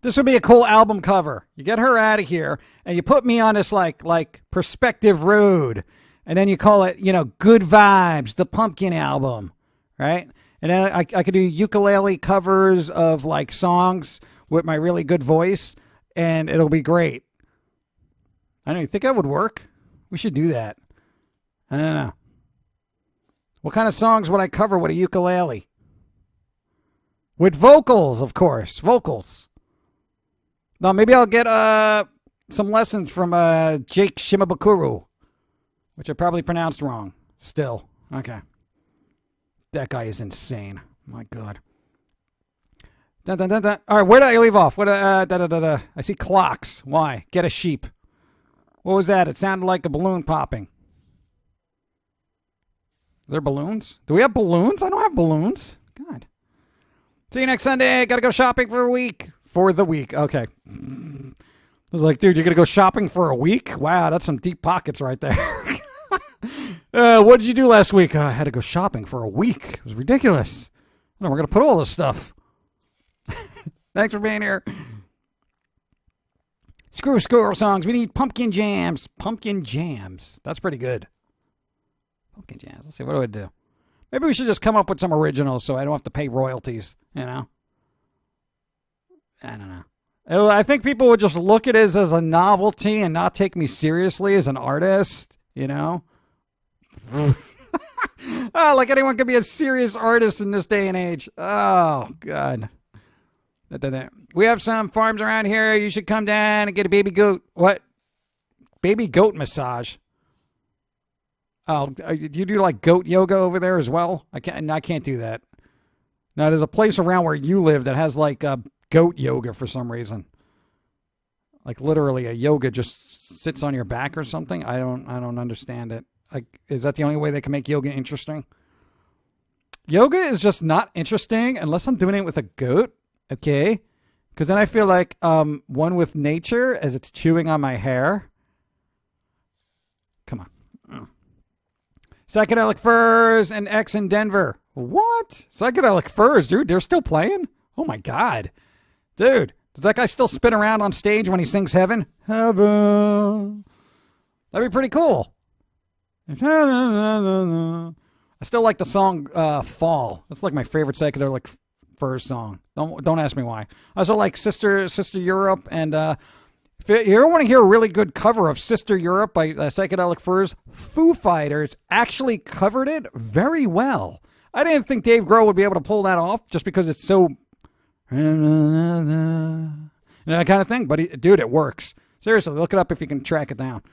This would be a cool album cover. You get her out of here, and you put me on this like perspective road, and then you call it, Good Vibes, the Pum'Kin album, right? And then I could do ukulele covers of like songs with my really good voice, and it'll be great. I don't think that would work. We should do that. I don't know. What kind of songs would I cover with a ukulele? With vocals, of course. Vocals. No, maybe I'll get some lessons from Jake Shimabukuro, which I probably pronounced wrong. Still. Okay. That guy is insane. My God. Dun, dun, dun, dun. All right, where did I leave off? I see clocks. Why? Get a sheep. What was that? It sounded like a balloon popping. Are there balloons? Do we have balloons? I don't have balloons. God. See you next Sunday. Gotta go shopping for a week. For the week. Okay. I was like, dude, you're gonna go shopping for a week? Wow, that's some deep pockets right there. What did you do last week? I had to go shopping for a week. It was ridiculous. I don't know where we're gonna put all this stuff. Thanks for being here. Screw squirrel songs. We need pumpkin jams. Pumpkin jams. That's pretty good. Pumpkin jams. Let's see. What do I do? Maybe we should just come up with some originals so I don't have to pay royalties. You know? I don't know. I think people would just look at it as a novelty and not take me seriously as an artist. You know? Oh, like anyone could be a serious artist in this day and age. Oh, God. We have some farms around here. You should come down and get a baby goat. What? Baby goat massage. Oh, you do like goat yoga over there as well? I can't do that. Now, there's a place around where you live that has like goat yoga for some reason. Like literally a yoga just sits on your back or something. I don't understand it. Like, is that the only way they can make yoga interesting? Yoga is just not interesting unless I'm doing it with a goat. Okay? Because then I feel like one with nature as it's chewing on my hair. Come on. Psychedelic Furs and X in Denver. What? Psychedelic Furs, dude. They're still playing? Oh, my God. Dude, does that guy still spin around on stage when he sings Heaven? Heaven. That'd be pretty cool. I still like the song Fall. That's like my favorite Psychedelic Furs song. Don't ask me why. I also like Sister Europe, and if you ever want to hear a really good cover of Sister Europe by Psychedelic Furs, Foo Fighters actually covered it very well. I didn't think Dave Grohl would be able to pull that off just because it's so that kind of thing. But dude, it works. Seriously, look it up if you can track it down.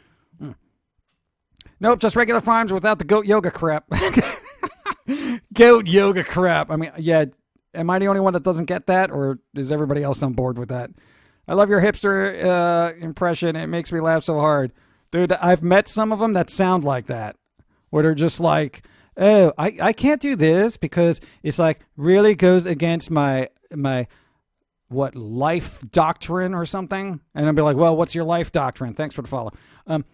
Nope, just regular farms without the goat yoga crap. Goat yoga crap. I mean, yeah, am I the only one that doesn't get that, or is everybody else on board with that? I love your hipster impression. It makes me laugh so hard. Dude, I've met some of them that sound like that, where they're just like, oh, I can't do this because it's like really goes against my what, life doctrine or something? And I'd be like, well, what's your life doctrine? Thanks for the follow.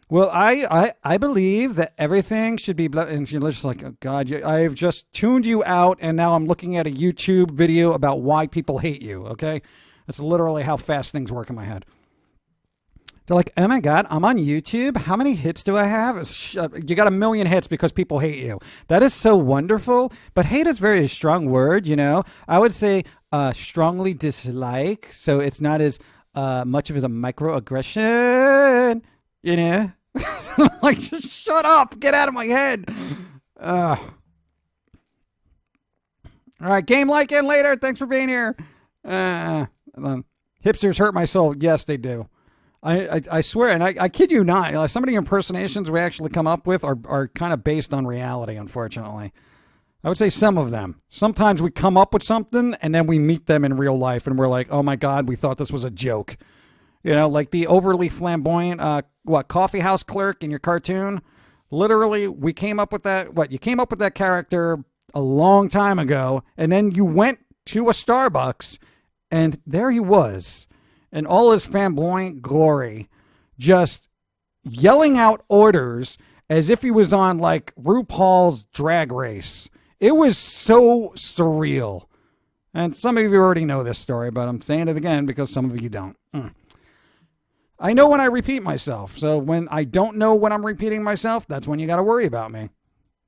Well, I believe that everything should be blood. And you're just like, oh, God, I've just tuned you out, and now I'm looking at a YouTube video about why people hate you, okay? That's literally how fast things work in my head. They're like, oh, my God, I'm on YouTube. How many hits do I have? You got 1 million hits because people hate you. That is so wonderful. But hate is a very strong word, you know. I would say strongly dislike, so it's not as much of as a microaggression, you know. Like, just shut up. Get out of my head. All right, game like and later. Thanks for being here. Hipsters hurt my soul. Yes, they do. I swear, and I kid you not, some of the impersonations we actually come up with are kind of based on reality, unfortunately. I would say some of them. Sometimes we come up with something, and then we meet them in real life, and we're like, oh my God, we thought this was a joke. You know, like the overly flamboyant, coffee house clerk in your cartoon? Literally, we came up with that, you came up with that character a long time ago, and then you went to a Starbucks, and there he was, in all his flamboyant glory, just yelling out orders as if he was on, like, RuPaul's Drag Race. It was so surreal. And some of you already know this story, but I'm saying it again because some of you don't. I know when I repeat myself, so when I don't know when I'm repeating myself, that's when you got to worry about me.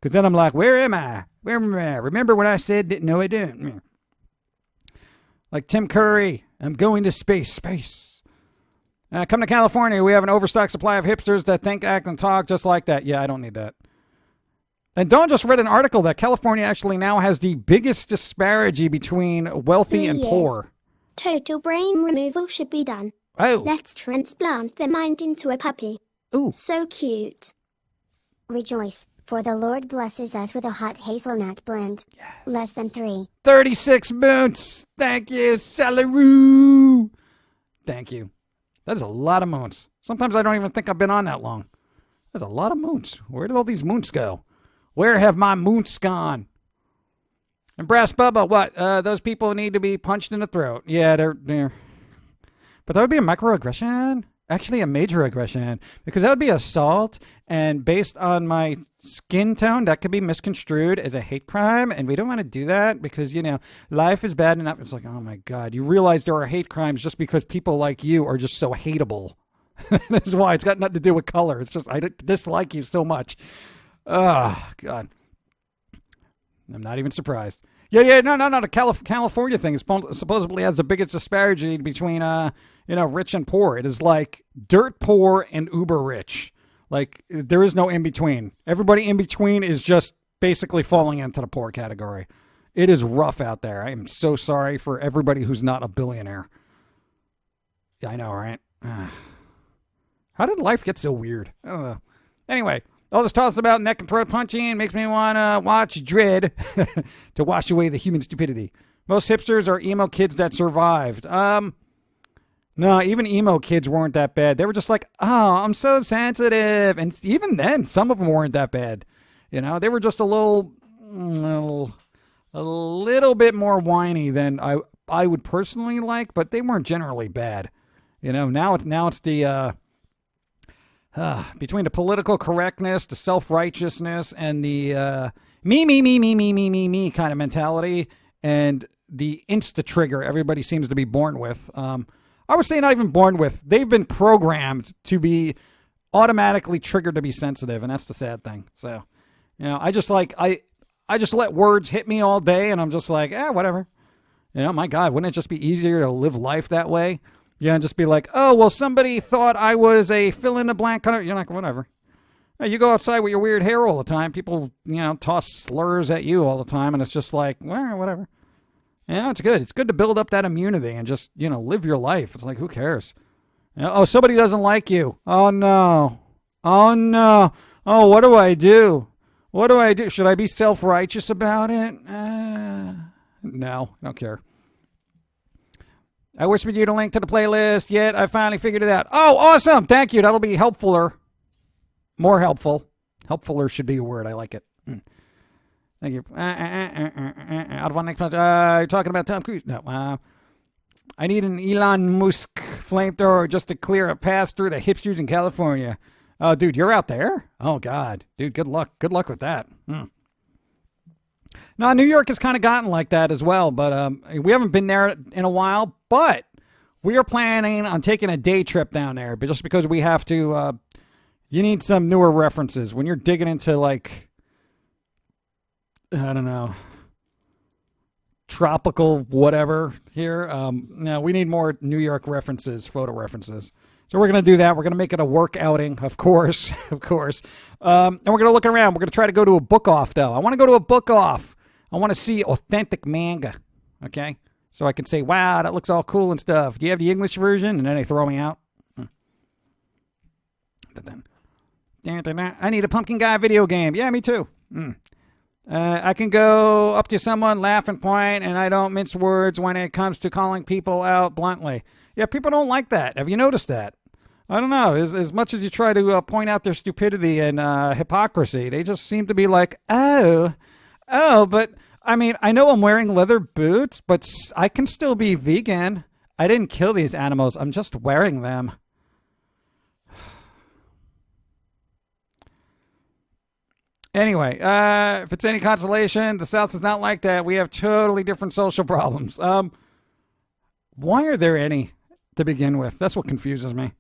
Because then I'm like, where am I? Where am I? Remember when I said, no, I didn't. Like Tim Curry, I'm going to space. Come to California, we have an overstocked supply of hipsters that think, act, and talk just like that. Yeah, I don't need that. And Dawn just read an article that California actually now has the biggest disparity between wealthy and poor. Total brain removal should be done. Oh. Let's transplant their mind into a puppy. Ooh. So cute. Rejoice, for the Lord blesses us with a hot hazelnut blend. Yes. Less than 3. 36 moons. Thank you, Salaroo. Thank you. That is a lot of moons. Sometimes I don't even think I've been on that long. That's a lot of moons. Where did all these moons go? Where have my moons gone? And Brass Bubba, what? Those people need to be punched in the throat. Yeah, they're... But that would be a microaggression? actually a major aggression, because that would be assault, and based on my skin tone, that could be misconstrued as a hate crime, and we don't want to do that because, life is bad enough. It's like, oh my God, you realize there are hate crimes just because people like you are just so hateable. That's why. It's got nothing to do with color. It's just I dislike you so much. Oh, God. I'm not even surprised. Yeah, no. The California thing supposedly has the biggest disparity between, rich and poor. It is like dirt poor and uber rich. Like, there is no in between. Everybody in between is just basically falling into the poor category. It is rough out there. I am so sorry for everybody who's not a billionaire. Yeah, I know, right? How did life get so weird? I don't know. Anyway. All this talks about neck and throat punching makes me want to watch Dread to wash away the human stupidity. Most hipsters are emo kids that survived. No, even emo kids weren't that bad. They were just like, oh, I'm so sensitive. And even then, some of them weren't that bad. They were just a little bit more whiny than I would personally like, but they weren't generally bad. Now it's the... between the political correctness, the self-righteousness, and the me kind of mentality, and the insta-trigger everybody seems to be born with. I would say not even born with. They've been programmed to be automatically triggered to be sensitive, and that's the sad thing. So, I just let words hit me all day, and I'm just like, whatever. My God, wouldn't it just be easier to live life that way? Yeah, and just be like, oh, well, somebody thought I was a fill-in-the-blank kind of... You're like, whatever. You go outside with your weird hair all the time. People, toss slurs at you all the time, and it's just like, well, whatever. It's good. It's good to build up that immunity and just, live your life. It's like, who cares? Oh, somebody doesn't like you. Oh, no. Oh, no. Oh, what do I do? What do I do? Should I be self-righteous about it? No, I don't care. I whispered you the link to the playlist, yet I finally figured it out. Oh, awesome. Thank you. That'll be helpfuler. More helpful. Helpfuler should be a word. I like it. Thank you. Otto Von NeckPunch. You're talking about Tom Cruise? No. I need an Elon Musk flamethrower just to clear a pass through the hipsters in California. Oh, dude, you're out there? Oh, God. Dude, good luck. Good luck with that. No, New York has kind of gotten like that as well, but we haven't been there in a while, but we are planning on taking a day trip down there, but just because we have to, you need some newer references. When you're digging into, like, I don't know, tropical whatever here, no, we need more New York references, photo references. So we're going to do that. We're going to make it a work outing, of course, of course. And we're going to look around. We're going to try to go to a book off, though. I want to go to a book off. I want to see authentic manga, okay? So I can say, wow, that looks all cool and stuff. Do you have the English version? And then they throw me out. I need a Pum'Kin Guy video game. Yeah, me too. I can go up to someone, laugh and point, and I don't mince words when it comes to calling people out bluntly. Yeah, people don't like that. Have you noticed that? I don't know. As much as you try to point out their stupidity and hypocrisy, they just seem to be like, oh, but I mean, I know I'm wearing leather boots, but I can still be vegan. I didn't kill these animals. I'm just wearing them. Anyway, if it's any consolation, the South is not like that. We have totally different social problems. Why are there any to begin with? That's what confuses me,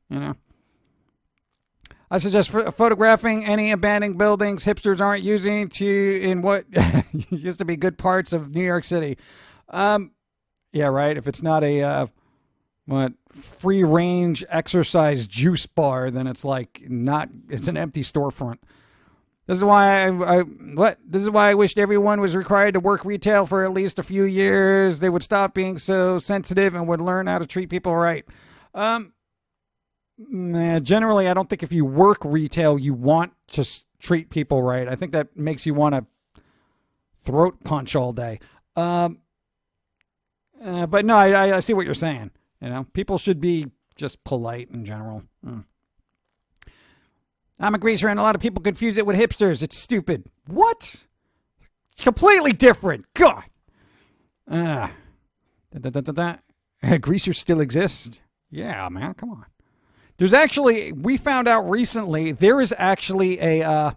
I suggest photographing any abandoned buildings hipsters aren't using in what used to be good parts of New York City. Yeah, right. If it's not a free range exercise juice bar, then it's like it's an empty storefront. This is why This is why I wished everyone was required to work retail for at least a few years. They would stop being so sensitive and would learn how to treat people right. Generally, I don't think if you work retail, you want to treat people right. I think that makes you want to throat punch all day. But no, I see what you're saying. People should be just polite in general. I'm a greaser, and a lot of people confuse it with hipsters. It's stupid. What? Completely different. God. Greasers still exist. Yeah, man, come on. There's actually, we found out recently, there is actually a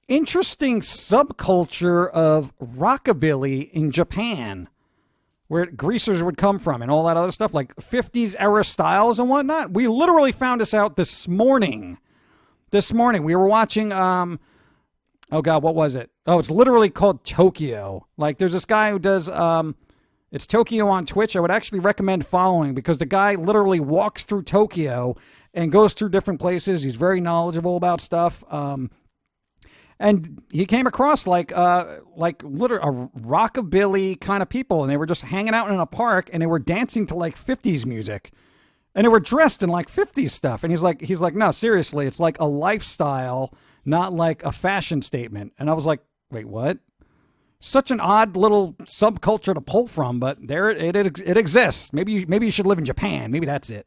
interesting subculture of rockabilly in Japan, where greasers would come from and all that other stuff, like 50s era styles and whatnot. We literally found this out this morning. We were watching, oh God, what was it? Oh, it's literally called Tokyo. Like, there's this guy who does, it's Tokyo on Twitch. I would actually recommend following because the guy literally walks through Tokyo and goes through different places. He's very knowledgeable about stuff. And he came across like literally a rockabilly kind of people, and they were just hanging out in a park, and they were dancing to like 50s music, and they were dressed in like 50s stuff. And he's like, no, seriously, it's like a lifestyle, not like a fashion statement. And I was like, wait, what? Such an odd little subculture to pull from, but there it exists. Maybe you should live in Japan. Maybe that's it.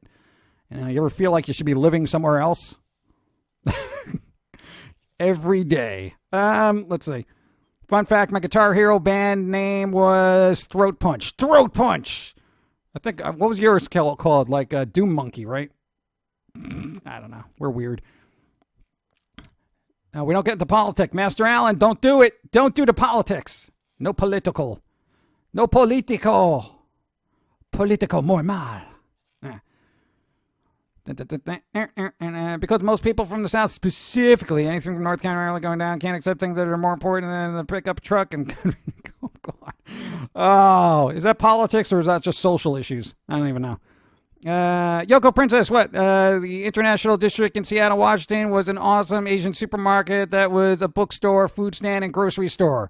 You ever feel like you should be living somewhere else? Every day. Let's see. Fun fact, my Guitar Hero band name was Throat Punch. Throat Punch! I think, what was yours called? Like Doom Monkey, right? I don't know. We're weird. We don't get into politics. Master Allen, don't do it. Don't do the politics. No political. No politico. Politico normal. Because most people from the South, specifically anything from North Carolina going down, can't accept things that are more important than the pickup truck and oh God. Oh, is that politics or is that just social issues? I don't even know. Yoko Princess, what? The International District in Seattle, Washington was an awesome Asian supermarket that was a bookstore, food stand, and grocery store.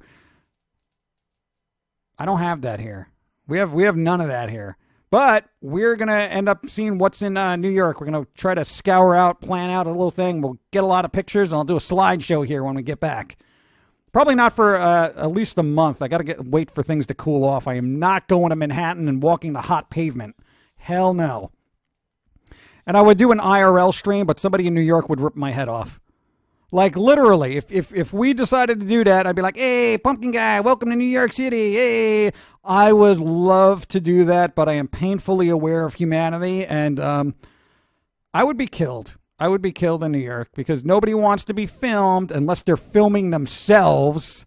I don't have that here. We have none of that here. But we're going to end up seeing what's in New York. We're going to try to plan out a little thing. We'll get a lot of pictures, and I'll do a slideshow here when we get back. Probably not for at least a month. I got to wait for things to cool off. I am not going to Manhattan and walking the hot pavement. Hell no. And I would do an IRL stream, but somebody in New York would rip my head off. Like, literally, if we decided to do that, I'd be like, hey, Pum'Kin Guy, welcome to New York City, hey. I would love to do that, but I am painfully aware of humanity, and I would be killed. I would be killed in New York, because nobody wants to be filmed unless they're filming themselves.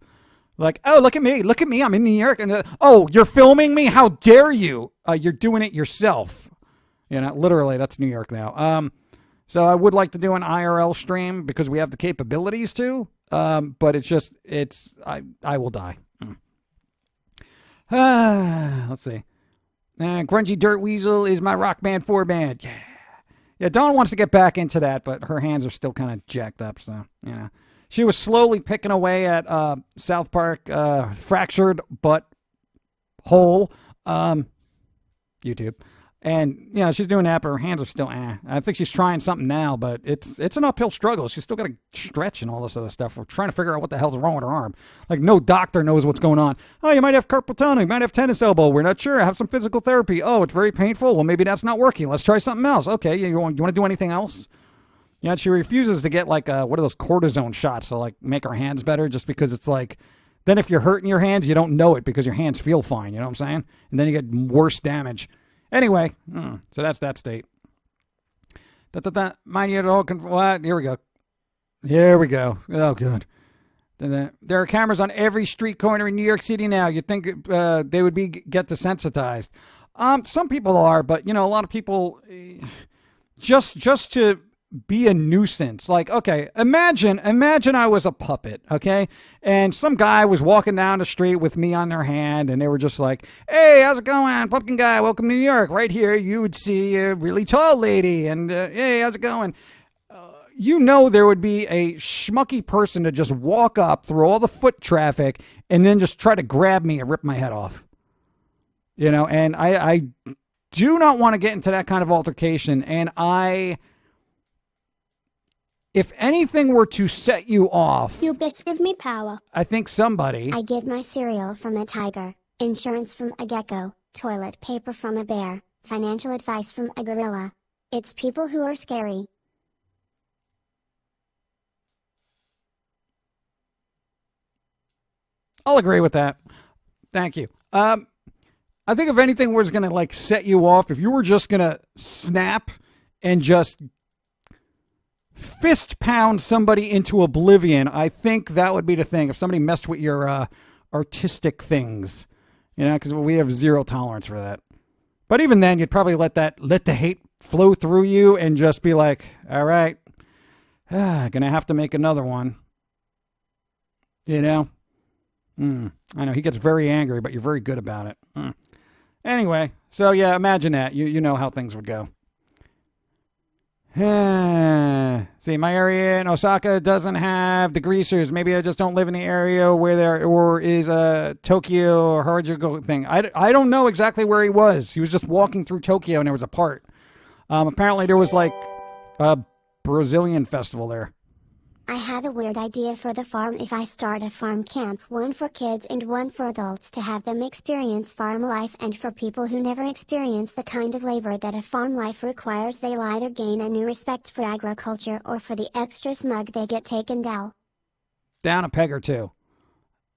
Like, oh, look at me, I'm in New York, and oh, you're filming me? How dare you? You're doing it yourself. You know, literally, that's New York now. So I would like to do an IRL stream because we have the capabilities to, but I will die. Let's see. Grungy Dirt Weasel is my Rock Band 4 band. Yeah, Dawn wants to get back into that, but her hands are still kind of jacked up, so, you know. She was slowly picking away at South Park, Fractured But Whole, YouTube. And, you know, she's doing that, but her hands are still, I think she's trying something now, but it's an uphill struggle. She's still got to stretch and all this other stuff. We're trying to figure out what the hell's wrong with her arm. Like, no doctor knows what's going on. Oh, you might have carpal tunnel. You might have tennis elbow. We're not sure. Have some physical therapy. Oh, it's very painful. Well, maybe that's not working. Let's try something else. Okay, you want to do anything else? Yeah, she refuses to get, like, what are those cortisone shots to, like, make her hands better just because it's like, then if you're hurting your hands, you don't know it because your hands feel fine. You know what I'm saying? And then you get worse damage. Anyway, so that's that state. Mind you, what? Here we go. Oh, good. There are cameras on every street corner in New York City now. You'd think they would get desensitized. Some people are, but, you know, a lot of people just to be a nuisance. Like, okay, imagine I was a puppet, okay? And some guy was walking down the street with me on their hand, and they were just like, hey, how's it going? Pum'Kin Guy, welcome to New York. Right here, you would see a really tall lady, and hey, how's it going? You know there would be a schmucky person to just walk up through all the foot traffic and then just try to grab me and rip my head off. You know, and I do not want to get into that kind of altercation, and if anything were to set you off... You bits give me power. I think somebody... I get my cereal from a tiger, insurance from a gecko, toilet paper from a bear, financial advice from a gorilla. It's people who are scary. I'll agree with that. Thank you. I think if anything was going to like set you off, if you were just going to snap and just fist pound somebody into oblivion, I think that would be the thing. If somebody messed with your artistic things, because we have zero tolerance for that. But even then, you'd probably let the hate flow through you and just be like, all right, gonna have to make another one. I know he gets very angry, but you're very good about it. Anyway, so yeah, imagine that. You know how things would go. See, my area in Osaka doesn't have the greasers. Maybe I just don't live in the area where there or is a Tokyo or Harajuku thing. I don't know exactly where he was. He was just walking through Tokyo and there was a part. Apparently there was like a Brazilian festival there. I have a weird idea for the farm if I start a farm camp, one for kids and one for adults to have them experience farm life, and for people who never experience the kind of labor that a farm life requires, they'll either gain a new respect for agriculture or for the extra smug they get taken down a peg or two.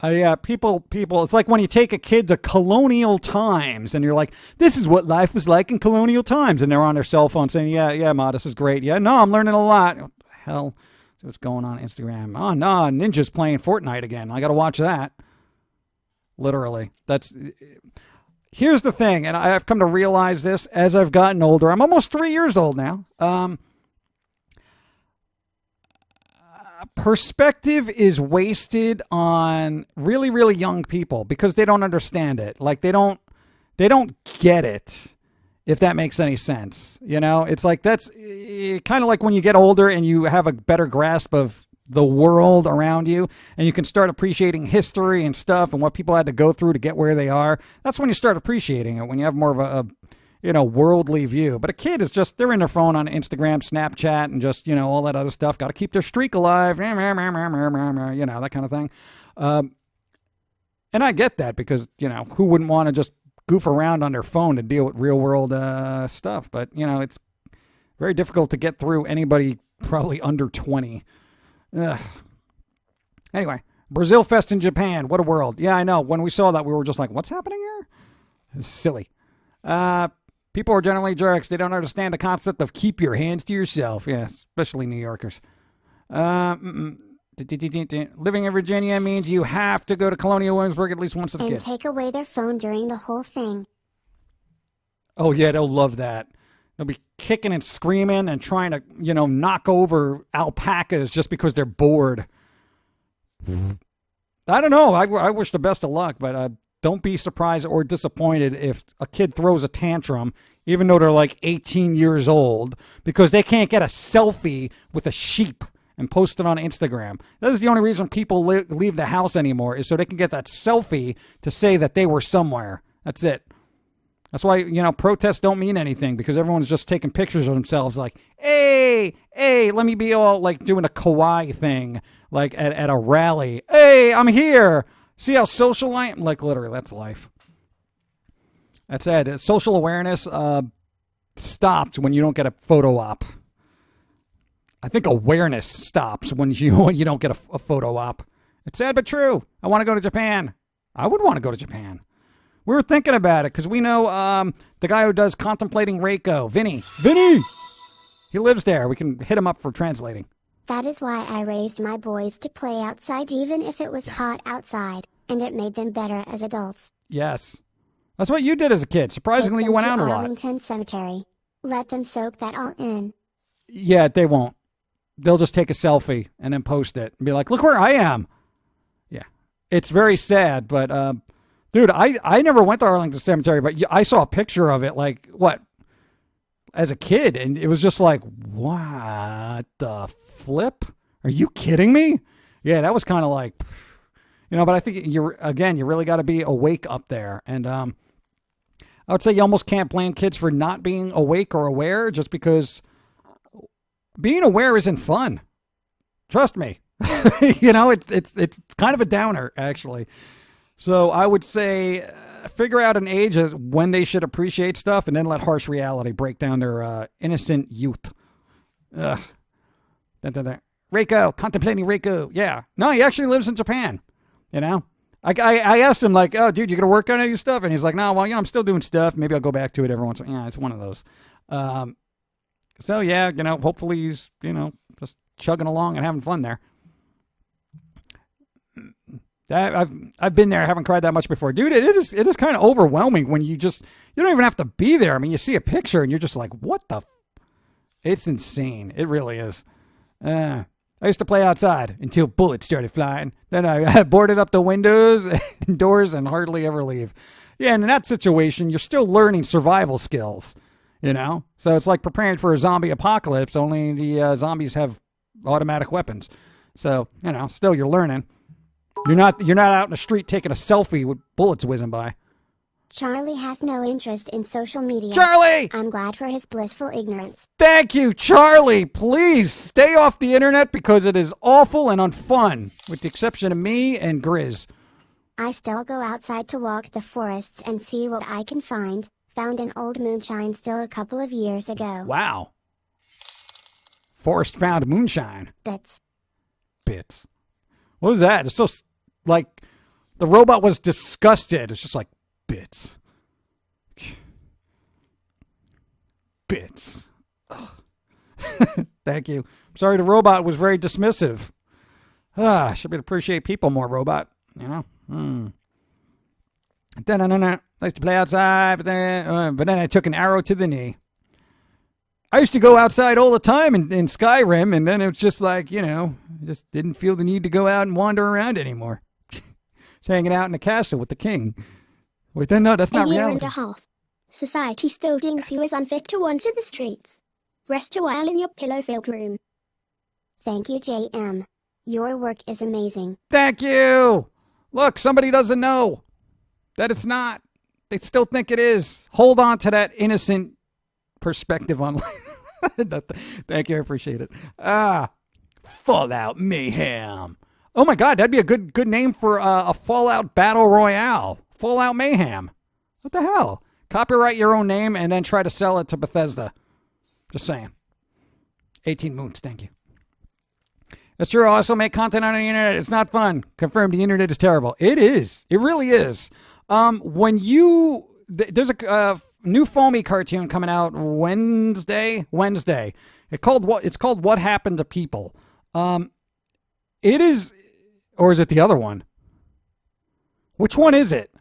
Yeah, people, it's like when you take a kid to colonial times and you're like, this is what life was like in colonial times. And they're on their cell phone saying, yeah, Ma, this is great. Yeah, no, I'm learning a lot. What the hell? So what's going on Instagram? Oh, no, Ninja's playing Fortnite again. I got to watch that. Literally. Here's the thing, and I've come to realize this as I've gotten older. I'm almost 3 years old now. Perspective is wasted on really, really young people because they don't understand it. Like they don't get it. If that makes any sense, it's like that's kind of like when you get older and you have a better grasp of the world around you and you can start appreciating history and stuff and what people had to go through to get where they are. That's when you start appreciating it, when you have more of a worldly view. But a kid is just, they're in their phone on Instagram, Snapchat, and just, all that other stuff. Got to keep their streak alive, that kind of thing. And I get that because, who wouldn't want to just goof around on their phone to deal with real world stuff. But, it's very difficult to get through anybody probably under 20. Ugh. Anyway, Brazil Fest in Japan. What a world. Yeah, I know. When we saw that, we were just like, what's happening here? It's silly. People are generally jerks. They don't understand the concept of keep your hands to yourself. Yeah, especially New Yorkers. Living in Virginia means you have to go to Colonial Williamsburg at least once a kid. And take away their phone during the whole thing. Oh, yeah, they'll love that. They'll be kicking and screaming and trying to, knock over alpacas just because they're bored. I don't know. I wish the best of luck, but don't be surprised or disappointed if a kid throws a tantrum, even though they're like 18 years old, because they can't get a selfie with a sheep and post it on Instagram. That is the only reason people leave the house anymore, is so they can get that selfie to say that they were somewhere. That's it. That's why, protests don't mean anything, because everyone's just taking pictures of themselves like, hey, let me be all like doing a kawaii thing, like at a rally. Hey, I'm here. See how social I am? Like literally, that's life. That's it. Social awareness stopped when you don't get a photo op. I think awareness stops when you don't get a photo op. It's sad but true. I want to go to Japan. I would want to go to Japan. We were thinking about it because we know the guy who does Contemplating Reiko, Vinny. He lives there. We can hit him up for translating. That is why I raised my boys to play outside even if it was hot outside, and it made them better as adults. Yes. That's what you did as a kid. Surprisingly, you went out a lot. Arlington Cemetery. Let them soak that all in. Yeah, they won't. They'll just take a selfie and then post it and be like, look where I am. Yeah. It's very sad, but, dude, I never went to Arlington Cemetery, but I saw a picture of it, like, as a kid, and it was just like, what the flip? Are you kidding me? Yeah, that was kind of like, but I think, you really got to be awake up there. And I would say you almost can't blame kids for not being awake or aware, just because being aware isn't fun. Trust me. It's kind of a downer, actually. So I would say figure out an age when they should appreciate stuff, and then let harsh reality break down their innocent youth. Ugh. Reiko, Contemplating Reiko. Yeah. No, he actually lives in Japan. I asked him, like, oh, dude, you going to work on any stuff? And he's like, no, well, I'm still doing stuff. Maybe I'll go back to it every once in a while. Yeah, it's one of those. So, yeah, hopefully he's, just chugging along and having fun there. I've been there. I haven't cried that much before. Dude, it is kind of overwhelming when you don't even have to be there. I mean, you see a picture and you're just like, what the? It's insane. It really is. I used to play outside until bullets started flying. Then I boarded up the windows and doors and hardly ever leave. Yeah, and in that situation, you're still learning survival skills, So it's like preparing for a zombie apocalypse, only the zombies have automatic weapons. So, still you're learning. You're not out in the street taking a selfie with bullets whizzing by. Charlie has no interest in social media. Charlie! I'm glad for his blissful ignorance. Thank you, Charlie. Please stay off the internet because it is awful and unfun, with the exception of me and Grizz. I still go outside to walk the forests and see what I can find. Found an old moonshine still a couple of years ago. Wow. Forest found moonshine. Bits. What was that? It's so, like, the robot was disgusted. It's just like, bits. Thank you. Sorry, the robot was very dismissive. I should appreciate people more, robot. Nice to play outside, but then I took an arrow to the knee. I used to go outside all the time in Skyrim, and then it was just like, just didn't feel the need to go out and wander around anymore. Just hanging out in the castle with the king. Wait, no, that's not reality. A year and a half. Society still deems you as unfit to wander the streets. Rest a while in your pillow-filled room. Thank you, J.i.M. Your work is amazing. Thank you! Look, somebody doesn't know that it's not. They still think it is. Hold on to that innocent perspective on life. Thank you, I appreciate it. Fallout Mayhem. Oh my God, that'd be a good name for a Fallout Battle Royale. Fallout Mayhem. What the hell? Copyright your own name and then try to sell it to Bethesda. Just saying. 18 moons, thank you. It's true, I also make content on the internet. It's not fun. Confirmed, the internet is terrible. It is. It really is. There's a new Foamy cartoon coming out Wednesday. It's called What Happened to People. It is, or is it the other one? Which one is it?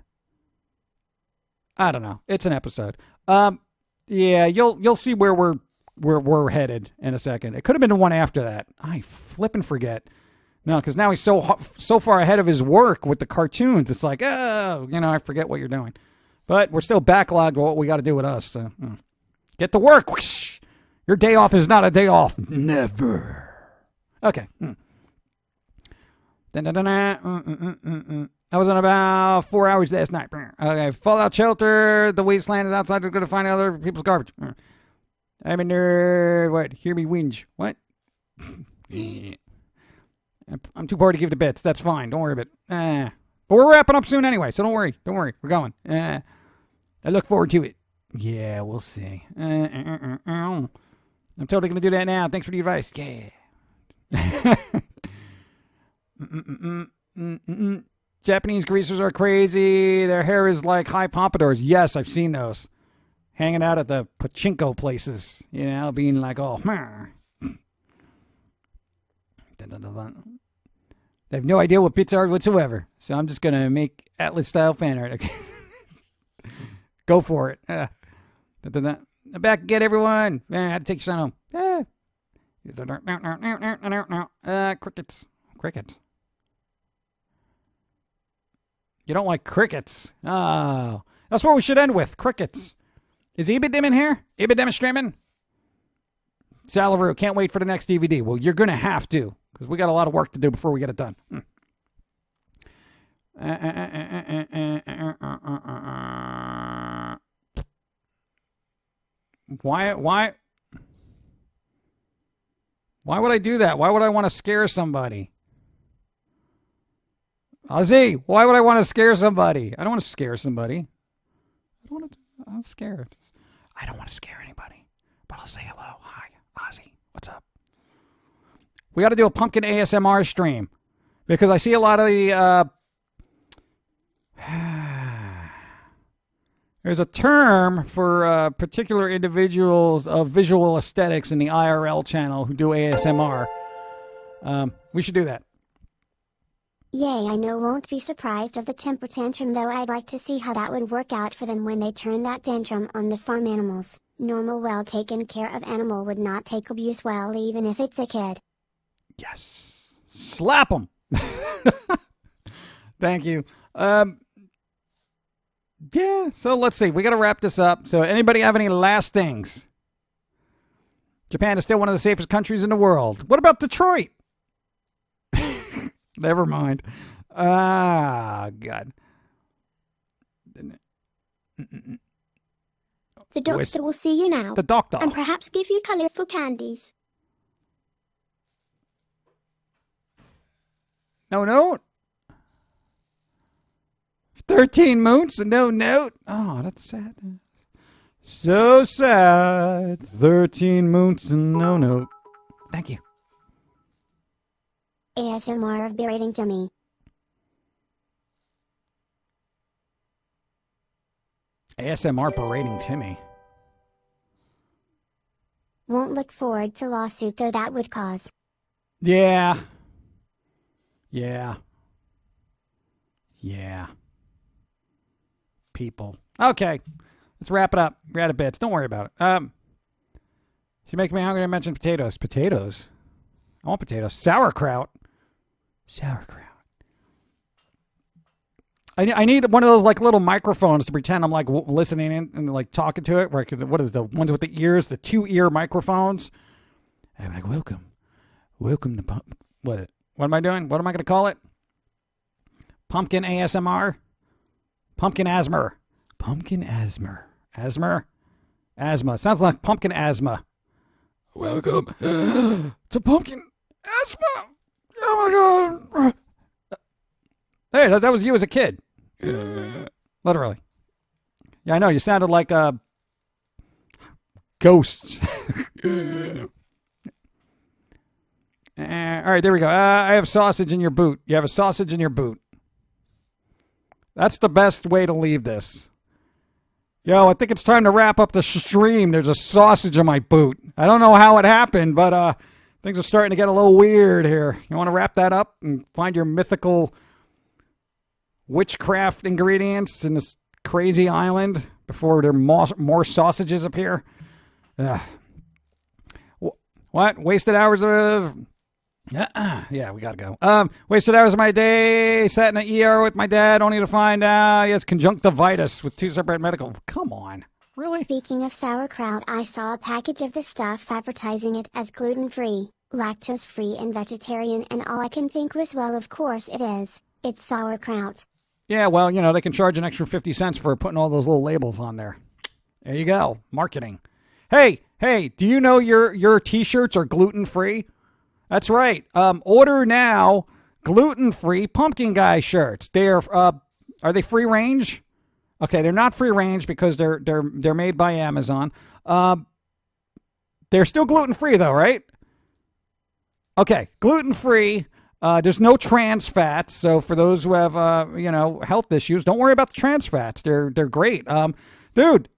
I don't know. It's an episode. Yeah, you'll see where we're headed in a second. It could have been the one after that. I flip and forget. No, because now he's so far ahead of his work with the cartoons. It's like, I forget what you're doing. But we're still backlogged with what we got to do with us. So get to work. Whoosh. Your day off is not a day off. Never. Okay. I was on about 4 hours last night. Okay, Fallout Shelter. The wasteland is outside. We're going to find other people's garbage. I'm a nerd. What? Hear me whinge. What? I'm too poor to give the bits. That's fine. Don't worry about it. But we're wrapping up soon anyway, so don't worry. We're going. I look forward to it. Yeah, we'll see. I'm totally going to do that now. Thanks for the advice. Yeah. Japanese greasers are crazy. Their hair is like high pompadours. Yes, I've seen those. Hanging out at the pachinko places. Being like, oh, they have no idea what bits are whatsoever. So I'm just going to make Atlas-style fan art. Go for it. I'm back again, everyone. I had to take your son home. Crickets. You don't like crickets. Oh. That's what we should end with. Crickets. Is Ibidim in here? Ibidim is streaming? Salavaroo, can't wait for the next DVD. Well, you're going to have to, because we got a lot of work to do before we get it done. Why would I do that? Why would I want to scare somebody? Ozzy, why would I want to scare somebody? I don't want to scare somebody. I'm scared. I don't want to scare anybody, but I'll say hello. Hi, Ozzy. What's up? We got to do a Pum'Kin ASMR stream because I see a lot of the There's a term for particular individuals of visual aesthetics in the IRL channel who do ASMR. We should do that. Yay, I know won't be surprised of the temper tantrum, though I'd like to see how that would work out for them when they turn that tantrum on the farm animals. Normal, well taken care of animal would not take abuse well, even if it's a kid. Yes. Slap them. Thank you. Yeah, so let's see. We got to wrap this up. So anybody have any last things? Japan is still one of the safest countries in the world. What about Detroit? Never mind. Ah, God. The doctor will see you now. The doctor. And perhaps give you colourful candies. No note? 13 moons and no note? Oh, that's sad. So sad. 13 moons and no note. Thank you. ASMR of berating Jimmy. ASMR berating Timmy. Won't look forward to lawsuit, though that would cause. Yeah. People. Okay. Let's wrap it up. We're out of bits. Don't worry about it. She makes me hungry to mention potatoes. Potatoes? I want potatoes. Sauerkraut. I need one of those like little microphones to pretend I'm like listening in and like talking to it. Where I could, what is it, the ones with the ears, the 2-ear microphones? I'm like, welcome to what am I doing? What am I going to call it? Pumpkin ASMR? Pumpkin asthma. Pumpkin asthma. Asthma. Sounds like pumpkin asthma. Welcome to pumpkin asthma. Oh my God. Hey, that was you as a kid. Literally. Yeah, I know. You sounded like ghosts. All right, there we go. I have sausage in your boot. You have a sausage in your boot. That's the best way to leave this. Yo, I think it's time to wrap up the stream. There's a sausage in my boot. I don't know how it happened, but things are starting to get a little weird here. You want to wrap that up and find your mythical witchcraft ingredients in this crazy island before there are more sausages appear? What? Wasted hours of... Yeah, we gotta go. Wasted hours of my day, sat in the ER with my dad, only to find out he has conjunctivitis with 2 separate medical... Come on. Really? Speaking of sauerkraut, I saw a package of the stuff advertising it as gluten-free, lactose-free and vegetarian, and all I can think was, well, of course it is. It's sauerkraut. Yeah, well, you know, they can charge an extra 50 cents for putting all those little labels on there. There you go. Marketing. Hey, do you know your t-shirts are gluten-free? That's right. Order now gluten-free Pum'Kin Guy shirts. They are they free range? Okay, they're not free range because they're made by Amazon. They're still gluten-free though, right? Okay, gluten-free. There's no trans fats, so for those who have health issues, don't worry about the trans fats. They're great. Dude,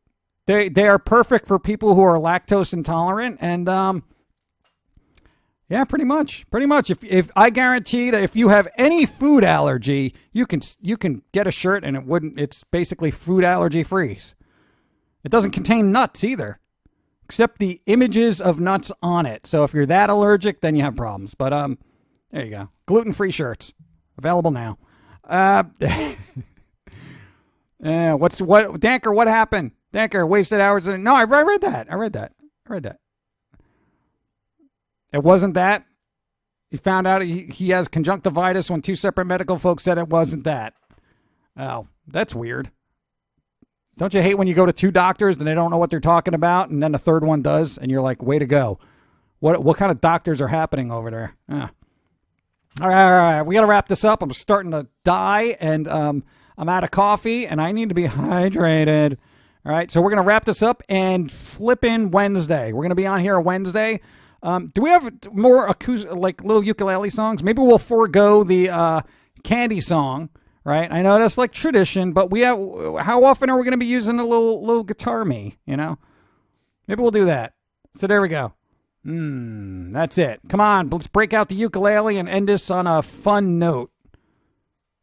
they are perfect for people who are lactose intolerant, and yeah, pretty much. If I guarantee that if you have any food allergy, you can get a shirt and it's basically food allergy free. It doesn't contain nuts either, except the images of nuts on it. So if you're that allergic, then you have problems. But there you go. Gluten-free shirts available now. Danker, what happened? Danker, wasted hours. No, I read that. It wasn't that. He found out he has conjunctivitis when 2 separate medical folks said it wasn't that. Oh, that's weird. Don't you hate when you go to 2 doctors and they don't know what they're talking about, and then the third one does, and you're like, way to go. What kind of doctors are happening over there? All right. We got to wrap this up. I'm starting to die, and I'm out of coffee, and I need to be hydrated. All right, so we're going to wrap this up and flip in Wednesday. We're going to be on here Wednesday. Do we have more acoustic, like little ukulele songs? Maybe we'll forego the candy song, right? I know that's like tradition, but how often are we going to be using a little guitar me, Maybe we'll do that. So there we go. That's it. Come on, let's break out the ukulele and end this on a fun note.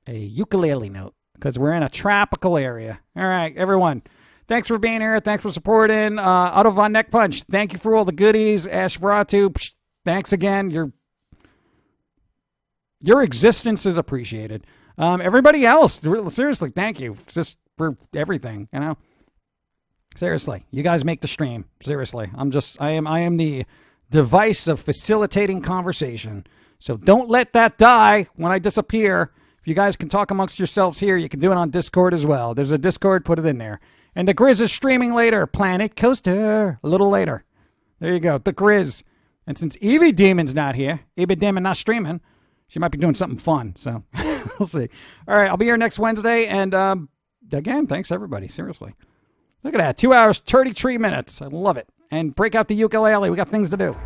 A ukulele note, because we're in a tropical area. All right, everyone. Thanks for being here. Thanks for supporting. Otto Von NeckPunch, thank you for all the goodies. Ash Vratu, thanks again. Your existence is appreciated. Everybody else, seriously, thank you just for everything, Seriously, you guys make the stream. Seriously, I am the device of facilitating conversation. So don't let that die when I disappear. If you guys can talk amongst yourselves here, you can do it on Discord as well. There's a Discord, put it in there. And the Grizz is streaming later. Planet Coaster, a little later. There you go, the Grizz. And since Evie Demon's not here, Evie Demon not streaming, she might be doing something fun. So we'll see. All right, I'll be here next Wednesday. And again, thanks everybody. Seriously. Look at that. 2 hours, 33 minutes. I love it. And break out the ukulele. We got things to do.